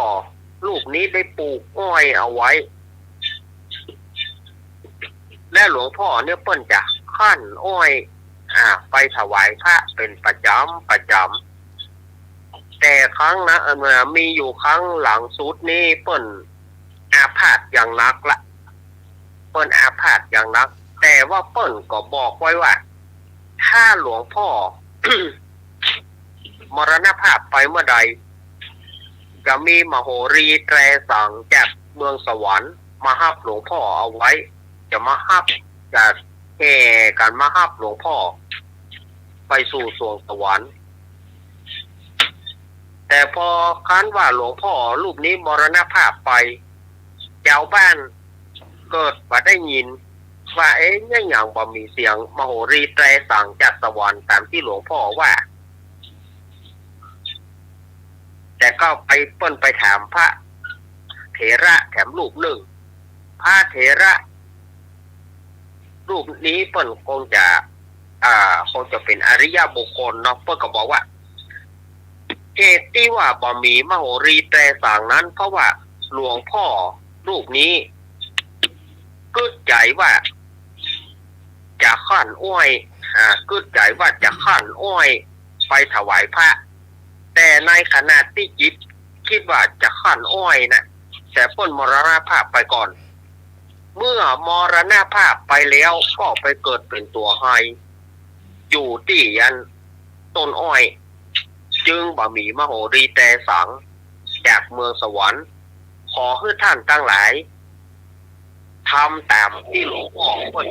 [SPEAKER 2] รูปนี้ได้ปลูกอ้อยเอาไว้และหลวงพ่อเนี่ยเปิ้นจะคั่นอ้อยไปถวายพระเป็นประจำแต่ครั้งนะมีอยู่ครั้งหลังสุดนี้เปิ้นอาพาธอย่างนักแต่ว่าเปิ้นก็บอกไว้ว่าถ้าหลวงพ่อ มรณภาพไปเมื่อใดจะมีมโหรีแตรสั่งจากเมืองสวรรค์มาฮับหลวงพ่อเอาไว้จะมาฮับจะแห่กันมาฮับหลวงพ่อไปสู่สวงสวรรค์แต่พอคั้นว่าหลวงพ่อรูปนี้มรณภาพไปชาวบ้านเกิดมาได้ยินว่าเนี่ยอย่างบ่มีเสียงมโหรีแตรสั่งจากสวรรค์ตามที่หลวงพ่อว่าแต่ก็ไปเปิ้นไปถามพระเถระแถมรูปหนึ่งพระเถระรูปนี้เปิ้นคงจะเป็นอริยบุคคลเนาะเปิ้นก็บอกว่าเหตุที่ว่าบ่มีมโหรีแตรสั่งนั้นเพราะว่าหลวงพ่อรูปนี้กึศใจว่าจะคั่นอ้อยกึศใจว่าจะคั่นอ้อยไปถวายพระแต่ในขณะที่จิตคิดว่าจะคั่นอ้อยนะแต่เปิ้นมรณภาพไปก่อนเมื่อมรณภาพไปแล้วก็ไปเกิดเป็นตัวไฮอยู่ที่ยันต้นอ้อยจึงบ่มีมโหรีแตรสังจากเมืองสวรรค์ขอให้ท่านทั้งหลายทำตามที่หลวงพ่อเปิ้น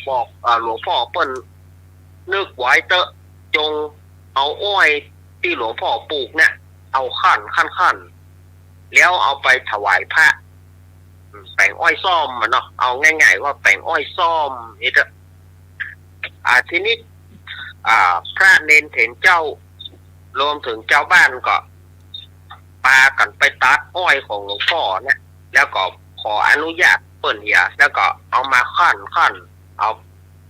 [SPEAKER 2] บอกหลวงพ่อเปิ้นนึกไว้เตอะจงเอาอ้อยที่หลวงพ่อปลูกเนี่ยเอาขั้นแล้วเอาไปถวายพระ แป่งอ้อยส้มมันเนาะเอาง่ายๆว่าแป่งอ้อยส้มนี่เถอะทีนี้พระเนนเถนเจ้ารวมถึงเจ้าบ้านก็ปากันไปตัดอ้อยของหลวงพ่อนะแล้วก็ขออนุญาตเปิ่นเหียแล้วก็เอามาขั้นเอา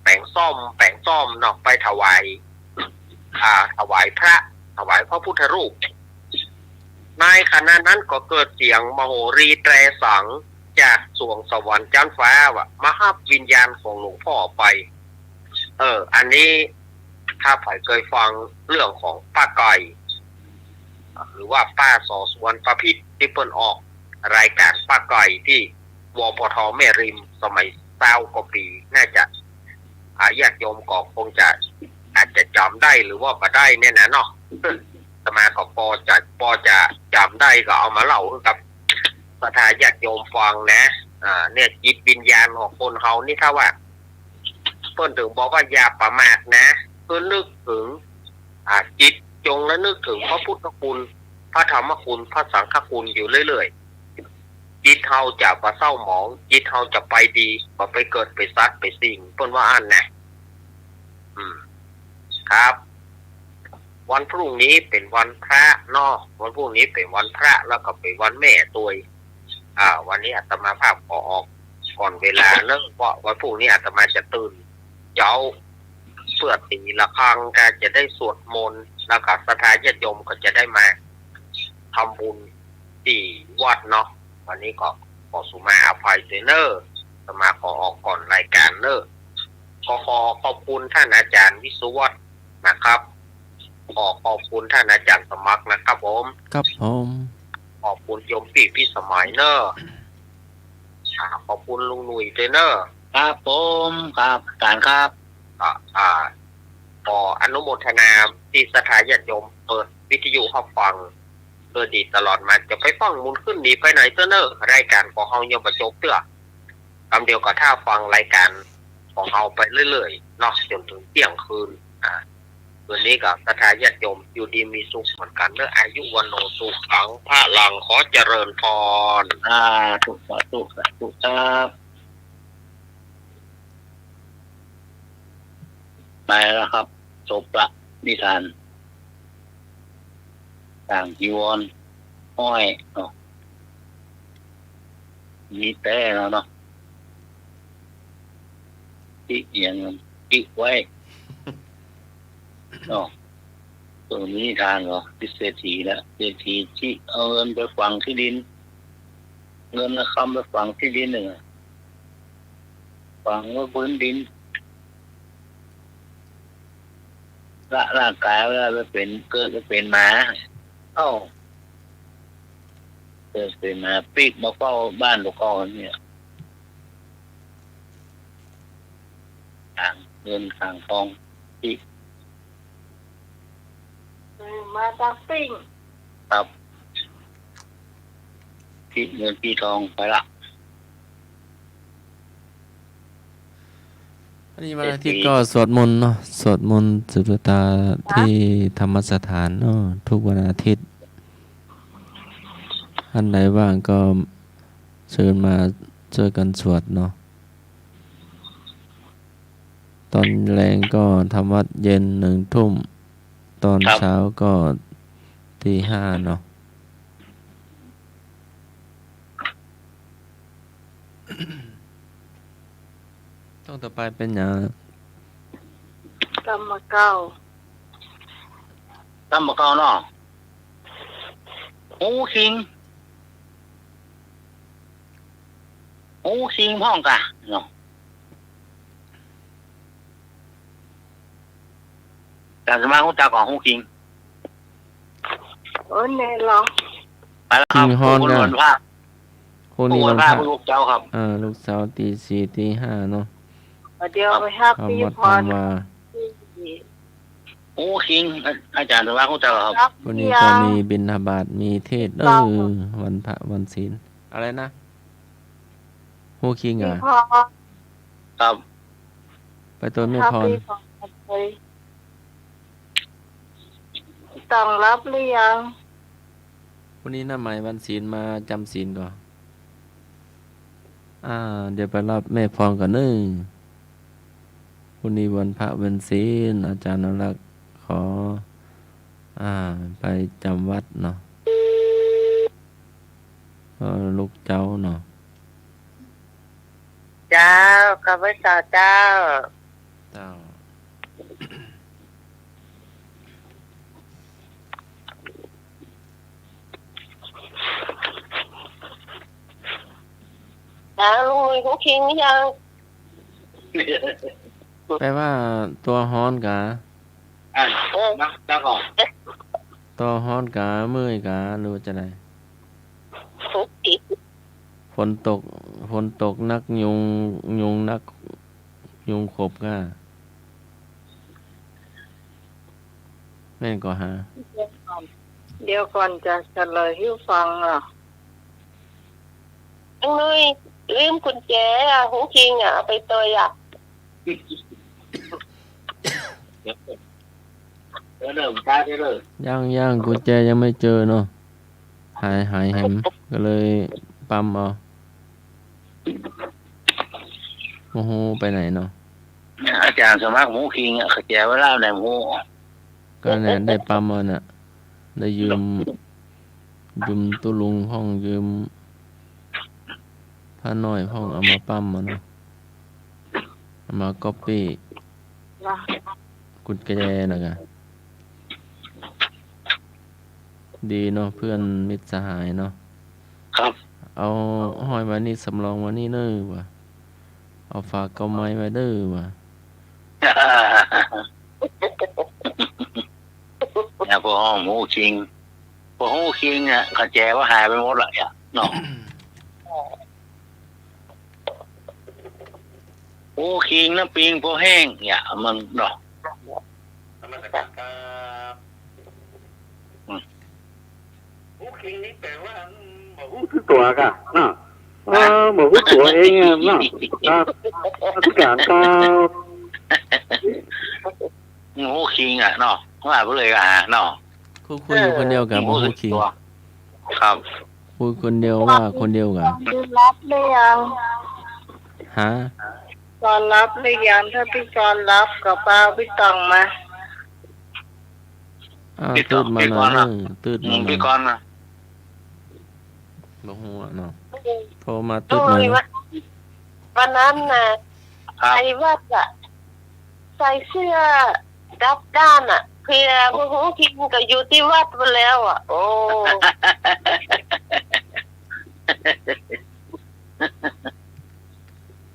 [SPEAKER 2] แป่งส้มเนาะไปถวายถวายพระพุทธรูปในขณะนั้นก็เกิดเสียงมโหรีแตรสังจากสวงสวรรค์จันฟ้าว่ามาหับวิญญาณของหลวงพ่อไปอันนี้ถ้าใครเคยฟังเรื่องของป้าไก่หรือว่าป้าสอสวนประพิษที่เปิ้นออกรายการป้าไก่ที่วปทแม่ริมสมัย20กว่าปีน่าจะญาติโยมก็คงจะอาจจะจำได้หรือว่าบ่ได้เนี่ยนะเนาะสมาก็พอจะจำได้ก็เอามาเล่ากับประธานญาติโยมฟังนะเนี่ยจิตวิญญาณของคนเฮานี่ถ้าว่าเพิ่นถึงบอกว่าอย่าประมาทนะเพิ่นนึกถึงจิตจงและนึกถึงพระพุทธคุณพระธรรมคุณพระสังฆคุณอยู่เรื่อยๆจิตเฮาจะบ่เศร้าหมองจิตเฮาจะไปดีบ่ไปเกิดไปซัดไปสิ่งเพิ่นว่าอันนะครับวันพรุ่งนี้เป็นวันพระเนาะวันพรุ่งนี้เป็นวันพระแล้วก็เป็นวันแม่ตัววันนี้อาตมาภาพขอออกก่อนเวลาเนื่องเพราะวันพรุ่งนี้อาตมาจะตื่นเช้าเพื่อตีละครั้งก็จะได้สวดมนต์แล้วก็ศรัทธาญาติโยมก็จะได้มาทำบุญที่วัดเนาะวันนี้ก็ขอสุมาอภัยเนอร์อาตมาขอออกก่อนรายการเนอร์ก็ขอขอบคุณท่านอาจารย์วิศวัฒน์นะครับขอบคุณท่านอาจารย์สมัครนะครับผม
[SPEAKER 1] ครับผม
[SPEAKER 2] ขอบคุณโยมพี่สมัยเนอร์ขอบคุณลุงหนุ่ยเนอร์
[SPEAKER 6] ครับผมครับการครับ
[SPEAKER 2] ขออนุโมทนาที่ศรัทธาญาติโยมเปิดวิทยุให้ฟังโดยดีตลอดมาจะไปฟังมุนขึ้นหนีไปไหนเนอร์รายการของเฮายังบ่จบเตื้อคำเดียวกับถ้าฟังรายการของเฮาไปเรื่อยๆเนาะจนถึงเที่ยงคืนวันนี้กับศรัทธาญาติโยมอยู่ดีมีสุขเหมือนกันเนอะอายุวันโนสุขังพระลังขอเจริญพร
[SPEAKER 6] ถูกครับไปแล้วครับจบละนิทานต่างจีวรอ้อยเนาะมีแต่แล้วเนาะที่เอียงที่ไว้เนาะตัวนี้ทางเหรอที่เศรษฐีแล้วเศรษฐีที่เอาเงินไปฝังที่ดินเงินนะคำไปฝังที่ดินหนึ่งฝังไว้บนดินร่างกายเวลาไปเป็นเกิดไปเป็นหมาเกิดเป็นหมาปีกมาเฝ้าบ้านลูกอ่อนเนี่ยทางเงินทางทองปีก
[SPEAKER 3] มาจากปิ้ง
[SPEAKER 6] ครับปีเงินปีทองไปละ
[SPEAKER 1] วันนี้วันอาทิตย์ก็สวดมนต์เนาะสวดมนต์สืบชะตาที่ธรรมสถานเนาะทุกวันอาทิตย์ท่านไหนว่างก็เชิญมาช่วยกันสวดเนาะตอนแรงก็ทำวัดเย็น1 ทุ่มตอนเช้าก็ตี 5เนาะต้องต่อไปเป็นอย่าง
[SPEAKER 3] กรรมเก่า
[SPEAKER 6] เนาะหูคิงพ่องกะเนาะแต่สมาคมจากของหูคิง
[SPEAKER 3] เนี่ยหรอ
[SPEAKER 6] ไปแล้วครับคุณวันพระ
[SPEAKER 1] คุณวันพระ
[SPEAKER 6] ลูกเจ้าครับ
[SPEAKER 1] ลูกสาวตี 4 ตี 5เนาะ
[SPEAKER 3] เดี๋ยวไปฮับปีพร
[SPEAKER 6] โอ้คิงอาจารย์สมาคมเจ้าครับ
[SPEAKER 1] วันนี้ก็มีบิณฑบาตมีเทศวันพระวันศีลอะไรนะโฮคิง
[SPEAKER 6] ครับ
[SPEAKER 1] ไปตัวไม่พร
[SPEAKER 3] ต้องรับหรือยัง
[SPEAKER 1] วันนี้น้าใหม่วันศีลมาจำศีลก่อน เดี๋ยวไปรับแม่พรก่อนนึงวันนี้วันพระวันศีลอาจารย์นรักษ์ขอไปจำวัดเนาะลูกเจ้าเนาะ
[SPEAKER 4] เจ้าข้าพเจ้าเจ้า
[SPEAKER 1] เจ้า
[SPEAKER 4] ลุงลุยหูคิงหรือยัง
[SPEAKER 1] แปลว่าตัวฮ้อนกะ
[SPEAKER 6] นะเจ้าก่อน
[SPEAKER 1] ตัวฮ้อนกะเมื่อยกะหรือว่าจะไดฝนตกนักยุงนักยุงขบกะแม่นก็หา
[SPEAKER 3] เดี๋ยวก่อนจะเฉลยให้ฟังอ่ะ
[SPEAKER 4] ลุงลุยลืมกุญแจหูคิงเอาไปตัว
[SPEAKER 6] เดี๋ยวเริ่มช้าได้เลย
[SPEAKER 1] ย่างกุญแจยังไม่เจอเนาะหายแหมก็เลยปั๊มเอาโอ้โหไปไหนเนาะ
[SPEAKER 6] อาจารย์สมัครหมูคิงขแจไว้แล้วในหมู
[SPEAKER 1] ก็เนี่ยได้ปั๊มเอาน่ะได้ยืมตู้ลุงห้องยืมผ้าน้อยห้องเอามาปั๊มมาเนาะเอามาก๊อปปี้กุญแจน่ะกะดีเนาะเพื่อนมิตรสหายเนาะ
[SPEAKER 6] ครับ
[SPEAKER 1] เอาห้อยไว้นี่สำรองไว้นี่เด้อว่ะเอาฝากเกาไม้ไว้เด้อว่ะ
[SPEAKER 6] เนี่ยพวกห้องหมูคิงพวกหมูคิงเนี่ยขแจว่าหายไปหมดเลยเนาะหมูคิงน้ำปิงพวกแห้งเนี่ยมันเนาะ
[SPEAKER 5] หูคิงนี่แปลว่าหมูคือตัวกะเนาะหมูคือตัวเองเนาะทุกอย่างก็
[SPEAKER 6] หมูคิงเนาะว่าไปเลยเนาะ
[SPEAKER 1] คุยอยู่คนเดียวกับบ่ฮู้คิง
[SPEAKER 6] ครับ
[SPEAKER 1] คุยคนเดียวว่าคนเดียวกับ
[SPEAKER 3] รับหรือยัง
[SPEAKER 1] ฮะ
[SPEAKER 3] ตอนรับหรือยังถ้าพี่จอนรับกับป้าพี่ตองมา
[SPEAKER 1] ตืดมาหน่อยตืดมาหน่อย
[SPEAKER 6] พี่กรณ์นะ
[SPEAKER 1] บ่ฮู้เนาะโทรมาตืดมา
[SPEAKER 4] วันนั้นน่ะไอ้วัดใส่เสื้อดับด้านเพื่อหูคิงก็อยู่ที่วัดไปแล้วโอ้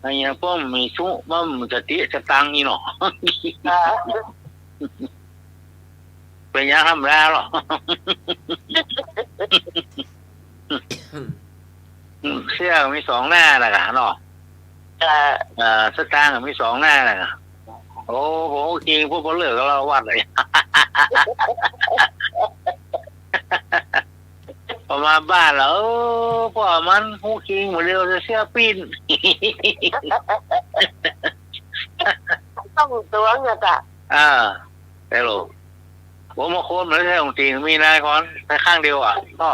[SPEAKER 6] ไอ้เนี่ยพวกมีชุมันจะติจะตังนี่เนาะเป็นยังทำแล้วหรอเสื้อมีสองหน้าแหละเนาะสตางค์มีสองหน้าแหละโอ้โหจริงพวกเขาเลือกเราวัดเลยพอมาบ้านแล้วพอมันหูคิงหมดเร็วจะเสื้อปิ้น
[SPEAKER 4] ต้องตัวเงี้ย
[SPEAKER 6] แต่หรอผมมาโค้ดเหมือนใช่ของจริงมีนายคอนแค่ข้างเดียวก็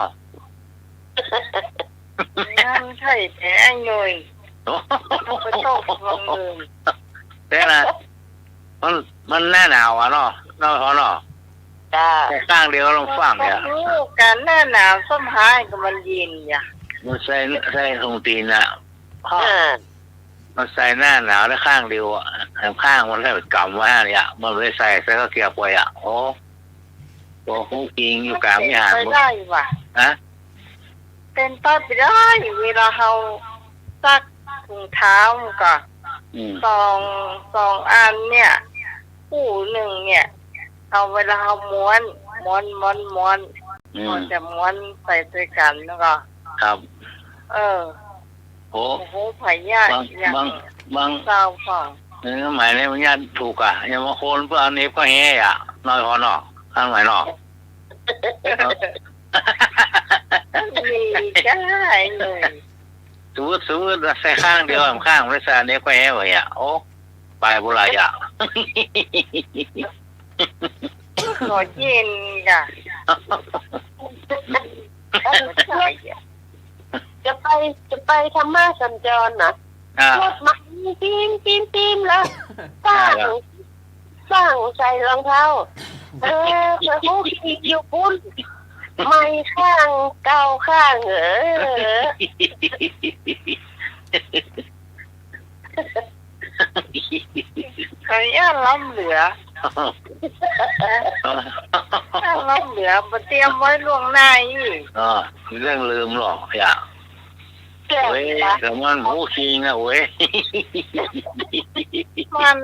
[SPEAKER 3] ยังใช่แท้หน่อยไปต้องฟังเลย
[SPEAKER 6] แต่นะมันหน้าหนาวเนาะเนาะแค่ข้างเดียวลองฟังเนี่ย
[SPEAKER 3] การหน้าหนาวส้มหายก็มันเย็นอย่า
[SPEAKER 6] มันใส่ของตีนมันใส่หน้าหนาวได้ข้างเดียวข้างมันแค่กำไว้เนี่ยมันไม่ใส่ก็เกี่ยวไปโอ้ตัวหูกิงอยู่กลางไม่ห่าง
[SPEAKER 3] ไปได้ว่ะเป็นไปได้เวลาเราซักถุงเท้าก็สองอันเนี่ยคู่หนึ่งเนี่ยเอาเวลาเราม้วนมันจะม้วนใส่ด้วยกันแล้วก็
[SPEAKER 6] ครับโอ้
[SPEAKER 3] โหพยา
[SPEAKER 6] บาง
[SPEAKER 3] เศร้าฟัง
[SPEAKER 6] หมายในมันยันถูกยังมาโคนเพื่ออันนี้ก็แห่น้อยพอเนาะข้างไหนเนาะ
[SPEAKER 3] มีใช่เลย
[SPEAKER 6] สมมติใส่ข้างเดียวข้างไม่ใส่อันนี้ก็แห่ไว้โอ้ไปบุไร
[SPEAKER 3] ขอเย็นจ้ะจะไป
[SPEAKER 4] ไปธรรมะสัญจรนะรถมาปีมแล้วสร้างใส่รองเท้าผู้ขี่อยู่ปุ้นไม่ข้างเก้าข้างขอย่าล้ำเหลือล้ำเหลือมาเตรียมไว้ล่วงหน้าอีก
[SPEAKER 6] เรื่องลืมหรอกอย่าเว้ยแต่มันหมูคิงนะเว้ย
[SPEAKER 4] มัน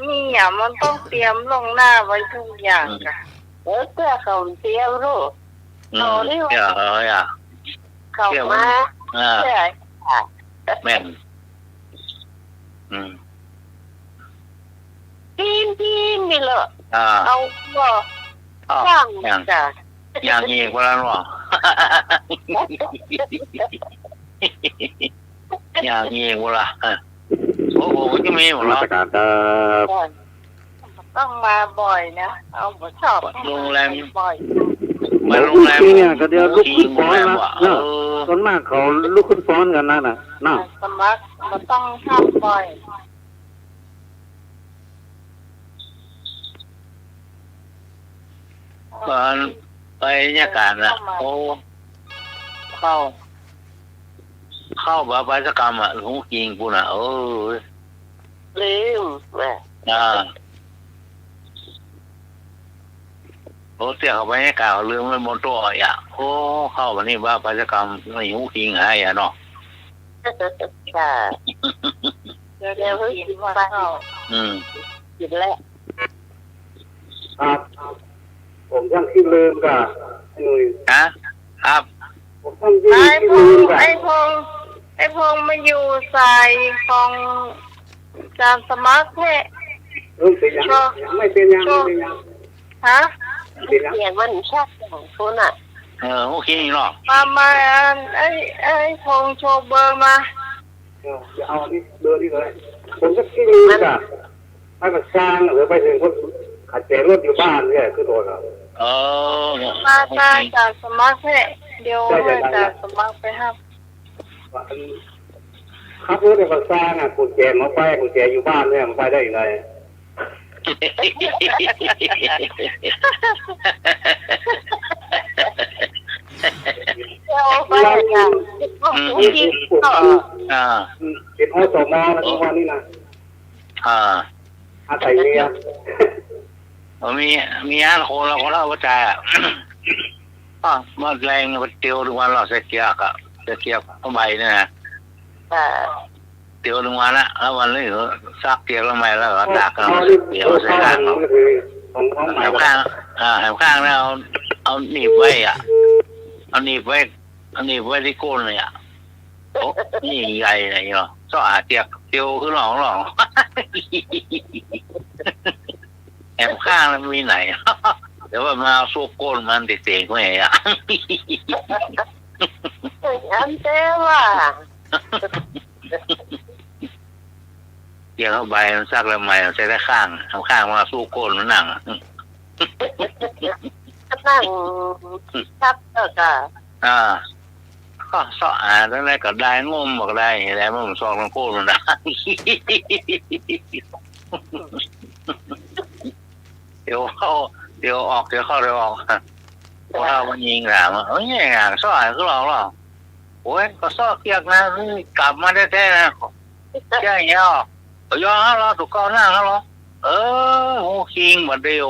[SPEAKER 4] มีอย่างมันต้องเตรียมล่วงหน้าไว้ทุกอย่างค่ะเพื่อเขาเตรียมรู้เขาเรียกว่าเขามาใช่
[SPEAKER 6] แม่น
[SPEAKER 4] ปีนนี่เหรอเอาก็สร้างจ้ะ
[SPEAKER 6] อย่างนี้ก็แล้วหรออย่างนี้ก็ละโอ้โหจะมีหมดแล้ว
[SPEAKER 4] ต้องมาบ่อยนะเอาชอบ
[SPEAKER 6] โรงแรม
[SPEAKER 4] บ่อย
[SPEAKER 6] มาโรงแรม
[SPEAKER 5] เนี่ยก็เดี๋ยวลุกขึ้นฟ้อนนะส่วนมากเขาลุกขึ้นฟ้อนกันน่ะ
[SPEAKER 4] สมัครมันต้องทำบ่อย
[SPEAKER 6] ตอนไปเนี่ยการนะโอ้เข้าบาปกรรมอ่ะหลวงกิงกูน่ะ
[SPEAKER 4] ลืมแม่
[SPEAKER 6] โอ้เสียเข้าไปเนี่ยการลืมมันหมดตัวอ่ะโอ้เข้าวันนี้บาปกรรมไม่หลวงกิงให้อ่ะเนาะ
[SPEAKER 4] ค่ะเดี๋ยวกินว่าเข้ากินแล้ว
[SPEAKER 5] ครับผมยังคิดลืมกับหนุ่ย
[SPEAKER 6] ครับ
[SPEAKER 5] ผมยังคิดลืมกับ
[SPEAKER 4] ไอ้พงมาอยู่ใส่ของจานสมัครแท้
[SPEAKER 5] เป็นยังไม่เป็นยัง
[SPEAKER 4] ฮะเสียงมันชัดของคุณอ่ะ
[SPEAKER 6] โอเคหรอ
[SPEAKER 4] มาไอ้พงโชว์เบอร์มา
[SPEAKER 5] จะเอาที่เบอร์นี่เลยผมก็คิดลืมกับให้มันสร้างหรือไปถึงคนขัดแย้งรถอยู่บ้านเนี่ยคือตัวเรา
[SPEAKER 4] มาจากสมัครเดี๋ยวจากสมัครไปครับ
[SPEAKER 5] ครับรถเป็นคนสร้างกุญแจมาไปกุญแจอยู่บ้านเนี่ยมันไปได้ยังไง
[SPEAKER 4] ไปค่ะ
[SPEAKER 5] เป็นอสมนะทุกวันนี้นะอาศัยเมีย
[SPEAKER 6] มีอันโคเราคนเราก็ใจมาแรงมาเตียวทุกวันเราเกียกเข้าไปเนี่ยนะเตียวทุกวันละแล้ววันนี้ซักเกียกแล้วไม่แล้วก็ตากกันเตียวใส่ข้างแถวข้างแล้วเอาหนีบไว้เอาหนีบไว้ที่ก้นเลยโอ้นี่ใหญ่เลยเนาะก็อาเตียวคือหลองแอบข้างมันมีไหนเดี๋ยวว่ามาสู้ก้นมันติดเสียงไม่อ่ะ
[SPEAKER 4] อันเจ้าว่า
[SPEAKER 6] เดี๋ยวเข้าไปมันซักแล้วใหม่ใช้ได้ข้างมาสู้ก้นมันนั่ง
[SPEAKER 4] นั่งชับก็
[SPEAKER 6] ก็สออาตั้งแต่ก็ได้งมบอกได้แล้วมันสอบมันโก้มันได้เดี๋ยวเข้าเดี๋ยวออกว่ามันยิงหลามเนี่ยสอคือเราโอ้ยก็สอเกียกนะกลับมาแท้ๆนะแค่เงี้ยย้อนเราถูกก้าวหน้าเราโอ้คิงมาเดียว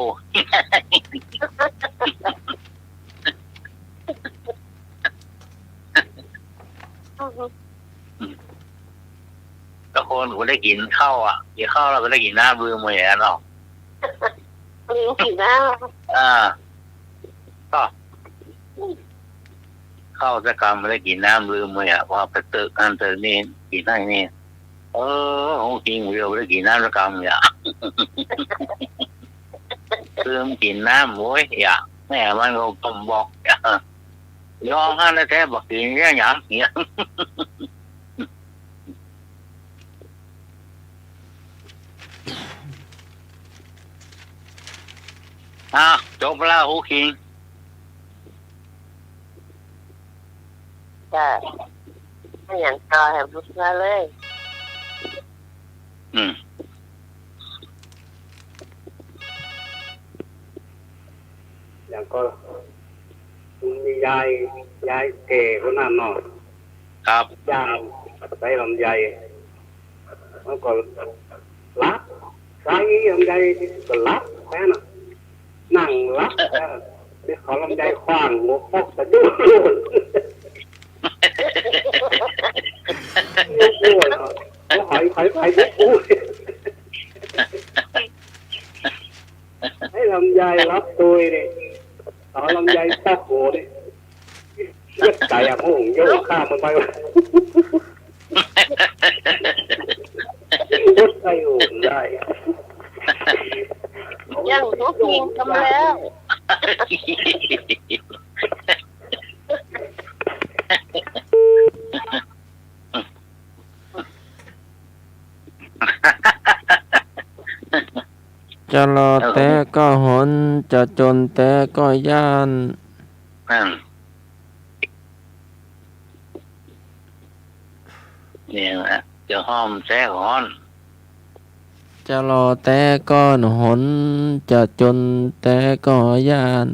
[SPEAKER 6] ก็คนก็ได้กินข้าวกินข้าวเราก็ได้กินน้ำบือมือเนาะ
[SPEAKER 4] กินน้
[SPEAKER 6] ำก็ข้าวจะกรรมไม่ได้กินน้ำลืมมือเพราะไปตึกอันตึกนี่กินได้นี่โอ้กินเดียวไม่ได้กินน้ำจะกรรมลืมกินน้ำโว้ยแม่มันก็ต้มบอกย้อนให้แท้บอกกินเงี้ยจบแล้วฮูคิง
[SPEAKER 4] จ้ะ อย่างต่อแหบลุกมาเลย
[SPEAKER 5] อย่างก็มียายแก่คนนั้นเนาะ
[SPEAKER 6] ครับ
[SPEAKER 5] ย่างใส่ลำไยมันก็รับใส่ลำไยก็รับแค่น่ะนั่งรับเดี๋ยวขอลำไยคว้างหัวพกสะดุ้งยุบอ้วนเขาหอยยุบอ้วนให้ลำไยรับตัวนี่ขอลำไยพกหัวนี่เลือดใจอ่ะพงโยกข้ามมันไปรถไปโอนได้
[SPEAKER 4] ยังทุกยิงทำแล้ว
[SPEAKER 1] จะรอแต่ก็หนจะจนแต่ก็ย่าน
[SPEAKER 6] เนี่ยนะเดี๋ยวห้อมแท้ฮ้อน
[SPEAKER 1] จะรอแต่ก็หนจะจนแต่ก็ย่าน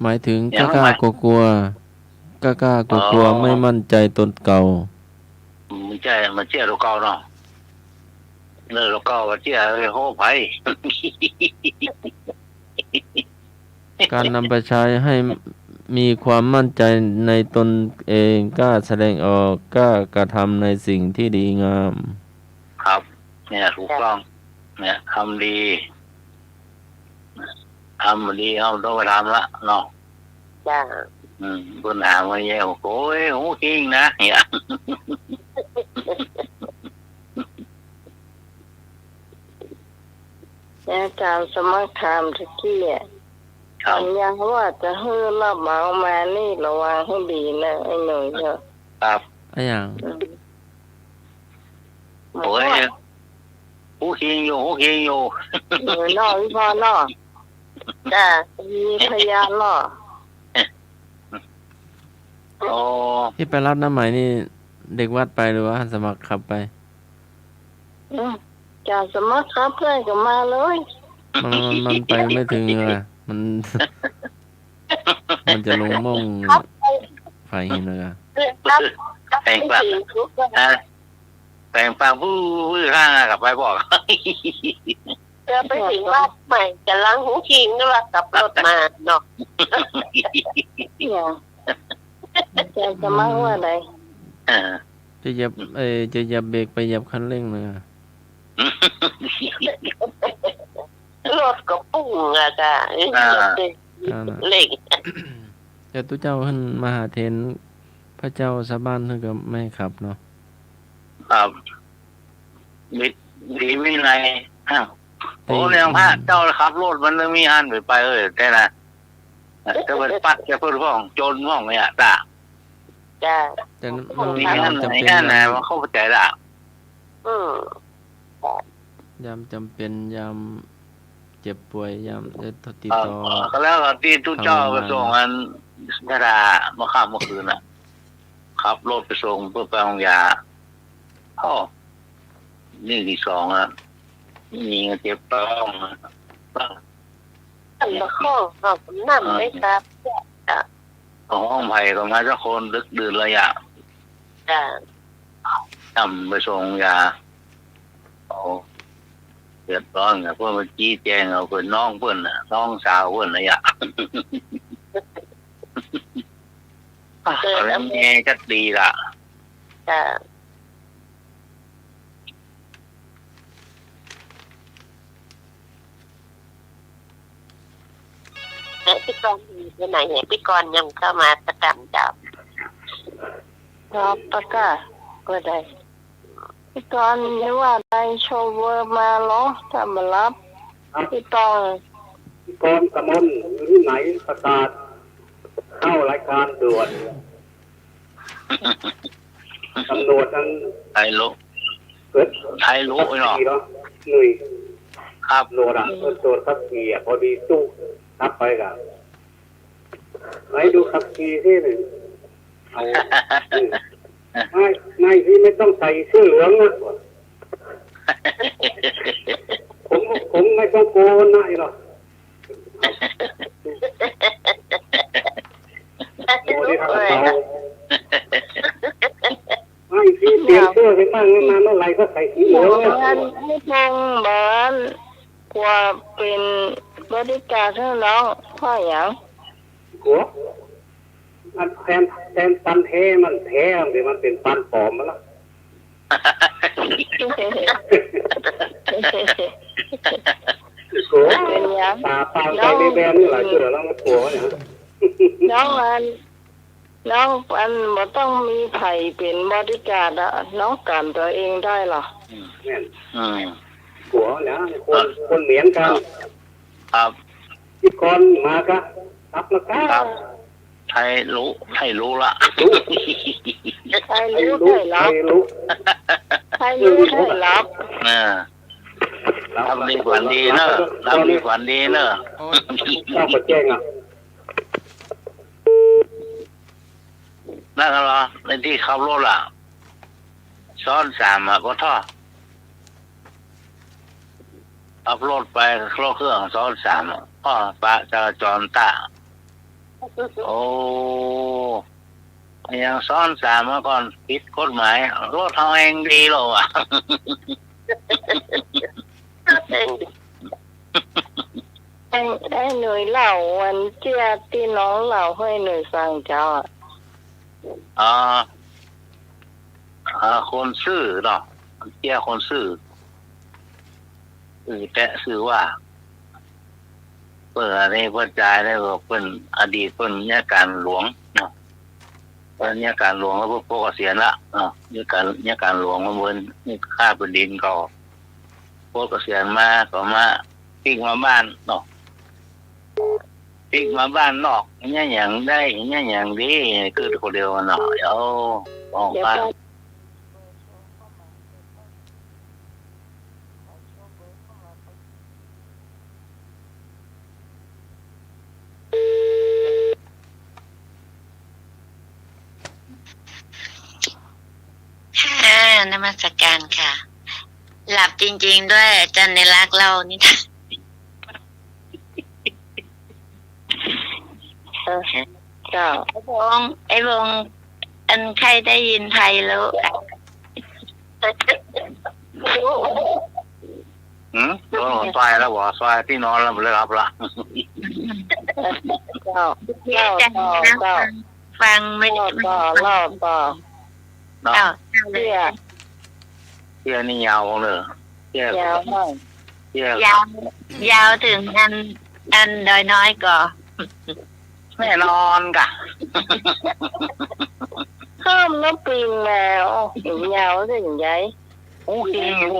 [SPEAKER 1] หมายถึงกล้ากลัวกลัวไม่มั่นใจตนเก่า
[SPEAKER 6] มันใจมันเชื่อเราเก่าเนาะเลิกเราเก่าว่าเชื่อเลยโหไป
[SPEAKER 1] การนำไปใช้ให้มีความมั่นใจในตนเองกล้าแสดงออกกล้ากระทำในสิ่งที่ดีงาม
[SPEAKER 6] ครับเนี่ยถูกต้องเนี่ยทำดีเอาต้องไปทำละเนาะ
[SPEAKER 4] จ้า
[SPEAKER 6] ปัญหามันแย่โอ้ยโหจริงนะเนี่ย
[SPEAKER 3] อาจารย์สมัครถามตะกี้อ่ะ
[SPEAKER 6] ครับ
[SPEAKER 3] ยังว่าจะให้รับเหมามานี่ระวังให้ดีนะไอ้หนุ่ยเนาะ
[SPEAKER 6] ครับ
[SPEAKER 1] อะไรอย่าง
[SPEAKER 6] โอ้ยหูเคียงอยู่
[SPEAKER 3] หนุ่ยนอกพี่พ่อนอกจ้ามีพยานเนาะ
[SPEAKER 6] โอ้
[SPEAKER 1] ที่ไปรับน้ำใหม่นี่เด็กวัดไปหรือว่าสมัครขับไป
[SPEAKER 3] จะสมัครครับเพื่อนก็มาเลย
[SPEAKER 1] มันไปไม่ถึงอ่ะมันจะลงม่องฝ่ายหินเลยอ่ะ
[SPEAKER 6] แปลงปากผู้ข้างกลับไปบอก
[SPEAKER 4] เจอไปถึงบ้านใหม่จะล้างหูคิงก็ว่ากลับรถมาเนาะ
[SPEAKER 3] เนี่ยจะสมัครว่าอะไร
[SPEAKER 1] จะเหยับเบรกไปเหยับคันเร่งเลยอ่ะ
[SPEAKER 4] รถก็ปุ้งอะจ้ะเล็ก
[SPEAKER 1] แต่ตู้เจ้าขึ้นมหาเทนพระเจ้าสะบ้านเพิ่นก็ไม่ขับเนาะ
[SPEAKER 6] ครับดีวินัยโอ้เรื่องพระเจ้าขับรถมันมีอันไปแต่ละจะไปปัดจะเพิ่มห้องโจรห้องเนี่ยตา
[SPEAKER 4] จ้า
[SPEAKER 1] แต่
[SPEAKER 6] มี
[SPEAKER 1] ยา
[SPEAKER 6] อัน
[SPEAKER 1] มจำ
[SPEAKER 6] ไหน
[SPEAKER 1] เป็น
[SPEAKER 6] อันไหนมันเข้าใจละ
[SPEAKER 1] ยามจำเป็นยามเจ็บป่วยยามติดต่อ
[SPEAKER 6] ก็แล้วที่ทุกเจ้าไปส่งอันธดาเมื่อค่ำเมื่อคืนน่ะขับรถไปส่งเพื่อไปห้องยานี่ที่สองอ่ะมีเงินเจ็บต้อง
[SPEAKER 4] อันละข้อเอานั่นไหมครับ
[SPEAKER 6] ของห้องไผ่ก็มาสักคนดึกดื่นระยะ
[SPEAKER 4] จ้า
[SPEAKER 6] ทำไปส่งยาเดือดร้อนเพื่อมาจี้แจงเอาเพื่อนน้องเพื่อนน้องสาวเพื่อนระยะแล้วแม่ก็ดีละ
[SPEAKER 4] จ้าพี่กรณ์ไปไหนเนี่ยพี่กรณ์ยังเข้ามาประจำจับ
[SPEAKER 3] รับตะก้าก็ได้พี่ตอนนี้ว่าได้โชว์เวอร์มาเหรอถ้ามารับพี่ตอน
[SPEAKER 5] กรกมลอยู่ที่ไหนประกาศเข้ารายการด่วนตำรวจนั้น
[SPEAKER 6] ไทยโล
[SPEAKER 5] เกิด
[SPEAKER 6] ไทยโลเนาะ
[SPEAKER 5] หนุ่ย
[SPEAKER 6] ครับ
[SPEAKER 5] โลดโดนขับขี่พอดีตู้ขับไปกันไหนดูขับขี่ที่หนึ่ง เอาไม่ที่ไม่ต้องใส่เสื้อเหลืองนะผมไม่ต้องโกนนะหรอกโอ้ยครับเราไม่ที่เปลี่ยนเสื้อไปบ้างนานเมื่อไหร่ก็ใส่สีเหลืองเนี่ย
[SPEAKER 3] ให้ทางบ้านกว่าเป็นบริการให้น้องพ่ออย่าง
[SPEAKER 5] หัวมันแทนปันแท้มันแท้เดี๋ยวมันเป็นปันปลอมมาแล้วโอ้ตาปางใจแบนนี่หลายเสือแล้วมันหัวเนี่ย
[SPEAKER 3] น้องมันบ่ต้องมีไผ่เป็นบริการอะน้องกันตัวเองได้หรอ
[SPEAKER 5] เนี่ยหัวเนี่ยคนเหมือนกัน
[SPEAKER 6] ครับ
[SPEAKER 5] ที่ก่อนมากะรับละกัน
[SPEAKER 6] ให้รู้ละ
[SPEAKER 3] ให้รู้ให้รับ
[SPEAKER 6] ทำดีฝันดีเนอะทำดีฝันดีเนอะ
[SPEAKER 5] ต้องมาแจ้งอ่ะ
[SPEAKER 6] นั่นเหรอในที่ขับรถอ่ะซ้อนสามก็ท่อขับรถไปรถเครื่องซ้อนสามพ่อปะจราจรตาโอ้ยังซ้อนสามมาก่อนผิดกฎหมายรถเขาเองดีหรอวะ
[SPEAKER 3] ได้หน่วยเล่าวันเจ้าที่น้องเล่าให้หน่วยฟังเจ้า
[SPEAKER 6] คนซื่อเนาะเจ้าคนซื่อแต่ซื่อว่าเปิดอะไรเปิดใจได้บอกเป็นอดีตเป็นเนี่ยการหลวงเนาะเป็นเนี่ยการหลวงแล้วพวกเกษียณละเนี่ยการหลวงมาบนนี่ค่าเป็นดินก็พวกเกษียณมาก็มาปิ้งมาบ้านเนาะปิ้งมาบ้านนอกเนี่ยอย่างได้เนี่ยอย่างดีคือคนเดียวเนาะเดี๋ยวออกไป
[SPEAKER 10] นมัสการค่ะหลับจริงๆด้วยอาจารย์ในรักเรานี่
[SPEAKER 3] เจ้า
[SPEAKER 10] ไอ้วงอันใครได้ยินไทยแล้ว
[SPEAKER 6] โดนซอยแล้วบ่ซอยที่นอนแล้วเลยรับละ
[SPEAKER 3] เจ้า
[SPEAKER 10] ฟังไม่
[SPEAKER 3] ได้เล่าเ
[SPEAKER 6] ที่ยนี่ยาวเลย
[SPEAKER 3] ยาวมาก
[SPEAKER 10] ยาวถึงอันดอยน้อยก่อ
[SPEAKER 6] แน่นอนกะ
[SPEAKER 3] ข้ามน้ำปิงแล้วยาวถึงใหญ่
[SPEAKER 6] โอ้จริงอยู่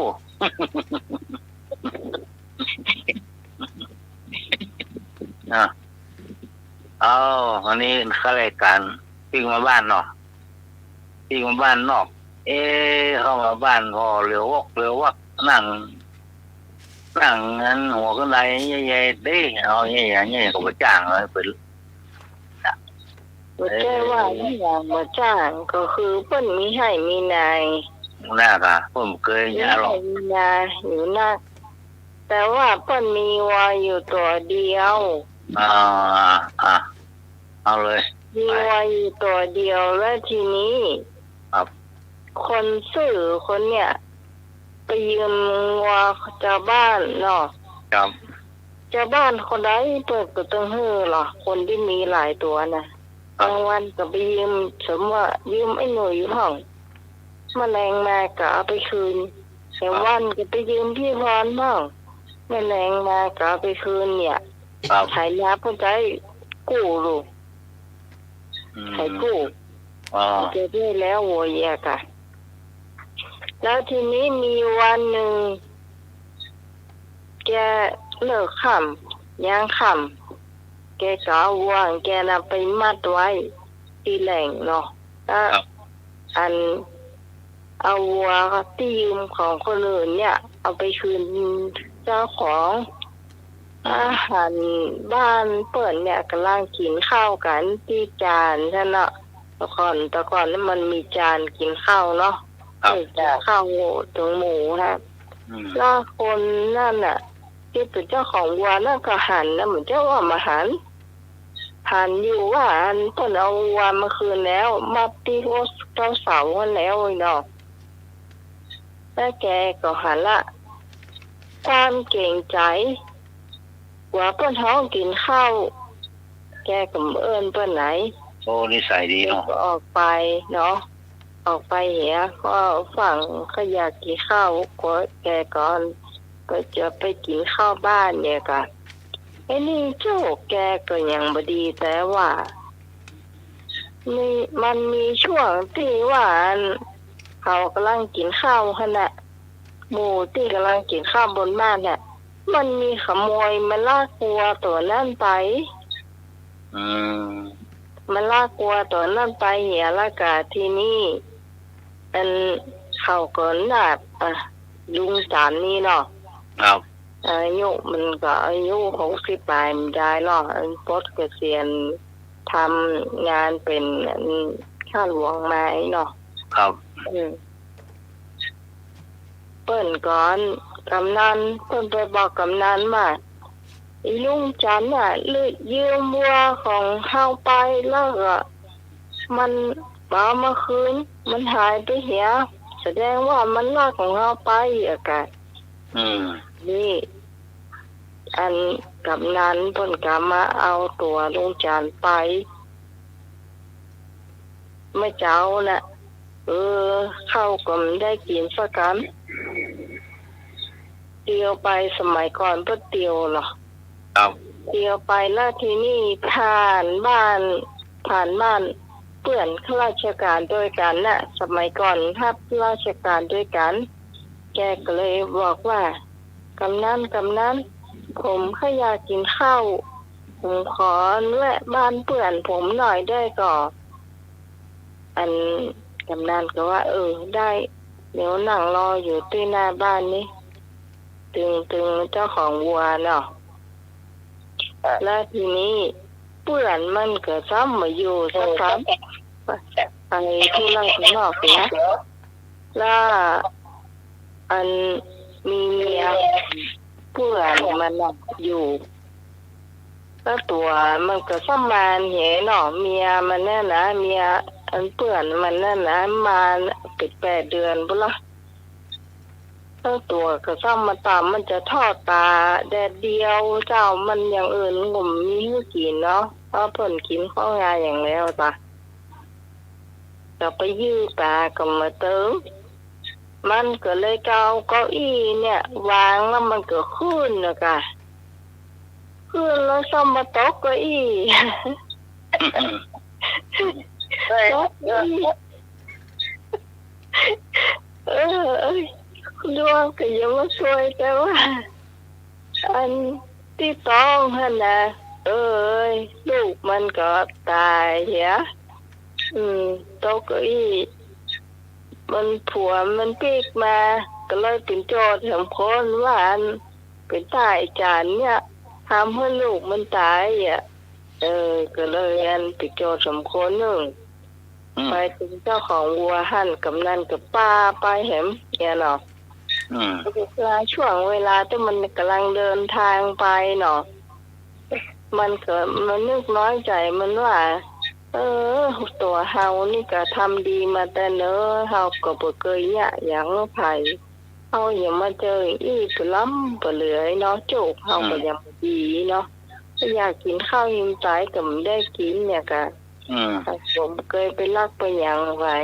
[SPEAKER 6] วันนี้ข้ารายการปิ้งมาบ้านเนาะปิ้งมาบ้านนอกเข้ามาบ้านพอเร็ววักนั่งงั้นหัวขึ้นไรใหญ่ๆดิเอาใหญ่ๆก็มาจ้างเลยเป็น
[SPEAKER 3] ไม่ใช่ว่าอย่างมาจ้างก็คือเปิ้นมีให้มีนาย
[SPEAKER 6] น่าค่ะผมเคยยาหรอก
[SPEAKER 3] มีนายอยู่นักแต่ว่าเปิ้นมีวัวอยู่ตัวเดียว
[SPEAKER 6] เอาเลย
[SPEAKER 3] มีวัวอยู่ตัวเดียวแล้วทีนี้คนซื้อคนเนี่ยไปยืมวัวชาวบ้านเนาะ
[SPEAKER 6] ครับ
[SPEAKER 3] ชาวบ้านคนใดเปิดก็ต้องฮื้อหรอคนที่มีหลายตัวนะบางวันก็ไปยืมสมว่ายืมไอ้หนุ่ยอยู่ห้องแมลงมาก็เอาไปคืนแต่วันก็ไปยืมพี่พรบ้างแมลงมาก็เอาไปคืนเนี่ยขายยาผู้ใจกู้ลูกขายกู้จะได้แล้ววัวแยกอะแล้วทีนี้มีวันหนึ่งแกเลิกค่ำย่างค่ำแกก็เอาวัวแกน่ะไปมัดไว้ที่แหล่งเนาะอันเอาวัวที่ยืมของคนอื่นเนี่ยเอาไปคืนเจ้าของอาหารบ้านเปิดเนี่ยกำลังกินข้าวกันที่จานท่านเนาะ แต่ก่อนนี่มันมีจานกินข้าวเนาะกินข้าวตรงหมูครับแล้วคนนั่นน่ะที่เป็นเจ้าของวัวนั่นก็หันนะเหมือนเจ้าว่ามาหันอยู่ว่าอันต้นเอาวัวมาคืนแล้วมาตีโรสเจ้าเสากันแล้วเนาะแล้วแกก็หันละความเก่งใจว่าเปิ้นท้องกินข้าวแกก็เอิ้นเปิ้นไหน
[SPEAKER 6] โอ้นิสัยดีเนาะ
[SPEAKER 3] ก็ออกไปเนาะออกไปเหียก็ฝั่งก็อยากกินข้าวก็แกก่อนก็จะไปกินข้าวบ้านเนี่ยก็ไอ้นี่โจ้แกก็ยังบ่ดีแต่ว่ามันมีช่วงที่ว่าเขากำลังกินข้าวขณะหมู่ที่กำลังกินข้าวบนบ้านเนี่ยมันมีขโมยมันลากวัวตัวนั้นไปมันลากวัวตัวนั้นไปเหียละกาที่นี่อันเขาก็น่าลุงจานนี่เนาะ
[SPEAKER 6] ครับ
[SPEAKER 3] อายุมันก็อายุ60 ปลายมันได้เนาะปลดเกษียณทำงานเป็นข้าหลวงมาเนาะ
[SPEAKER 6] ครับ
[SPEAKER 3] เปิ้นก่อนกำนันเปิ้นไปบอกกำนันว่าลุงจันน่ะยืมวัวของเฮาไปแล้วก็มันเอามาคืนมันหายไปเหียแสดงว่ามันลากของเฮาไปอากาศนี่อันกำนันเพิ่นก็มาเอาตัวลุงจันไปไม่เจ้าน่ะเข้าก็ไม่ได้กินสักคำเตียวไปสมัยก่อนเพิ่นเตียวหรอเตียวไปแล้วทีนี้ผ่านบ้านเพื่อนข้าราชการด้วยกันน่ะสมัยก่อนรับราชการด้วยกันแกก็เลยบอกว่ากำนันผมแค่อยากกินข้าวผมขอแวะบ้านเพื่อนผมหน่อยได้ก่อนอันกำนันก็ว่าได้เดี๋ยวนั่งรออยู่ที่หน้าบ้านนี้ตึงเจ้าของวัวเนาะแล้วทีนี้เพื่อนมันก็ซ้ำมาอยู่สักพักไปที่นั่งข้างนอกนะแล้วอันมีเมียเพื่อนมันอยู่ก็ตัวมันก็ซ้ำมาเห็นเนาะเมียมันแน่นะเมียอันเพื่อนมันนั่นนะมาปิด8 เดือนพุ่นละถ้าตัวก็ซ้ำมาตามมันจะทอดตาแดดเดียวเจ้ามันอย่างอื่นผมมีให้กินเนาะเพราะเพิ่นกินข้าวงาอย่างแล้วจ้ะก็ไปยื้อปลาก็มาเติมมันก็เลยเกาเก้าอี้เนี่ยวางแล้วมันก็ขึ้นนะกะขึ้นแล้วซ้ำมาตกเก้าอี้ดวงก็ยังมาช่วยแต่ว่าอันที่ต้องฮะนะลูกมันก็ตายเหี้ยตกเก้าอี้มันผัวมันปีกมาก็เลยเป็นโจทย์สำคัญว่าอันเป็นตายจานเนี่ยทำให้ลูกมันตายก็เลยอันเป็นโจทย์สำคัญหนึ่งไปถึงเจ้าของวัวหั่นกำนันกับป้าไปเห็นเนี่ยเนาะช่วงเวลาที่มันกำลังเดินทางไปเนาะมันนึกน้อยใจมันว่าตัวเฮานี่ก็ทำดีมาแต่เนอะเฮาก็บ่เคยเนี่ยอย่างไผเฮาอย่ามาเจออีกล้ำบ่เหลือเนาะโจกเฮาก็ยังดีเนาะอยากกินข้าวหิมตายก็ไม่ได้กินเนี่ยก็ผมเคยไปลักไปหยังไว้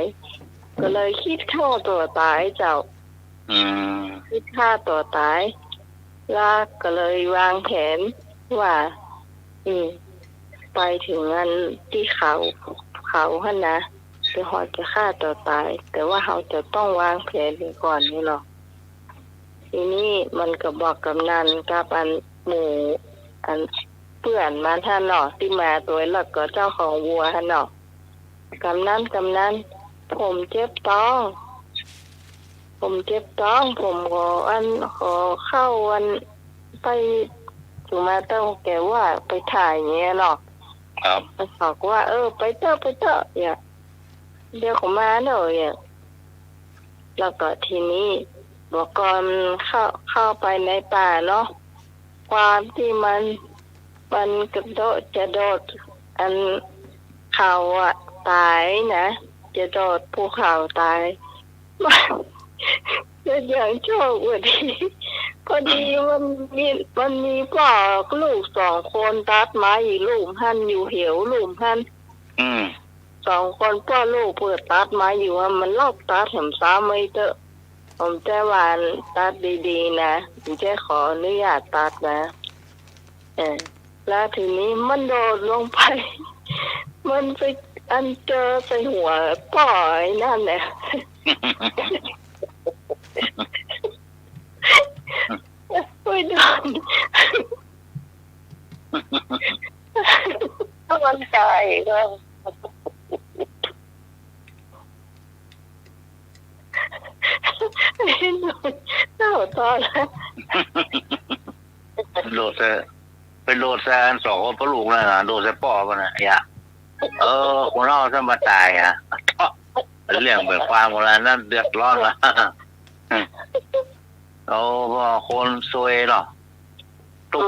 [SPEAKER 3] ก็เลยคิดฆ่าตัวตายเจ้าคิดฆ่าตัวตายแล้วก็เลยวางแผนว่าไปถึงอันที่เขาหั่นนะคือเขาจะฆ่าตัวตายแต่ว่าเขาจะต้องวางแผนก่อนนี่หรอกทีนี้มันก็บอกกำนันกับอันหมู่อันเพื่อนมาท่านเนาะที่มาตัวแล้วก็เจ้าของวัวท่านเนาะกำนันผมเจ็บท้องผมขอเข้าวันไปถึงมาต้องแกว่าไปถ่ายเงี้ยเนาะมันบอกว่าไปเตอะเนี่ย เดี๋ยวเขามาหน่อยอ่ะแล้วก็ทีนี้บอกก่อนเข้าไปในป่าเนาะความที่มันกระโดดจะโดดอันเขาอ่ะตายนะจะโดดภูเขาตายมันอย่างโชคดีพอดีมันมีพ่อลูก2 คนตัดไม้อยู่ลุ่มหั่นอยู่เหวลุ่มหั่น2 คนพ่อลูกเปิดตัดไม้อยู่ว่ามันลอกตัดเห็นซ้ำไม่เถอะผมจะวานตัดดีๆนะผมจะขออนุญาตตัดนะแล้วทีนี้มันโดดลงไปมันไปอันเจอใส่หัวป่อยนั่นแหละไม่โดนถ้ามันตายก็เน่าตอน
[SPEAKER 6] โดดเป็นโดดแซน2 คนพระลูกนั่นนะโดดแซป่อมันนะอย่าคนเราจะมาตายอ่ะเรื่องแบบความอะไรนั่นเดือดร้อนละเอาคนซวยเนาะตุก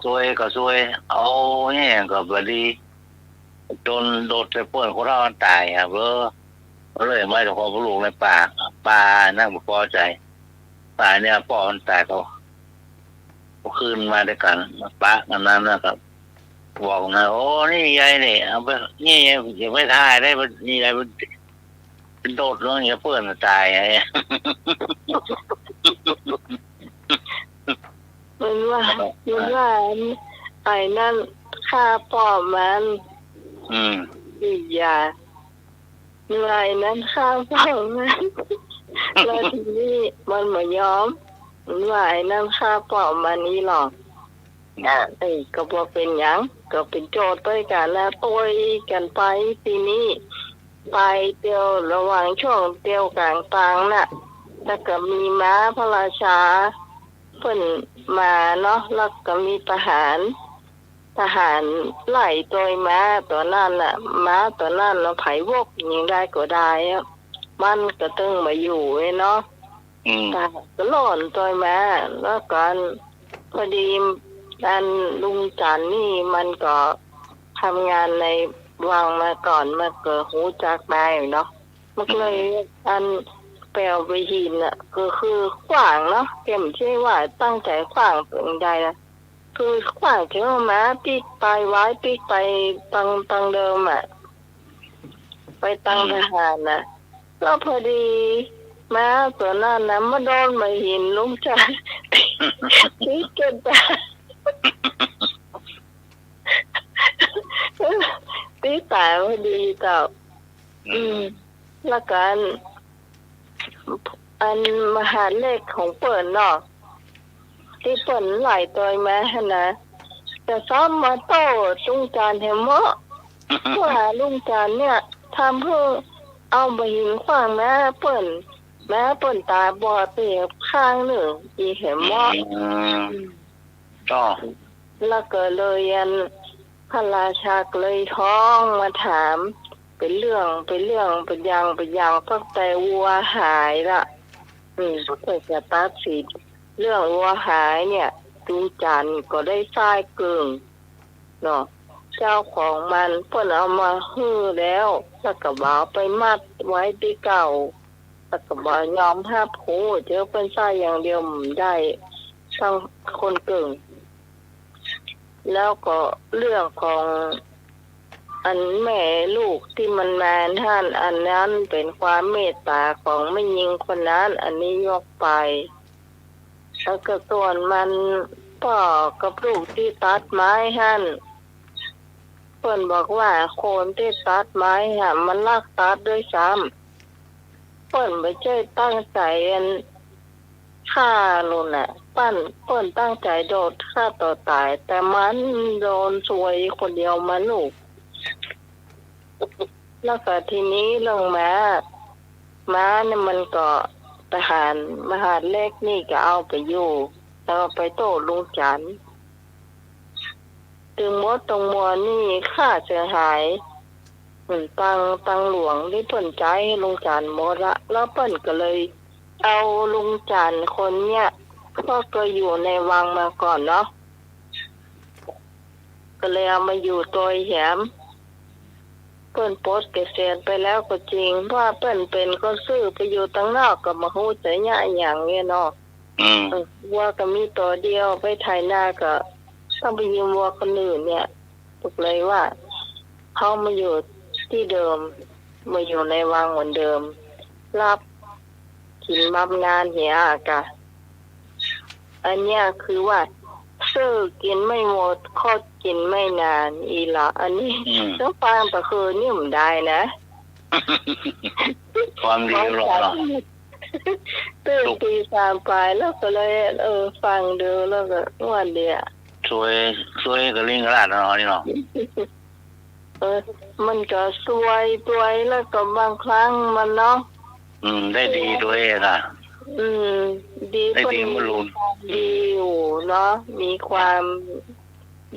[SPEAKER 6] ซวยก็ซวยเอาเนี่ยก็บดีจนโดดใส่เปื้อนคนเราตายอ่ะเลยไม่ต้องขอพระลูกในป่านั่งพอใจป่าเนี่ยป่อมันตายเขาคืนมาด้วยกันปะกันนั้นนะครับบอกนะโอ้นี่ยายเนี่ยเอาไปนี่ยังไม่ทายได้นี่อะไรเป็นโดดลงอย่างเพื่อนตายไง
[SPEAKER 3] มันว่าไอ้นั่นฆ่าพ่อมันอีกอย่างไอ้นั้นฆ่าพ่อมันแล้วทีนี้มันไม่ยอมมันว่าไอ้นั่นฆ่าพ่อมันนี่หรอกก็บอกเป็นอย่างก็เป็นโจทย์ด้วยกันแล้วตัวกันไปทีนี้ไปเตียวระหว่างช่วงเตียวกลางตางน่ะแล้วก็มีม้าพระราชาเพิ่นมาเนาะแล้วก็มีทหารไล่ตัวม้าตัวนั้นน่ะม้าตัวนั้นเราไผวกยิงได้ก็ได้มันก็ต้องมาอยู่เนาะก็หล่นตัวม้าแล้วกันพอดีอันลุงจันนี่มันก็ทำงานในวังมาก่อนมาเกิดหูจักได้เนาะมันเลยอันแปลไปหินอ่ะก็คือขวางเนาะเก็มใช่ว่าตั้งใจขวางเป็นใดนะคือขวางเจ้าม้าปิดไปไว้ปิดไปตังเดิมอ่ะไปตังทหารนะแล้วพอดีม้าตัวนั้นนะมาโดนมาหินลุงจันที่เกิดตีตายพอดีเจ้าแล้วกันอันมหาเลขของเปิ่นเนาะที่เปิ่นหลายตัวมานะจะซ้อมมาโต้ลุงจานเห็นมั้ยว่าลุงจานเนี่ยทำเพื่อเอาไปหินขวางแม่เปิ่นตาบอดไปข้างหนึ่งอีเห็นมั้ย
[SPEAKER 6] ก็
[SPEAKER 3] แล้วก็เลยยันพระราชาเลยท้องมาถามเป็นเรื่องเป็นอย่างตั้งแต่วัวหายละเพื่อจะตัดสินเรื่องวัวหายเนี่ยลุงจันก็ได้ทรายเกิงเนาะเจ้าของมันเพิ่นเอามาฮื้อแล้วก็บ่าวไปมัดไว้ที่เก่าแล้วก็บ่ยอมห้าผู้เจอเพิ่นทรายอย่างเดียวได้ทั้งคนเกิงแล้วก็เรื่องของอันแม่ลูกที่มันมาท่านอันนั้นเป็นความเมตตาของแม่หญิงคนนั้นอันนี้ยกไปแล้วก็ส่วนมันพ่อกับลูกที่ตัดไม้ท่านเพิ่นบอกว่าคนที่ตัดไม้มันลักตัดด้วยซ้ำเพิ่นไม่ใช่ตั้งใจอันฆ่าลุนน่ะเพิ่นตั้งใจโดดฆ่าตัวตายแต่มันโดนซวยคนเดียวมาลูกแล้วก็ทีนี้ลงม้าเนี่ยมันก็ทหารมหาดเล็กนี่ก็เอาไปอยู่แล้วไปโต้ลุงจันถึงมดตรงมัวนี่ค่าเสียหาย เหมือนตังหลวงที่เปิ้นใจให้ลุงจันทร์หมดละแล้วเปิ้นก็เลยเอาลุงจันทร์คนเนี้ยก็เคยอยู่ในวังมาก่อนเนาะก็เลยเอามาอยู่ตัวแหมเปิ้นโพสต์เกษียณไปแล้วก็จริงเพราะเปิ้นเป็นก็ซื้อไปอยู่ตั้งนอกก็มาฮู้ใจยะอย่างเงี้ยเนาะวัวก็มีตัวเดียวไปไถนาก็ต้องไปยืมวัวคนอื่นเนี่ยถูกเลยว่าเขามาอยู่ที่เดิมมาอยู่ในวังเหมือนเดิมรับกินบำนาญเหียกะอันเนี้ยคือว่าซื้อกินไม่หมดคดกินไม่นานอีหละอันนี้ต้องฟังแต่คือนี่มันได้นะ
[SPEAKER 6] ความดีหรอกเนาะ
[SPEAKER 3] ตื่นตีสามไปแล้วก็เลยฟังดูแล้วก็วันเดียว
[SPEAKER 6] ช่วยกับลิงกระดาษเนาะนี่เนาะ
[SPEAKER 3] มันก็สวยแล้วก็บางครั้งมันเนาะ
[SPEAKER 6] ได้ดีด้วยค่ะ
[SPEAKER 3] ดีคนดีอยู่เนาะมีความ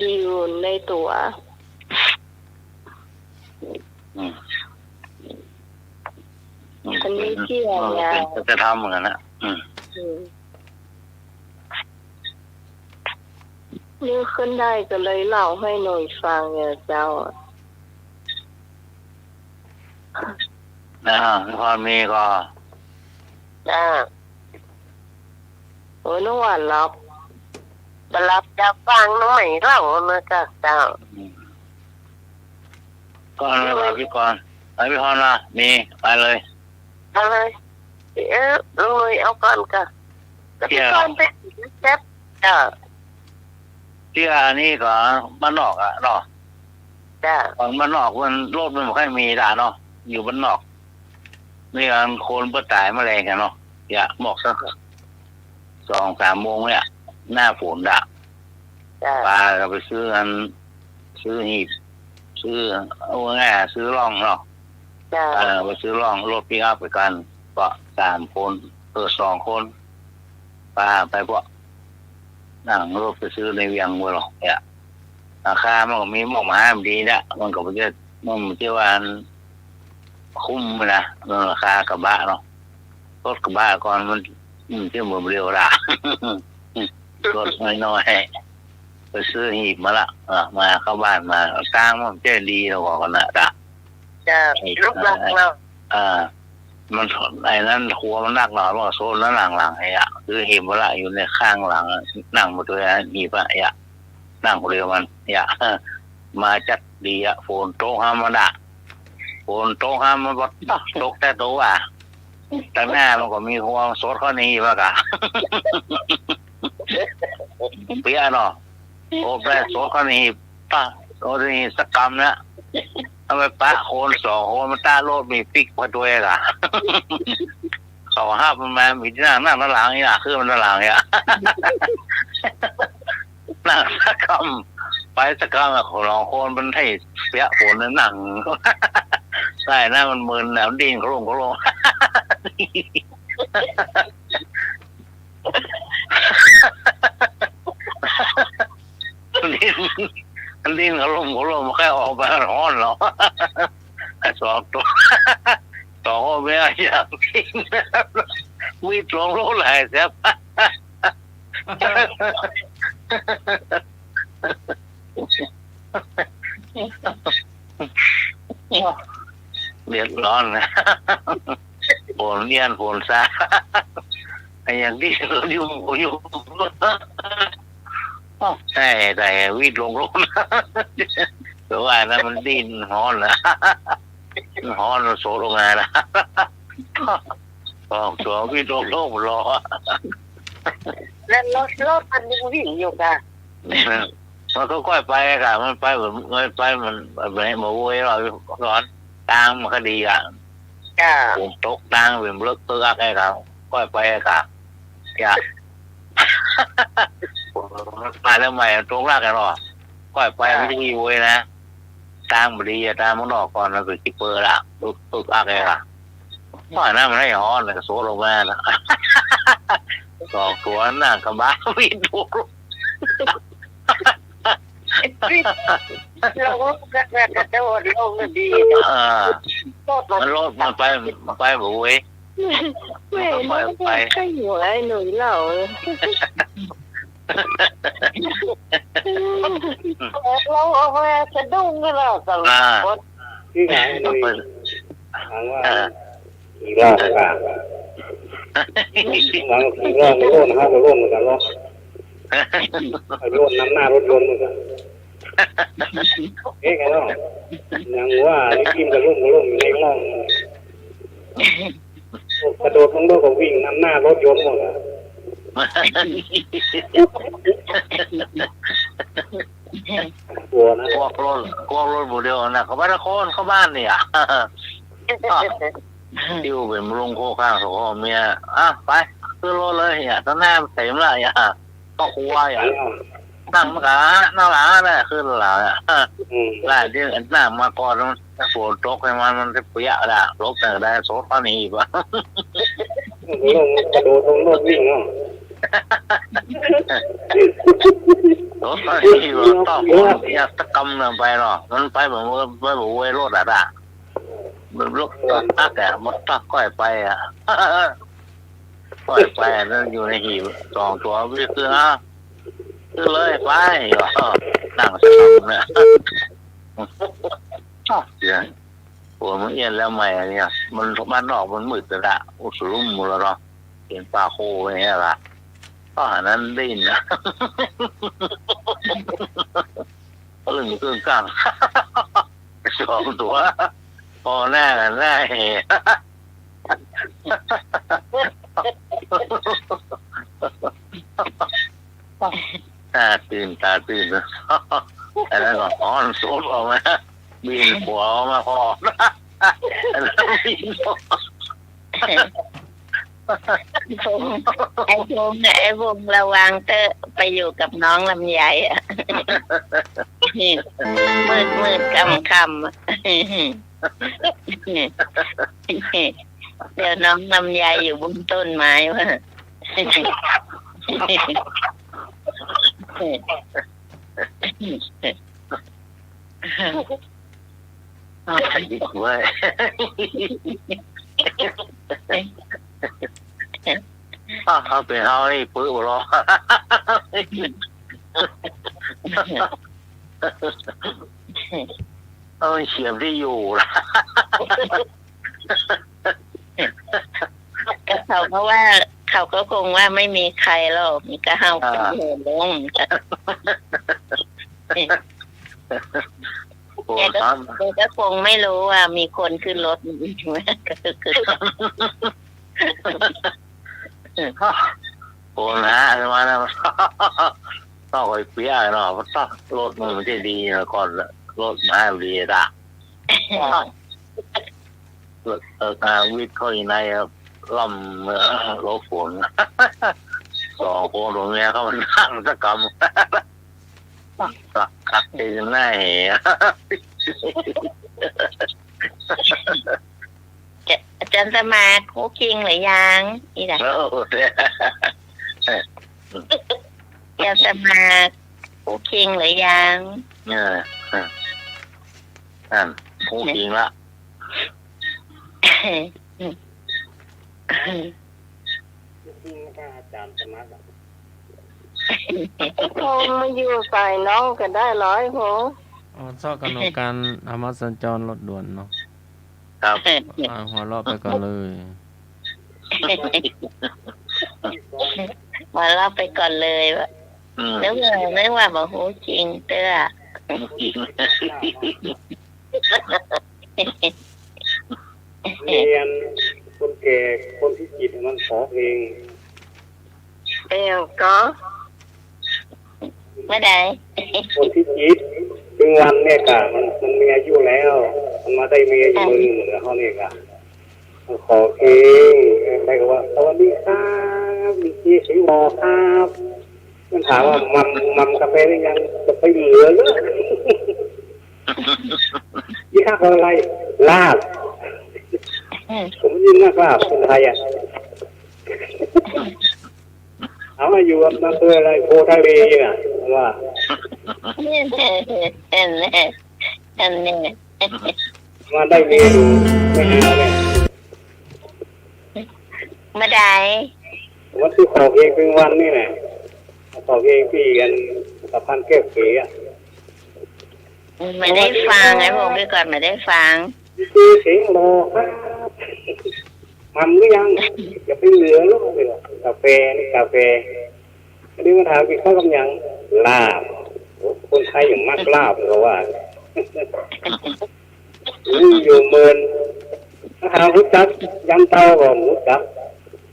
[SPEAKER 3] ดีอยู่ในตัวอันนี้เกี่ยวไง
[SPEAKER 6] จะทำเหมือนกันนะ
[SPEAKER 3] นี่ขึ้นได้ก็เลยเล่าให้หน่อยฟังเนี่ยเจ้า
[SPEAKER 6] พอมีก็
[SPEAKER 3] น้องหวานรับจะฟังน้องใหม่เล่ามาจากเจ้า
[SPEAKER 6] ก่อนเลยพี่ก่อนพี่พรนะมีไปเลย
[SPEAKER 3] ลงเลยเอาก่อนกันพี่ก่อนเป็นเจ็บ
[SPEAKER 6] ที่อันนี้ก็บ้านนอกเนาะของบ้านนอกมันโรคมันไม่ค่อยมีด่าเนาะอยู่บ้านนอกนี่การโคนเปิดตายแมลงกันเนาะอย่าหมอกสัก2-3 โมงเนี่ยหน้าฝนด่าปลาก็ไปซื้อหีบซื้อเอาง่ายซื้อร่องเนาะไปซื้อร่องรถปิกอัพไปกันก็3 คน2 คนปลาไปพวกนั่งรถไปซื้อในเวียงวัวหรอกเนี่ยราคามันก็มีหมอกมาดีนะมันก็ไม่ใช่ว่าคุ้มนะราคากระบะเนาะรถกระบะก่อนมันเที่ยวเมืองเรียวด่ารถน้อยๆไปซื้อหีบมาละมาเข้าบ้านมาสร้างมันเจ๊ดีเราบอกกันนะ
[SPEAKER 3] ลูกหลักเรา
[SPEAKER 6] มันไอ้นั้นหัวมันนักหน่อยมันก็โซนแล้วหลังไอ้คือหีบมาละอยู่ในข้างหลังนั่งมาตัวหีบนั่งเรียวมันมาจัดดีโฟนโต๊ะห้ามมันโฟนโต๊ะห้ามมันวัดตกแต่โต๊ะแต่หน้ามันก็มีหัวโซดข้อนี้มากเปียเนาะโอ้แม่โซดข้อนี้ป้าโซดนี้สักกรรมนะทำไมป้าโคน2 คนมันตาโลดมีปิกมาด้วยเขาห้ามันมามีที่นั่งด้านหลังนี่คือมันด้านหลังเนี่ยนั่งสักกรรมไปสักกรรมของ2 คนมันให้เปียฝนนั่งใช่นะมันมึนนะมันดิ้นโครงดิ้นเขาลงมาแค่ออกไปร้อนหรอ2 ตัว2 ไม่อยากกินวิ่งลงโลไหลเสียเดือดร้อนนะฝนเนียนฝนซาไอ้อย่างที่เราอยู่ใช่แต่วิ่งลงแต่ว่านั้นมันดิ้นฮ้อนนะฮ้อนโซลงมาละตัววิ่งลงรอ
[SPEAKER 3] แล้วรถมันยังวิ่งอยู่กัน
[SPEAKER 6] มันก็ค่อยไปค่ะมันไปเหมือนมันแบบหมูเว้ยเราร้อนตางมันก็ดีผมตกตางเป็นเลิกตัวอะไรครับค่อยไปค่ะมาแล้วใหม่ตรงรากกันหรอค่อยไปไม่ใช่เว้ยนะตางบดีตางมันออกก่อนมันเป็นจิปเปอร์ละตุกอะไรค่ะว่าน้ามันให้ฮ้อนเลยโซลงมาแล้ว2 ตัวหน้ากระบะวิ่งดู
[SPEAKER 4] เราก็กระโดดลงดี
[SPEAKER 6] มันรถมันไปบุ้ย
[SPEAKER 3] ไม่ไม่ใช่หัวไอ้หนุ่ยเหล่าเราเอาไปสะดุ้งกันแล้วตลอด
[SPEAKER 5] ที่ไหนเลยถามว่าอีรอบกันหลังอีรอบไม่ร่นนะครับไม่ร่นเหมือนกันหรอกไอ้ร่นน้ำหน้ารถยนต์เหมือนกันเอ๊ะไงเนาะยังว่านี่กินกับร่นอยู่ในร่องกระโดดทั้งโลกก็วิ่งน้ำหน้ารถยนต์หมดอ่ะกลัวนะ
[SPEAKER 6] กลัวรถบุเดียวนะเขาบ้านนครเข้าบ้านเนี่ยดิวเป็นลุงโคข้างสองเมียไปขึ้นรถเลยอย่าตอนหน้าเต็มละอย่าก็กลัวอย่านั่งมากะนั่งหลังได้ขึ้นหลังหลายที่หน้ามาก่อนฝนตกให้มันจะเปียกละรถแต่ได้โซ่ตอนนี้ป่ะ
[SPEAKER 5] ลงกระโดดลงรถวิ่งเนาะ
[SPEAKER 6] รถตอนนี้ต้องอยากตะกำลงไปหรอมันไปแบบเว้ยรถอะมันรถตักอะมันตักก้อยไปอะก้อยไปนั่นอยู่ในหีบ2 ตัววิ่งคือเลยไปนั่งสะกำเนี่ยเดี๋ยวปวดมันเอียนแล้วใหม่เนี่ยมันบ้านนอกมันมืดแต่ละอุศรุ่มมือเราเห็นปลาโคอย่างเงี้ยละก็หานั้นดิ้นนะก็ลึงตึ้งกลาง2 ตัวพอหน้ากันหน้าเหตาตื่นนะแต่แล้วก็อ้อนโซดออกมาบินหัวออกมาพอแล้วบิน
[SPEAKER 10] ไอ้วงระวังเตอไปอยู่กับน้องลำไยอ่ะมืดคำเดี๋ยวน้องลำไยอยู่บนต้นไม้วะ
[SPEAKER 6] ดีกว่าเอาไปเอาไอ้ปื้อรอเอาเฉียบที่อยู่ล่ะ
[SPEAKER 10] เขาเพราะว่าเขาก็คงว่าไม่มีใครหรอกมีก็ห้าวขึ้นหัวลงแกก็คงไม่รู้ว่ามีคนขึ้นรถใช่ไหม
[SPEAKER 6] โอ้นะใช่ไหมนะต้องไปเปียเนาะเพราะต้องรถมันจะดีนะก่อนรถมาดีละวิทย์เขาอยู่ในลำรถฝน2 คนตรงนี้เขานั่งตะกำกัดเองหน้าเห
[SPEAKER 10] อาจารย์สมาคุกคิงหรือยังอีด่ะอาจารย์สมาคุกคิงหรือยัง
[SPEAKER 6] นั่นคุกคิงละ
[SPEAKER 5] อาจารย์สมัคร
[SPEAKER 3] โอ้มาอยู่ใส่น้องก็ได้100หัว
[SPEAKER 1] ชอบกันการธรรมสัญจรรถด่วนเนาะ
[SPEAKER 6] ครับ
[SPEAKER 1] หัวเราะไปก่อนเลย
[SPEAKER 10] หัวเราะไปก่อนเลยวะนึกว่าบอกโหจริงเต้อ
[SPEAKER 5] เรียนคนแก่คนที่จิตมันขอเพลง
[SPEAKER 3] ก็
[SPEAKER 10] เมื่อใด
[SPEAKER 5] คนที่จิตถึงวันเนี่ยกะมันมีอายุแล้วมันมาได้เมียอยู่มือเหมือนเขาเนี่ยกะขอเพลงใครก็ว่าสวัสดีครับดีเจสิงห์บอกครับมันถามว่ามัมกาแฟหรือยังจะไปเหลือเลยยี่ห้ออะไรลาบผมยินนะครับคนไทยอ่ะเอามาอยู่กับนักเตะอะไรโพทะเลอ่ะว่า
[SPEAKER 10] อันนี้อันนี้
[SPEAKER 5] มาได้เมนูไม่ดีแล้วเนี่ย
[SPEAKER 10] มาได้
[SPEAKER 5] ว่าที่ขอเองเป็นวันนี่แหละขอเองพี่กันกับพันแก้วเก๋อะ
[SPEAKER 10] ไม่ได้ฟังไอ้ผมไปก่อนไม่ได้ฟัง
[SPEAKER 5] คือเสียงรอครับทำหรือยังอย่าไปเหลือลูกเลยกาแฟนี่กาแฟอันนี้มาถามกินข้าวกับยังลาบคนไทยอย่างมากลาบเพราะว่าอยู่เมินถ้าหาหุจักยำเตาก่อนหุจัก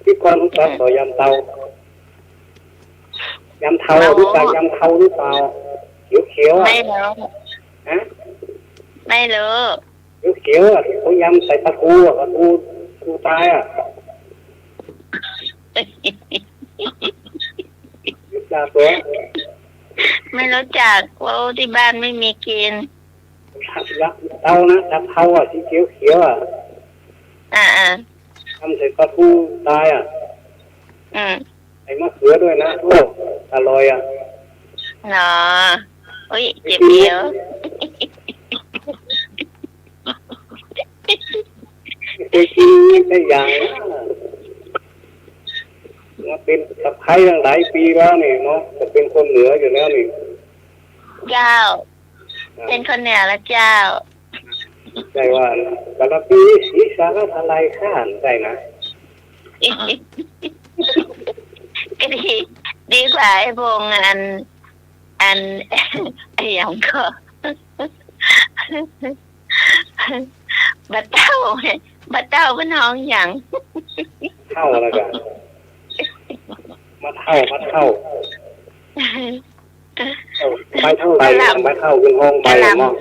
[SPEAKER 5] พี่กรหุจักต่อยำเตายำเทารู้จักยำเทาหรือเปล่าเขียวๆอ่ะ
[SPEAKER 10] ไม่รู้
[SPEAKER 5] ฮะ
[SPEAKER 10] ไม่รู้
[SPEAKER 5] เขียวๆอ่ะเขายำใส่ปลาทูอ่ะปลาทูตายอ่ะรู้จักตัว
[SPEAKER 10] ไม่รู้จักว่าที่บ้านไม่มีกิน
[SPEAKER 5] เตานะยำเทาอ่ะสีเขียวๆอ่ะ
[SPEAKER 10] อ่า
[SPEAKER 5] ทำใส่ปลาทูตายอ่ะ ใส่มะเขือด้วยนะโอ้อร่อยอ่ะ
[SPEAKER 10] เนาะอุ้ยเจ็บเดียว
[SPEAKER 5] เคยกินได้อย่างมาเป็นตะไคร้ตั้งหลายปีแล้วนี่เนาะจะเป็นคนเหนืออยู่แล้วนี่
[SPEAKER 10] เจ้า เป็นคนเหนือละเจ้า
[SPEAKER 5] ใช่ว่ากะละปีสีสารอะไรข้านได้นะ
[SPEAKER 10] ก็ดีกว่าไอ้พงอันไอ้ยังก็บัดเต้าเป็นห้องอย่าง
[SPEAKER 5] เท่าแล้วกันมาเท่าไปเท่าไหร่มาเท่าเป็นห้องใบมั้ง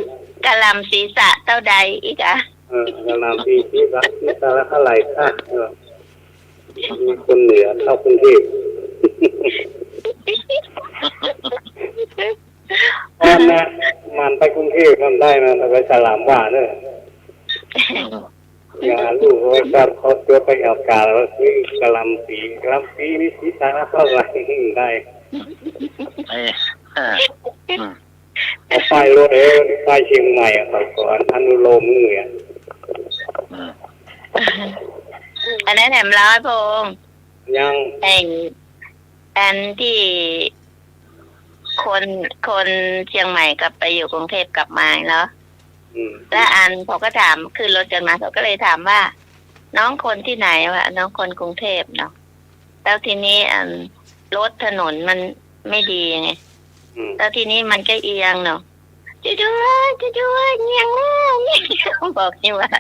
[SPEAKER 10] กะลำศีรษะเต้าใดอีกอะ
[SPEAKER 5] กะลำปีสีสารเท่าไหร่ค่ะมีคนเหนือเข้ากรุงเทพมันไปกรุงเทพทำได้นะแต่ไปสลามว่าเนี่ยอย่างลูกไว้ก็เขาตัวไปเอากาแล้วซื้อกะลำปีนี่สีสารเท่าไหร่ได้เอาไปรถไปเชียงใหม่อ่ะก่อนอนุโลมเนี่ย
[SPEAKER 10] อันนั้นแหมร้อยพง
[SPEAKER 5] ยัง
[SPEAKER 10] อันที่คนเชียงใหม่กลับไปอยู่กรุงเทพกลับมาเนาะแล้วอันเขาก็ถามขึ้นรถกันมาเขาก็เลยถามว่า น้องคนที่ไหนวะน้องคนกรุงเทพเนาะแล้วทีนี้รถถนนมันไม่ดีไงแล้วทีนี้มันก็เอียงเนาะจะด้วยเงียงบอกนี่ว่า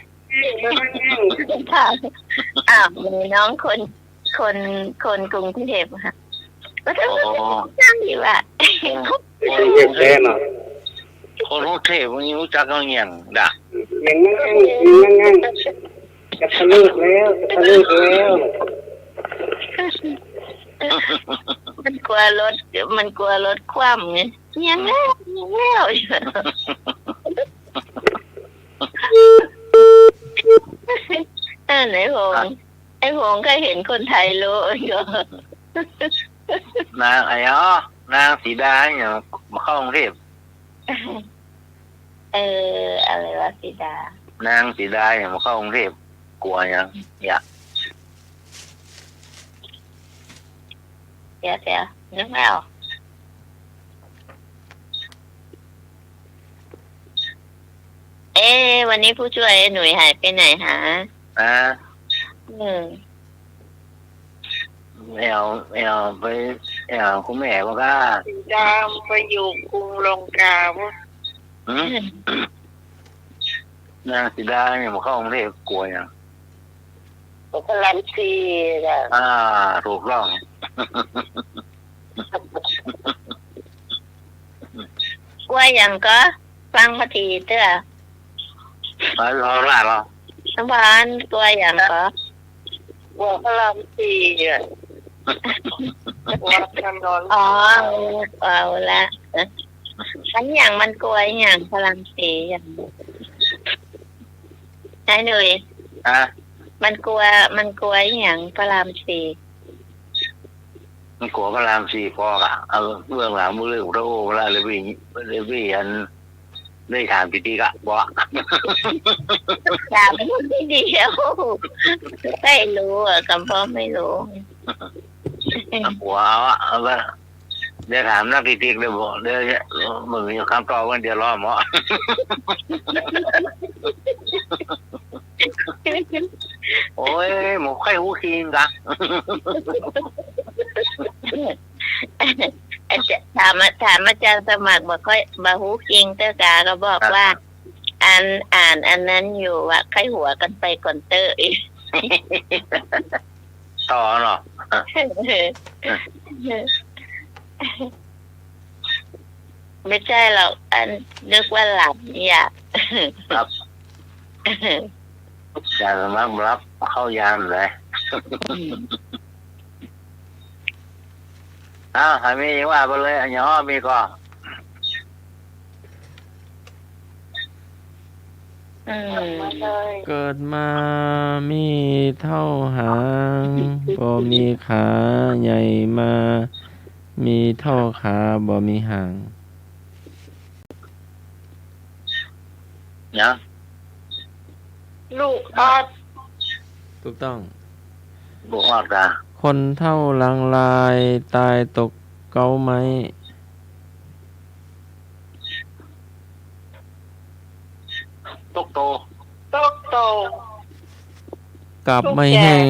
[SPEAKER 10] อ้าวมีน้องคนกรุงเทพค่ะก็ต้องจ้างอยู่อ่ะ
[SPEAKER 5] คนเทพแท้เนาะ
[SPEAKER 6] คนกรุงเทพวันนี้รู้จักกันอย่างด่า
[SPEAKER 5] อย่างงั้นจะทะลุแล้ว
[SPEAKER 10] มันกลัวรถคว่ำไงยังแล้วไหนไอ้หงก็เห็นคนไทยรู้ก็
[SPEAKER 6] นางนางสีดาเนี่ยมาเข้ากรุงเทพ
[SPEAKER 10] อะไรวะสีดาน
[SPEAKER 6] างสีดาเนี่ยมาเข้ากรุงเทพกลัวยังอยาก
[SPEAKER 10] เดี๋ยวนึกไม่ออกวันนี้ผู้ช่วยหนุ่ยหายไปไหนหา
[SPEAKER 6] ไม่เอาไปคุณแม่บอกว่า
[SPEAKER 4] ดามไปอยู่กรุงลงกาบ่
[SPEAKER 6] นางสีดาเนี่ยมาเข้ากรุงเทพกลัวยัง
[SPEAKER 4] กะลันซีน่ะ
[SPEAKER 6] ถูกต้อง
[SPEAKER 10] กลัวยังก็ฟังมาทีเถอะ
[SPEAKER 6] ไปรอละเหรอ
[SPEAKER 10] น้ำหวานกลัวยังก็
[SPEAKER 4] กลัวกะลันซีอ่ะกลัวถนน
[SPEAKER 10] เอาละอันอย่างมันกลัวอย่างพลังสีอย่างไหนหนุ่ยมันกลัวอย่างพลังสี
[SPEAKER 6] มันกลัวพระรามสี่พอกะเอาเบื้องหลังมือเรื่องพระโอพระเลยวิ่งอันได้ถามพี่กะบอก
[SPEAKER 10] ถามคนที่เดียวไม่รู้อ่ะคำพ่อไม่รู้
[SPEAKER 6] หัวเอาว่าเดี๋ยวถามนักติ๊กเลยบอกเดี๋ยวมึงมีคำตอบว่าเดี๋ยวรอหมอโอ้ยหมูไข่หูคิงกะ
[SPEAKER 10] ถามอาจารย์สมัครบอกค่อยบาฮูคิงเตอร์กาก็บอกว่าอ่านอันนั้นอยู่ว่าใครหัวกันไปก่อนเตอร์อีก
[SPEAKER 6] ต่อเนาะ
[SPEAKER 10] ไม่ใช่หรอกอันนึกว่าหลับอยาก
[SPEAKER 6] ครับอย่าสมัครรับเข้ายามเลยหามีว่าไปเลยอันย่อมีก็
[SPEAKER 1] เกิดมามีเท่าหางบ่มีขาใหญ่มามีเท่าขาบ่มีหาง
[SPEAKER 6] เนี่ย
[SPEAKER 4] ลูกออด
[SPEAKER 1] ถูกต้อง
[SPEAKER 6] บุกออกจ้ะ
[SPEAKER 1] คนเท่าลังลายตายตกเกาไม้
[SPEAKER 6] ตกโต
[SPEAKER 4] ตกโต
[SPEAKER 1] กลับไม่แห้ง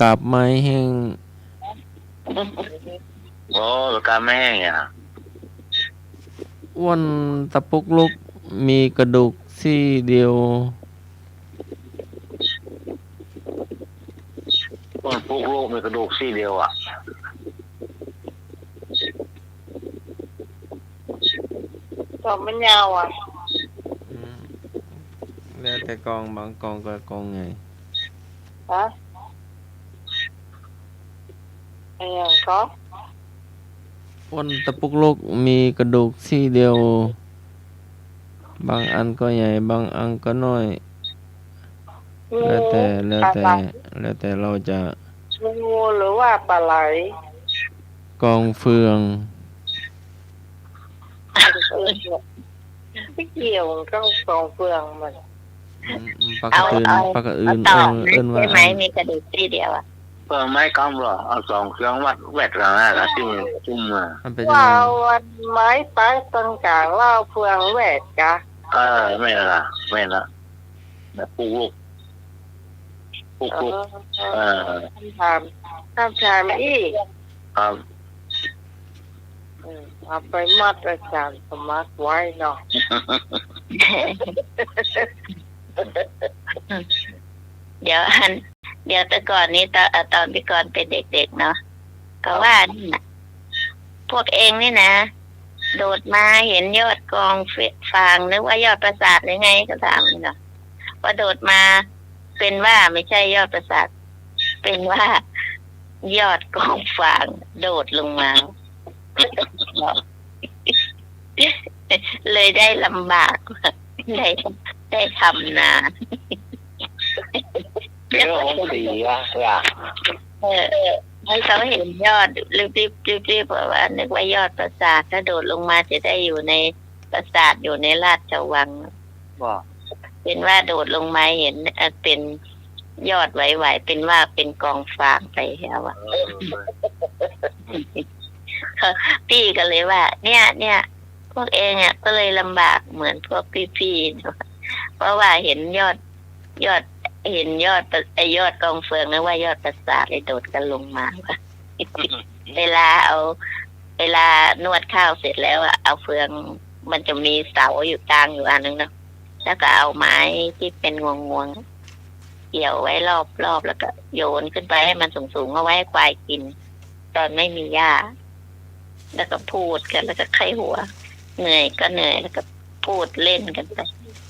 [SPEAKER 1] กลับไม่แห้ง
[SPEAKER 6] โอ้การไม่แห้งอ่ะ
[SPEAKER 1] อ้วนตะปุกลุกมีกระดูกซี่เดียว
[SPEAKER 6] คนพวกโลกมีกระดูกซี่เดียวอ่ะ
[SPEAKER 4] ตอบมันยาวอ่ะ
[SPEAKER 1] แล้วแต่กองบางกองก็กองไง
[SPEAKER 4] ฮะไอ้ยังก็
[SPEAKER 1] อ้วนตะปุกลุกมีกระดูกซี่เดียว บางอันก็ใหญ่บางอันก็น้อย แล้วแต่เราจะ
[SPEAKER 4] งูหรือว่าปลาไหล
[SPEAKER 1] กองเฟือง
[SPEAKER 4] ไม่เกี่ยวกับกองเฟืองมัน
[SPEAKER 1] ปากกระอื่นปากกระอื่น
[SPEAKER 10] ต่อ
[SPEAKER 1] เอิ้นว่า
[SPEAKER 10] ใช่ไหมมีกระดูกซี่เดียวอ่ะ
[SPEAKER 6] เปิดไม้กำหรอเอาสองเครื่องวัดแวดกันนะที่จุ่มมา
[SPEAKER 1] มันเป็นยัง
[SPEAKER 4] ว่า
[SPEAKER 1] ไง
[SPEAKER 4] วันไม้ตายต้นกลางเล่าเฟืองแหวกกะ
[SPEAKER 6] ไม่ละแบบปลูก
[SPEAKER 4] ทำชามอีก
[SPEAKER 6] ครับ
[SPEAKER 4] เอาไปมัดอาจารย์สมัครไว้เนาะ
[SPEAKER 10] เดี๋ยวแต่ก่อนนี้ตอนพี่กรณ์เป็นเด็กๆเนาะก็ว่านี่นะพวกเองนี่นะโดดมาเห็นยอดกองฟางนึกว่ายอดปราสาทหรือไงก็ถามเนาะพอโดดมาเป็นว่าไม่ใช่ยอดปราสาทเป็นว่ายอดกองฟางโดดลงมา เลยได้ลำบากได้ทำนา
[SPEAKER 6] เรื่องของสีอะ
[SPEAKER 10] ให้เขาเห็นยอดรีบเพราะว่านึกว่ายอดปราสาทถ้าโดดลงมาจะได้อยู่ในปราสาทอยู่ในราชวัง
[SPEAKER 6] บอก
[SPEAKER 10] เป็นว่าโดดลงมาเห็นเป็นยอดไหวๆเป็นว่าเป็นกองฟางไปแล้วอ่ะพี่ก็เลยว่า เนี่ยพวกเองอ่ะก็เลยลำบากเหมือนพวกพี่ๆเพราะว่าเห็นยอดเห็นยอดกองเฟืองนึกว่ายอดปราสาทเลยโดดกันลงมาเวลานวดข้าวเสร็จแล้วอะเอาเฟืองมันจะมีเสาอยู่กลางอยู่อันนึงเนาะแล้วก็เอาไม้ที่เป็นงวงเกี่ยวไว้รอบแล้วก็โยนขึ้นไปให้มันสูงๆเอาไว้ให้ควายกิน ตอนไม่มีหญ้าแล้วก็พูดกันแล้วก็ไข้หัวเหนื่อยก็เหนื่อยแล้วก็พูดเล่นกันไป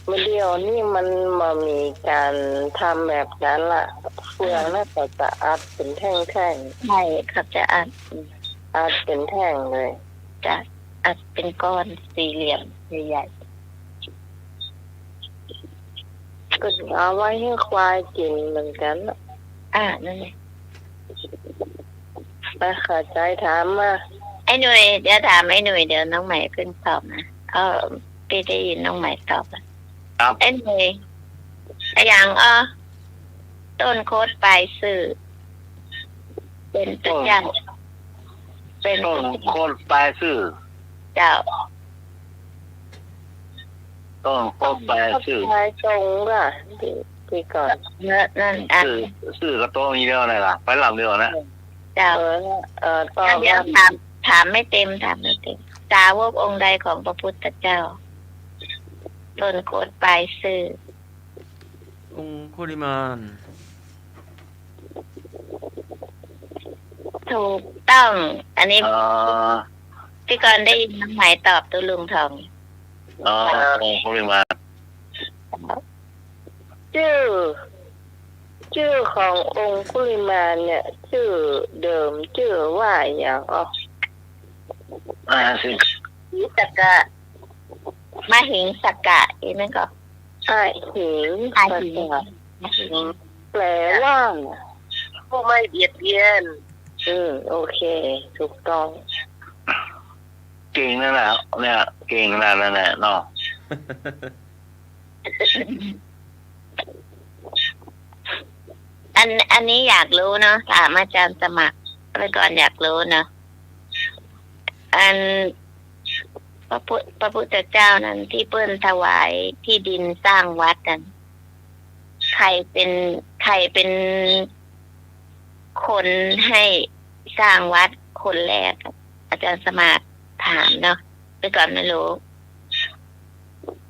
[SPEAKER 4] มันเดียวนี่มันมามีการทำแบบนั้นล่ะเฟืองน่าจะอัดเป็นแท่ง
[SPEAKER 10] ใช่ครับจะอัด
[SPEAKER 4] เป็นแท่งเลย
[SPEAKER 10] จะอัดเป็นก้อนสี่เหลี่ยมใหญ่
[SPEAKER 4] ๆก็เอาไว้ให้ควายกินเหมือนกัน
[SPEAKER 10] นั่นแหละ
[SPEAKER 3] ไปเข้าใจถามมา
[SPEAKER 10] ไอ้หนุ่ยเดี๋ยวถามไอ้หนุ่ยเดี๋ยวน้องใหม่ขึ้นตอบนะพี่ได้ยินน้องใหม่ตอบนะครับไอ้หนุ่ยไอ้อย่างต้นโคตรปลายสื่อเป็นตัวอย่างเป็น
[SPEAKER 6] ต้นโคนปลายซื่อ
[SPEAKER 10] เจ้า
[SPEAKER 6] ต้นโคนปลายซื่อ
[SPEAKER 3] ปลายตรงล่ะพี่ก่อน
[SPEAKER 10] นั่น
[SPEAKER 6] ซื่อก็โตมีเดียวอะไรล่ะไปหลังเดียวนะ
[SPEAKER 10] เจ้า
[SPEAKER 3] ตอบ
[SPEAKER 10] เดี๋ยวถามไม่เต็มสาวกองค์ใดของพระพุทธเจ้าต้นโคตรปลายสื่อ
[SPEAKER 1] องคุลิมาน
[SPEAKER 10] ถูกต้องอันนี้พี่กรณ์ได้ยินน้องใหม่ตอบตัวลุงทอง
[SPEAKER 6] เขาเรียกว่า
[SPEAKER 3] ชื่อขององค์คุลิมานเนี่ยชื่อเดิมชื่อว่าอย่าง
[SPEAKER 6] สิ
[SPEAKER 10] หิสกะมาหิงสกะเห็นไหมก็
[SPEAKER 3] หิงแปลว่าผู้ไม่เบียดเบียนโอเคถูกต้อง
[SPEAKER 6] เก่งนั่นแหละเนี่ยเก่งนั่นแหละเนาะ
[SPEAKER 10] อันนี้อยากรู้เนาะถามอาจารย์สมัครไปก่อนอยากรู้เนาะอันพระพุทธเจ้านั้นที่เปิ้นถวายที่ดินสร้างวัดกันใครเป็นคนให้สร้างวัดคนแรกอาจารย์สมัครถามเนาะไปก่อนไม่รู้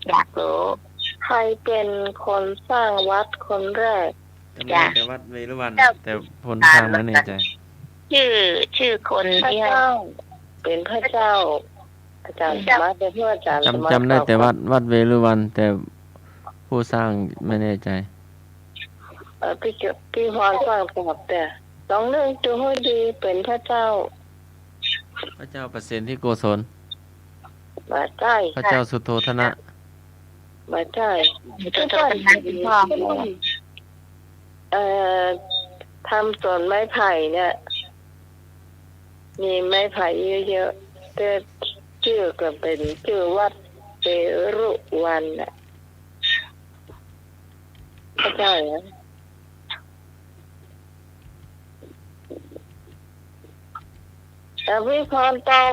[SPEAKER 10] อยากรู้
[SPEAKER 3] ใครเป็นคนสร้างวัดคนแรก
[SPEAKER 1] แต่วัดเวรุวันแต่ผลทางไม่แน่ใจ
[SPEAKER 10] ชื่อคนที่
[SPEAKER 3] เป็นพระเจ้าอาจารย์สมัครเป็นผู้อาจารย์
[SPEAKER 1] จำได้แต่วัดเวรุวันแต่ผู้สร้างไม่แน่ใจ
[SPEAKER 3] พี่พรฟังตอบแต่ลองนึกดูให้ดีเป็นพระเจ้า
[SPEAKER 1] ประสิทธิโกศล
[SPEAKER 3] มาใช่
[SPEAKER 1] พระเจ้าสุโธทนะ
[SPEAKER 3] มาใช่ทำสวนไม้ไผ่เนี่ยมีไม้ไผ่เยอะๆแต่ชื่อก็เป็นชื่อวัดเวรุวันน่ะเข้าใจไหมแต่พี่พรตอบ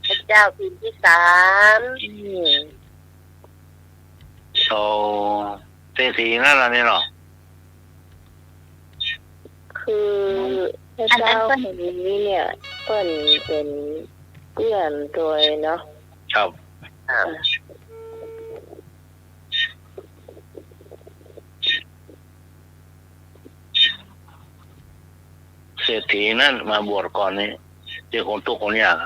[SPEAKER 3] พระเจ้าพิมพิสาร
[SPEAKER 6] โซเศรษฐีนั่นแหละนี่หรอ
[SPEAKER 3] คือพระเจ้าแห่งนี้เนี่ยเปิ้นเป็นเพื่อนตัวเนาะ
[SPEAKER 6] ครับเศรษฐีนั่นมาบวชก่อนนี่เจอคนทุกคนยาก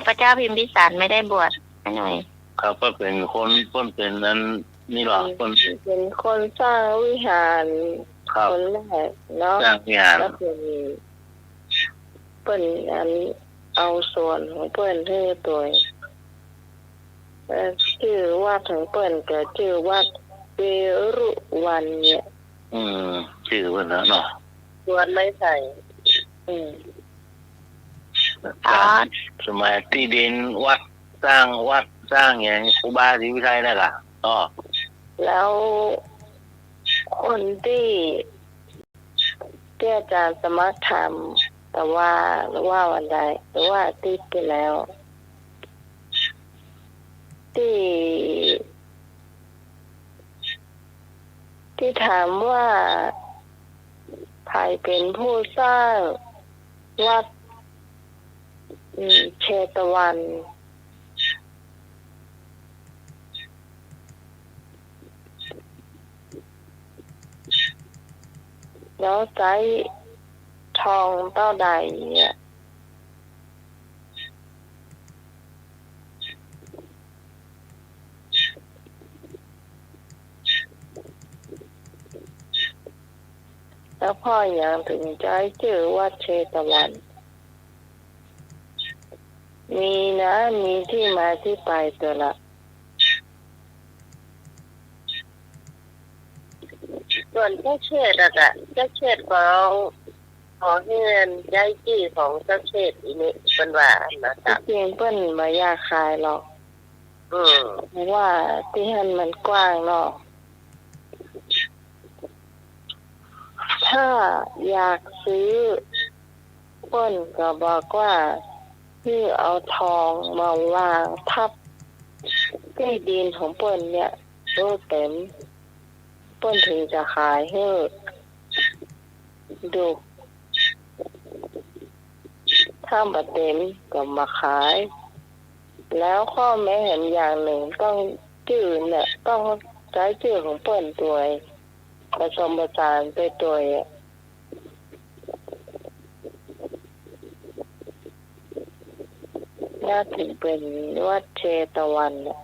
[SPEAKER 10] พระเจ้าพิมพิสารไม่ได้บวชหน่อย
[SPEAKER 6] ครับก็เป็นคนเป็นนั้นนี่หรอ
[SPEAKER 3] เป็นคนสร้างวิหารคนแรกเนาะ
[SPEAKER 6] สร้างวิหาร
[SPEAKER 3] แล้วเป็นอันเอาส่วนของเปิ้นให้ตัวชื่อวัดของเปิ้นก็ชื่อวัดเวรุวันเนี่ย
[SPEAKER 6] ชื่อเปิ้นเนาะ
[SPEAKER 3] ส่วนไม่ใส่
[SPEAKER 6] สมัยที่ดินวัดสร้างอย่างครูบาศรีวิชัยนั่นล่ะ
[SPEAKER 3] แล้วคนที่อาจารย์สมัครทำแต่ว่าวันใดหรือว่าติดไปแล้วที่ถามว่าใครเป็นผู้สร้างวัดเชตวันแล้วใช้ทองเท่าใดเนี่ยแล้วพ่ออย่างถึงใจชื่อวัดเชตวันมีที่มาที่ไปตัวละ
[SPEAKER 4] ส่วนเจ้าเชษอะค่ะเจ้าเชษของเฮือนย้ายจี้ของเจ้าเชษอีนี่เป็นว่านะคะจริงเปิ้นมายาคายหรอกเพราะว่าที่หันมันกว้างเนาะถ้าอยากซื้อเปิ้นก็บอกว่าที่เอาทองมาวางทับที่ดินของเปิ้นเนี่ยรู้เต็มเปิ้นถึงจะขายให้ดูถ้าบัดเต็มก็มาขายแล้วข้อแม้เห็นอย่างหนึ่งต้องชื่อเนี่ยต้องใช้ชื่อของเปิ้นตัวผสมผสานไปตัวน่าถึงเป็นวัดเชตวันเนี่ย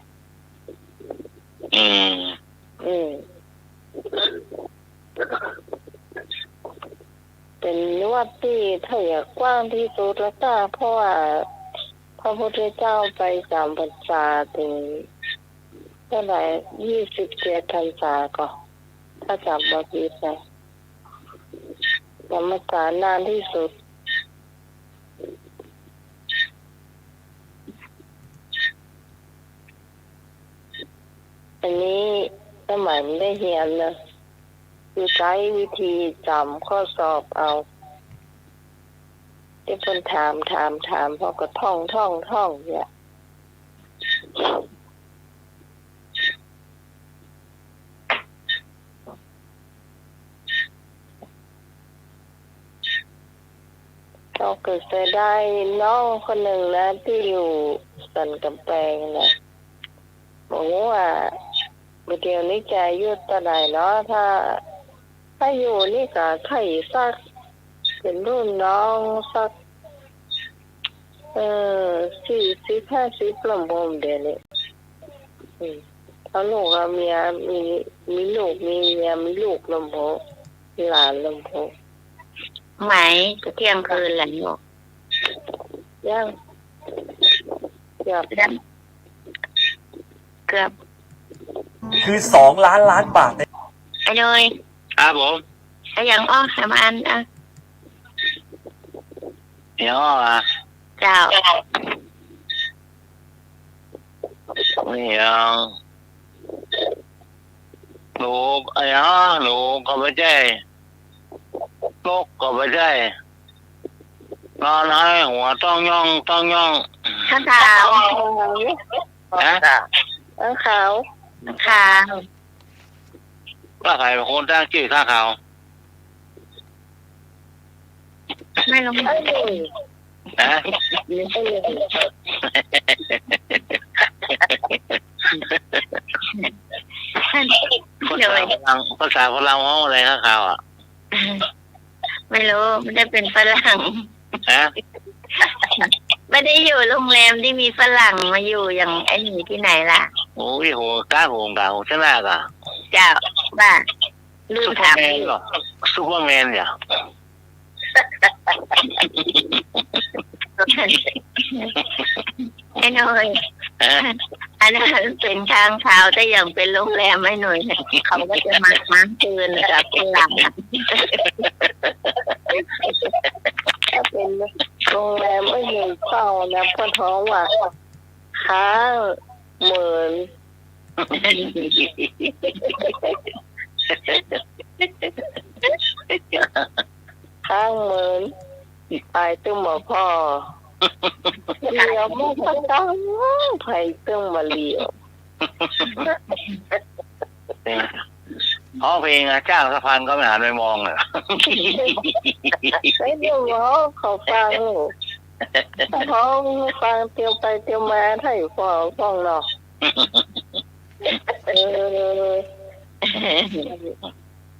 [SPEAKER 4] เป็นวัดที่ถ้าอยากกว้างที่สุดแล้วก็เพราะว่าพระพุทธเจ้าไปจำพรรษาถึงเท่าไหร่27 พรรษาก็ถ้าจำบ่ผิดนะจำพรรษานานที่สุดอันนี้สมัยไม่ได้เรียนนะคือใช้วิธีจำข้อสอบเอาที่คนถามพอก็ท่องเนี่ยเราเกิดจะได้น้องคนหนึ่งนะที่อยู่สันกำแพงนะบอกว่าเดี๋ยวนี้จะอายุเท่าไหร่เนาะถ้าอยู่นี่ก็ไข่สักเป็นรุ่นน้องสัก40-50 ลำบมเดี๋ยวนี้เอาลูกกับเมียมีลูกมีเมียมีลูกลำโพหลานลำโพ
[SPEAKER 10] ไหมจะเที่ยงคืนแล้วเนาะ
[SPEAKER 4] ยังเกือบ
[SPEAKER 11] คือ2 ล้านบาท
[SPEAKER 10] ไอ้เลย
[SPEAKER 6] ครับผม
[SPEAKER 10] ไอ้ยังอ้อทำอันอ่ะ
[SPEAKER 6] เดี๋ยว
[SPEAKER 10] เจ้า
[SPEAKER 6] ไม่เอาลูกไอ้ลูกก็ไม่ใช่ลูกก็ไม่ใช่นอนให้หัวต้องย่อง
[SPEAKER 10] ข้าวขาว
[SPEAKER 4] ขาว
[SPEAKER 6] ว่าใครเป็นคนตั้งชื่อข้าขาว
[SPEAKER 10] ไม่รู้
[SPEAKER 6] ฮะภาษาฝรั่งห้องอะไรข้าขาวอ่ะ
[SPEAKER 10] ไม่รู้ไม่ได้เป็นฝรั่งไม่ได้อยู่โรงแรมที่มีฝรั่งมาอยู่อย่างไอ้หนูที่ไหนล่ะ
[SPEAKER 6] โอ้ยโหก้าโหงกาใช่ไหมกะ
[SPEAKER 10] เจ้าบ้าลืมถาม
[SPEAKER 6] ซุปเปอร์แมนเนี่ย
[SPEAKER 10] ไอ้หน่อยอันนั้นเป็นทางเท้าแต่ยังเป็นโรงแรมไม่หน่อยเขาก็จะมาค้างคืนกับฝรั่ง
[SPEAKER 4] ถ้าเป็นโรงแรมไม่เห็นเศร้านะพ่อท้องว่าค้างเหมือนข้างเหมือนไปตึ้งมาพ่อเลี้ยวมุกตั้งไผ่ตึ้งมาเลี้ยว
[SPEAKER 6] เพลงจ้างสะพานก็ไม่หันไปมองเลย
[SPEAKER 4] ไม่เดี๋ยวเขาฟังเขาฟังเตียวไปเตียวมาไทยฟังเนาะ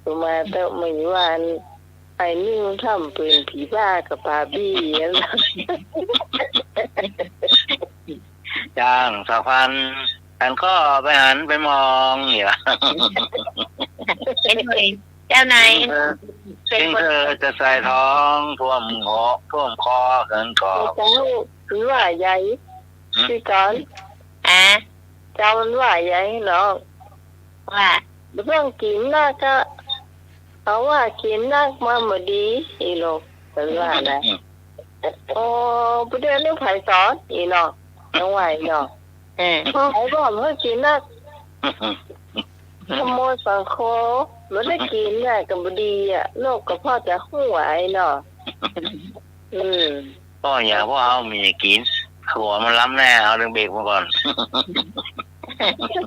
[SPEAKER 4] ตัวมาเติมไม่วันไอ้นี่มันทำเป็นผีบ้ากับบาร์บี้
[SPEAKER 6] จ้างสะพานฉันก็ไปหันไปมองเนี่ย
[SPEAKER 10] เจ้านาย
[SPEAKER 6] เป็นเธอจะใส่ท้องท่วมหัวท่วมคอเกินกอบ
[SPEAKER 4] เจ้าหรือว่าใหญ่ที่ก่อนเจ้ามันว่าใหญ่เนาะ
[SPEAKER 10] ว่า
[SPEAKER 4] เรื่องกินน่าจะ
[SPEAKER 3] เขาว่ากินนักมาบ่ดีอีหลอกเป็นว่านะโอ้ผู้เดียวเรื่องไผสอนอีหลอกน้องไหวเนาะไอ้บอกว่ากินนักขโมยสังโคไม่ได้กินน่ะก็บ่ดีอ่ะโลกก็พอจะหู้ไหวเนาะ
[SPEAKER 6] พ่ออย่าพ่อเอามีกินหัวมันล้ำแน่เอาเรื่องเบรกมาก่อน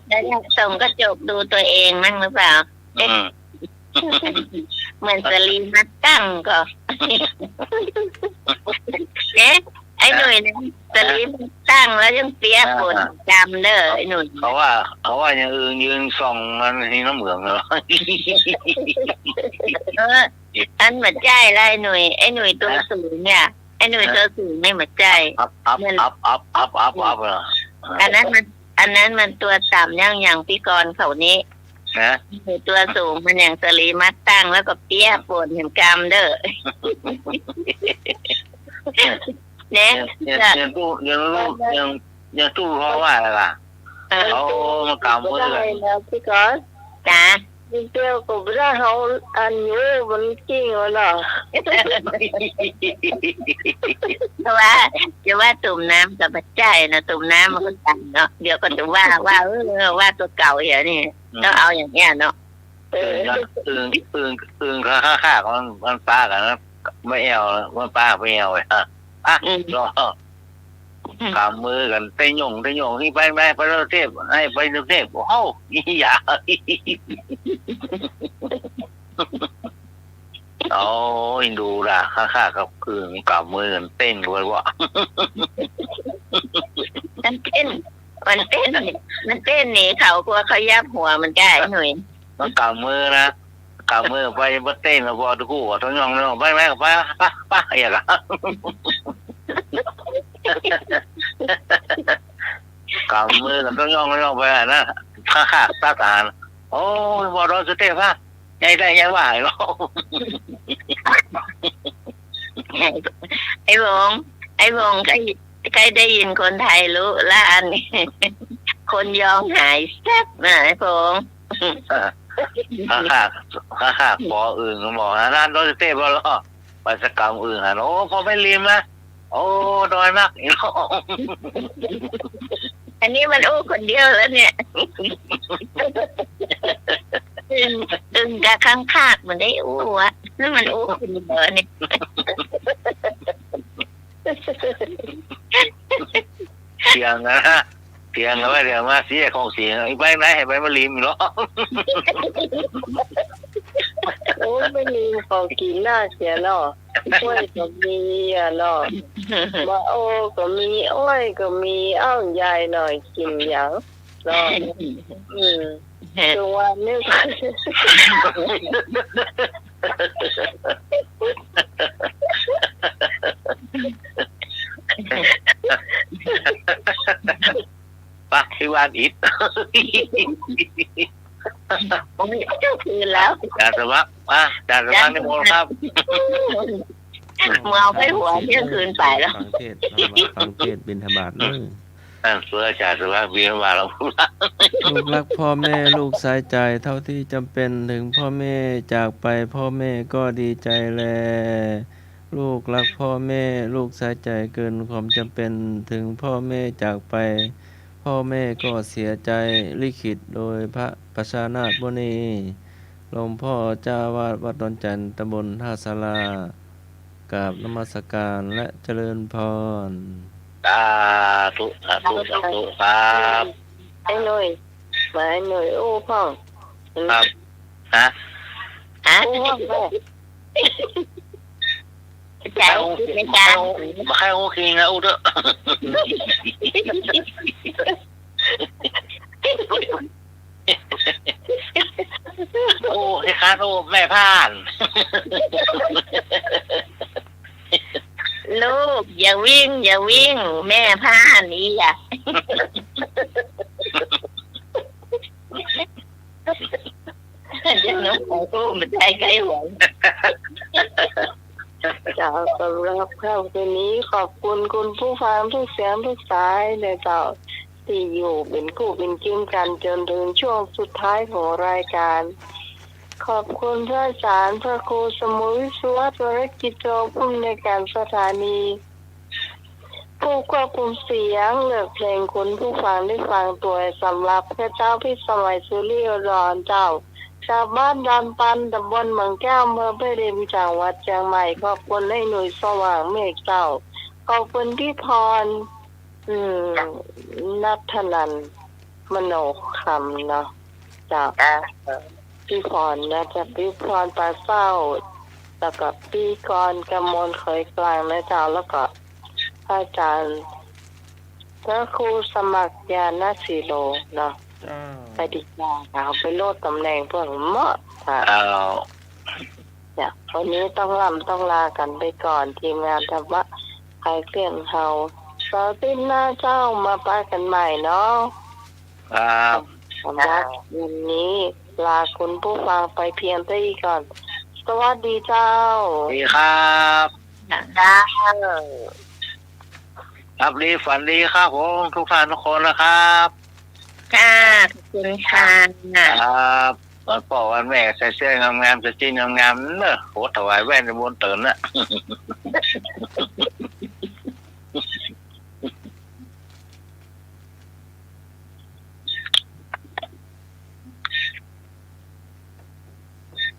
[SPEAKER 10] แล้วส่งกระจกดูตัวเองมั้งหรือเปล่าเหมือนสลีมัดตั้งก็ไอ้หนุ่ยนะสลีมัดตั้งแล้วยังเปียกฝนจำเด้อไอ้หนุ่ย
[SPEAKER 6] เขาว่าอย่างอื่นยืนส่องมันนี่น้ำเหมืองเหรอ
[SPEAKER 10] อันเหมือนใจแล้วไอ้หนุ่ยตัวสูงเนี่ยไอ้หนุ่ยตัวสูงไม่เหมือนใจ
[SPEAKER 6] อัพ
[SPEAKER 10] อันนั้นมันตัวต่ำอย่างพี่กรณ์เขานี้
[SPEAKER 6] นะ
[SPEAKER 10] ตัวสูงมันอย่างสลีมัดตั้งแล้วก็เปี้ยปวดเห็นกรรมเด้อเนี่ย
[SPEAKER 6] ยังตู้เพราะว่าอะไรล่ะเขามากำมือเลย
[SPEAKER 3] พี่กรณ์
[SPEAKER 10] จ้า
[SPEAKER 3] พี่เจ้าก็ไม่ได้เขาอันอยู่มันจริงเหรอ
[SPEAKER 10] จะว่าตุ่มน้ำกับปัจจัยนะตุ่มน้ำมันก็ต่างเนาะเดี๋ยวก็จะว่าตัวเก่าอย่างนี้ต้องเอาอย่างเงี้ยเนาะ
[SPEAKER 6] ตื่นข้ามันป้ากันนะไม่เอามันป้าไม่เอาเลยรอกำมือกันเตยงที่ไปเทพให้ไปเทพเฮ้าอย่าโอ้ยดูละข้ากับคือกำมือกันเต้นด้วยวะ
[SPEAKER 10] มันเต้นหนีเขากลัวเขายับหัวมันได้หน่อย
[SPEAKER 6] มันกำมือนะกำมือไปบัดเต้นแล้วพอตะกู้ท้องยองไปป้าอย่างละกำมือกันต้องย่องไปนะข้าตาตาโอ้ยบอรอสุเทพะยังว่าไอ้เรา
[SPEAKER 10] ไอ้วงใครได้ยินคนไทยรู้ละอันนี้คนยองหายแซ่บนะไอ้วง
[SPEAKER 6] ข้าปออื่นก็บอกนะนั่นรอสุเทพะรอไปสกรรมอื่นฮะโอ้พอไม่ลืมนะโอ้ดอยนักอีก
[SPEAKER 10] อันนี้มันอู้คนเดียวแล้วเนี่ยอึงกับข้างคากมันได้อู้วะนั่นมันอู้คนเดียวเนี่ย
[SPEAKER 6] เสียงนะเสียงแล้วเดี๋ยวมาเสียของเสียงอีกใบไหนให้ใบมาลีมอีกหรอ
[SPEAKER 3] โอ้ไม่มีของกินน่าเสียหรอกอ้อยก็มีอ่ะเนาะมาโอ้ก็มีอ้อยก็มีเอ้าใหญ่หน่อยกินอย่างเนาะตัวนึก
[SPEAKER 6] ป่ะที่วานอิด
[SPEAKER 10] ผมเจ้าคืนแล้ว
[SPEAKER 6] จ่าสวัสดิ์นี่โมครับ
[SPEAKER 10] เมาไปหัวเที่ยงคืนไปแล้ว
[SPEAKER 1] ฟังเทศบิณฑบาตนึง
[SPEAKER 6] เพื่อจ่าสวัสดิ์บิณฑบาตเราพูด
[SPEAKER 1] ลูกรักพ่อแม่ลูกสายใจเท่าที่จำเป็นถึงพ่อแม่จากไปพ่อแม่ก็ดีใจแลลูกรักพ่อแม่ลูกสายใจเกินความจำเป็นถึงพ่อแม่จากไปพ่อแม่ก็เสียใจลิขิตโดยพระประชานาถมุนีหลวงพ่อเจ้าวาดวัดดอนจันทร์ตำบลท่าศาลากราบนมัสการและเจริญพร
[SPEAKER 6] สาธุครับ
[SPEAKER 3] ไอ้หน่อยมาไอ้หน่อยโอ้พ่อ
[SPEAKER 6] ครับฮะ
[SPEAKER 3] โอ้พ่อ
[SPEAKER 10] ใจไม่จ้า
[SPEAKER 6] มาให้โอเคนะอู้เด้อโอ้ให้ค้าโอ้แม่ผ่าน
[SPEAKER 10] ลูกอย่าวิ่งแม่ผ่านนี่อ่ะยังน้องของตู้มันใจใกล้หวัง
[SPEAKER 3] เจ้าสำหรับข้าวตัวนี้ขอบคุณคุณผู้ฟังทุกเสียงทุกสายเลยเจ้าที่อยู่เป็นคู่เป็นกิ้งกันจนถึงช่วงสุดท้ายของรายการ ขอบคุณพระอาจารย์พระครูสมุวิศวรรกิจโจผู้อำนวยการสถานีผู้ควบคุมเสียงเลือกเพลงคุณผู้ฟังได้ฟังตัวสำหรับพระเจ้าพิสมัยสุริยรอนเจ้าชาวบ้านดอนปันตำบลเมืองแก้วอำเภอแม่ริมจังหวัดเชียงใหม่ขอบคุณให้หน่วยสว่างเมฆเจ้าขอบคุณพี่พรนัทนันท์มโนคำเนาะจากพี่พรนะจะพี่พรปลาเศร้าแล้วก็พี่กรกำมลเคยกลางนะเจ้าแล้วก็อาจารย์พระครูสมัครยานาสีโลเนาะไปดีกว่าเอาไปโลดตำแหน่งเพื่อนเหมาะค่ะเนี่ยวันนี้ต้องลากันไปก่อนทีมงานธรรมะใครเปลี่ยนเฮาเสาร์อาทิตย์หน้าเจ้ามาปากันใหม่เนาะ
[SPEAKER 6] ครับ
[SPEAKER 3] สำหรับวันนี้ลาคุณผู้ฟังไปเพียงเท่านี้ก่อนสวัสดีเจ้า
[SPEAKER 6] ดีครับครับดีฝันดีครับผมทุกท่านทุกคนนะครับ
[SPEAKER 10] ค่ะขอบคุณค่ะ
[SPEAKER 6] ครับวันพ่อวันแม่ใส่เสื้องามๆใส่จีนงามๆเนอะโหถวายแว่นในบนเตินน่ะ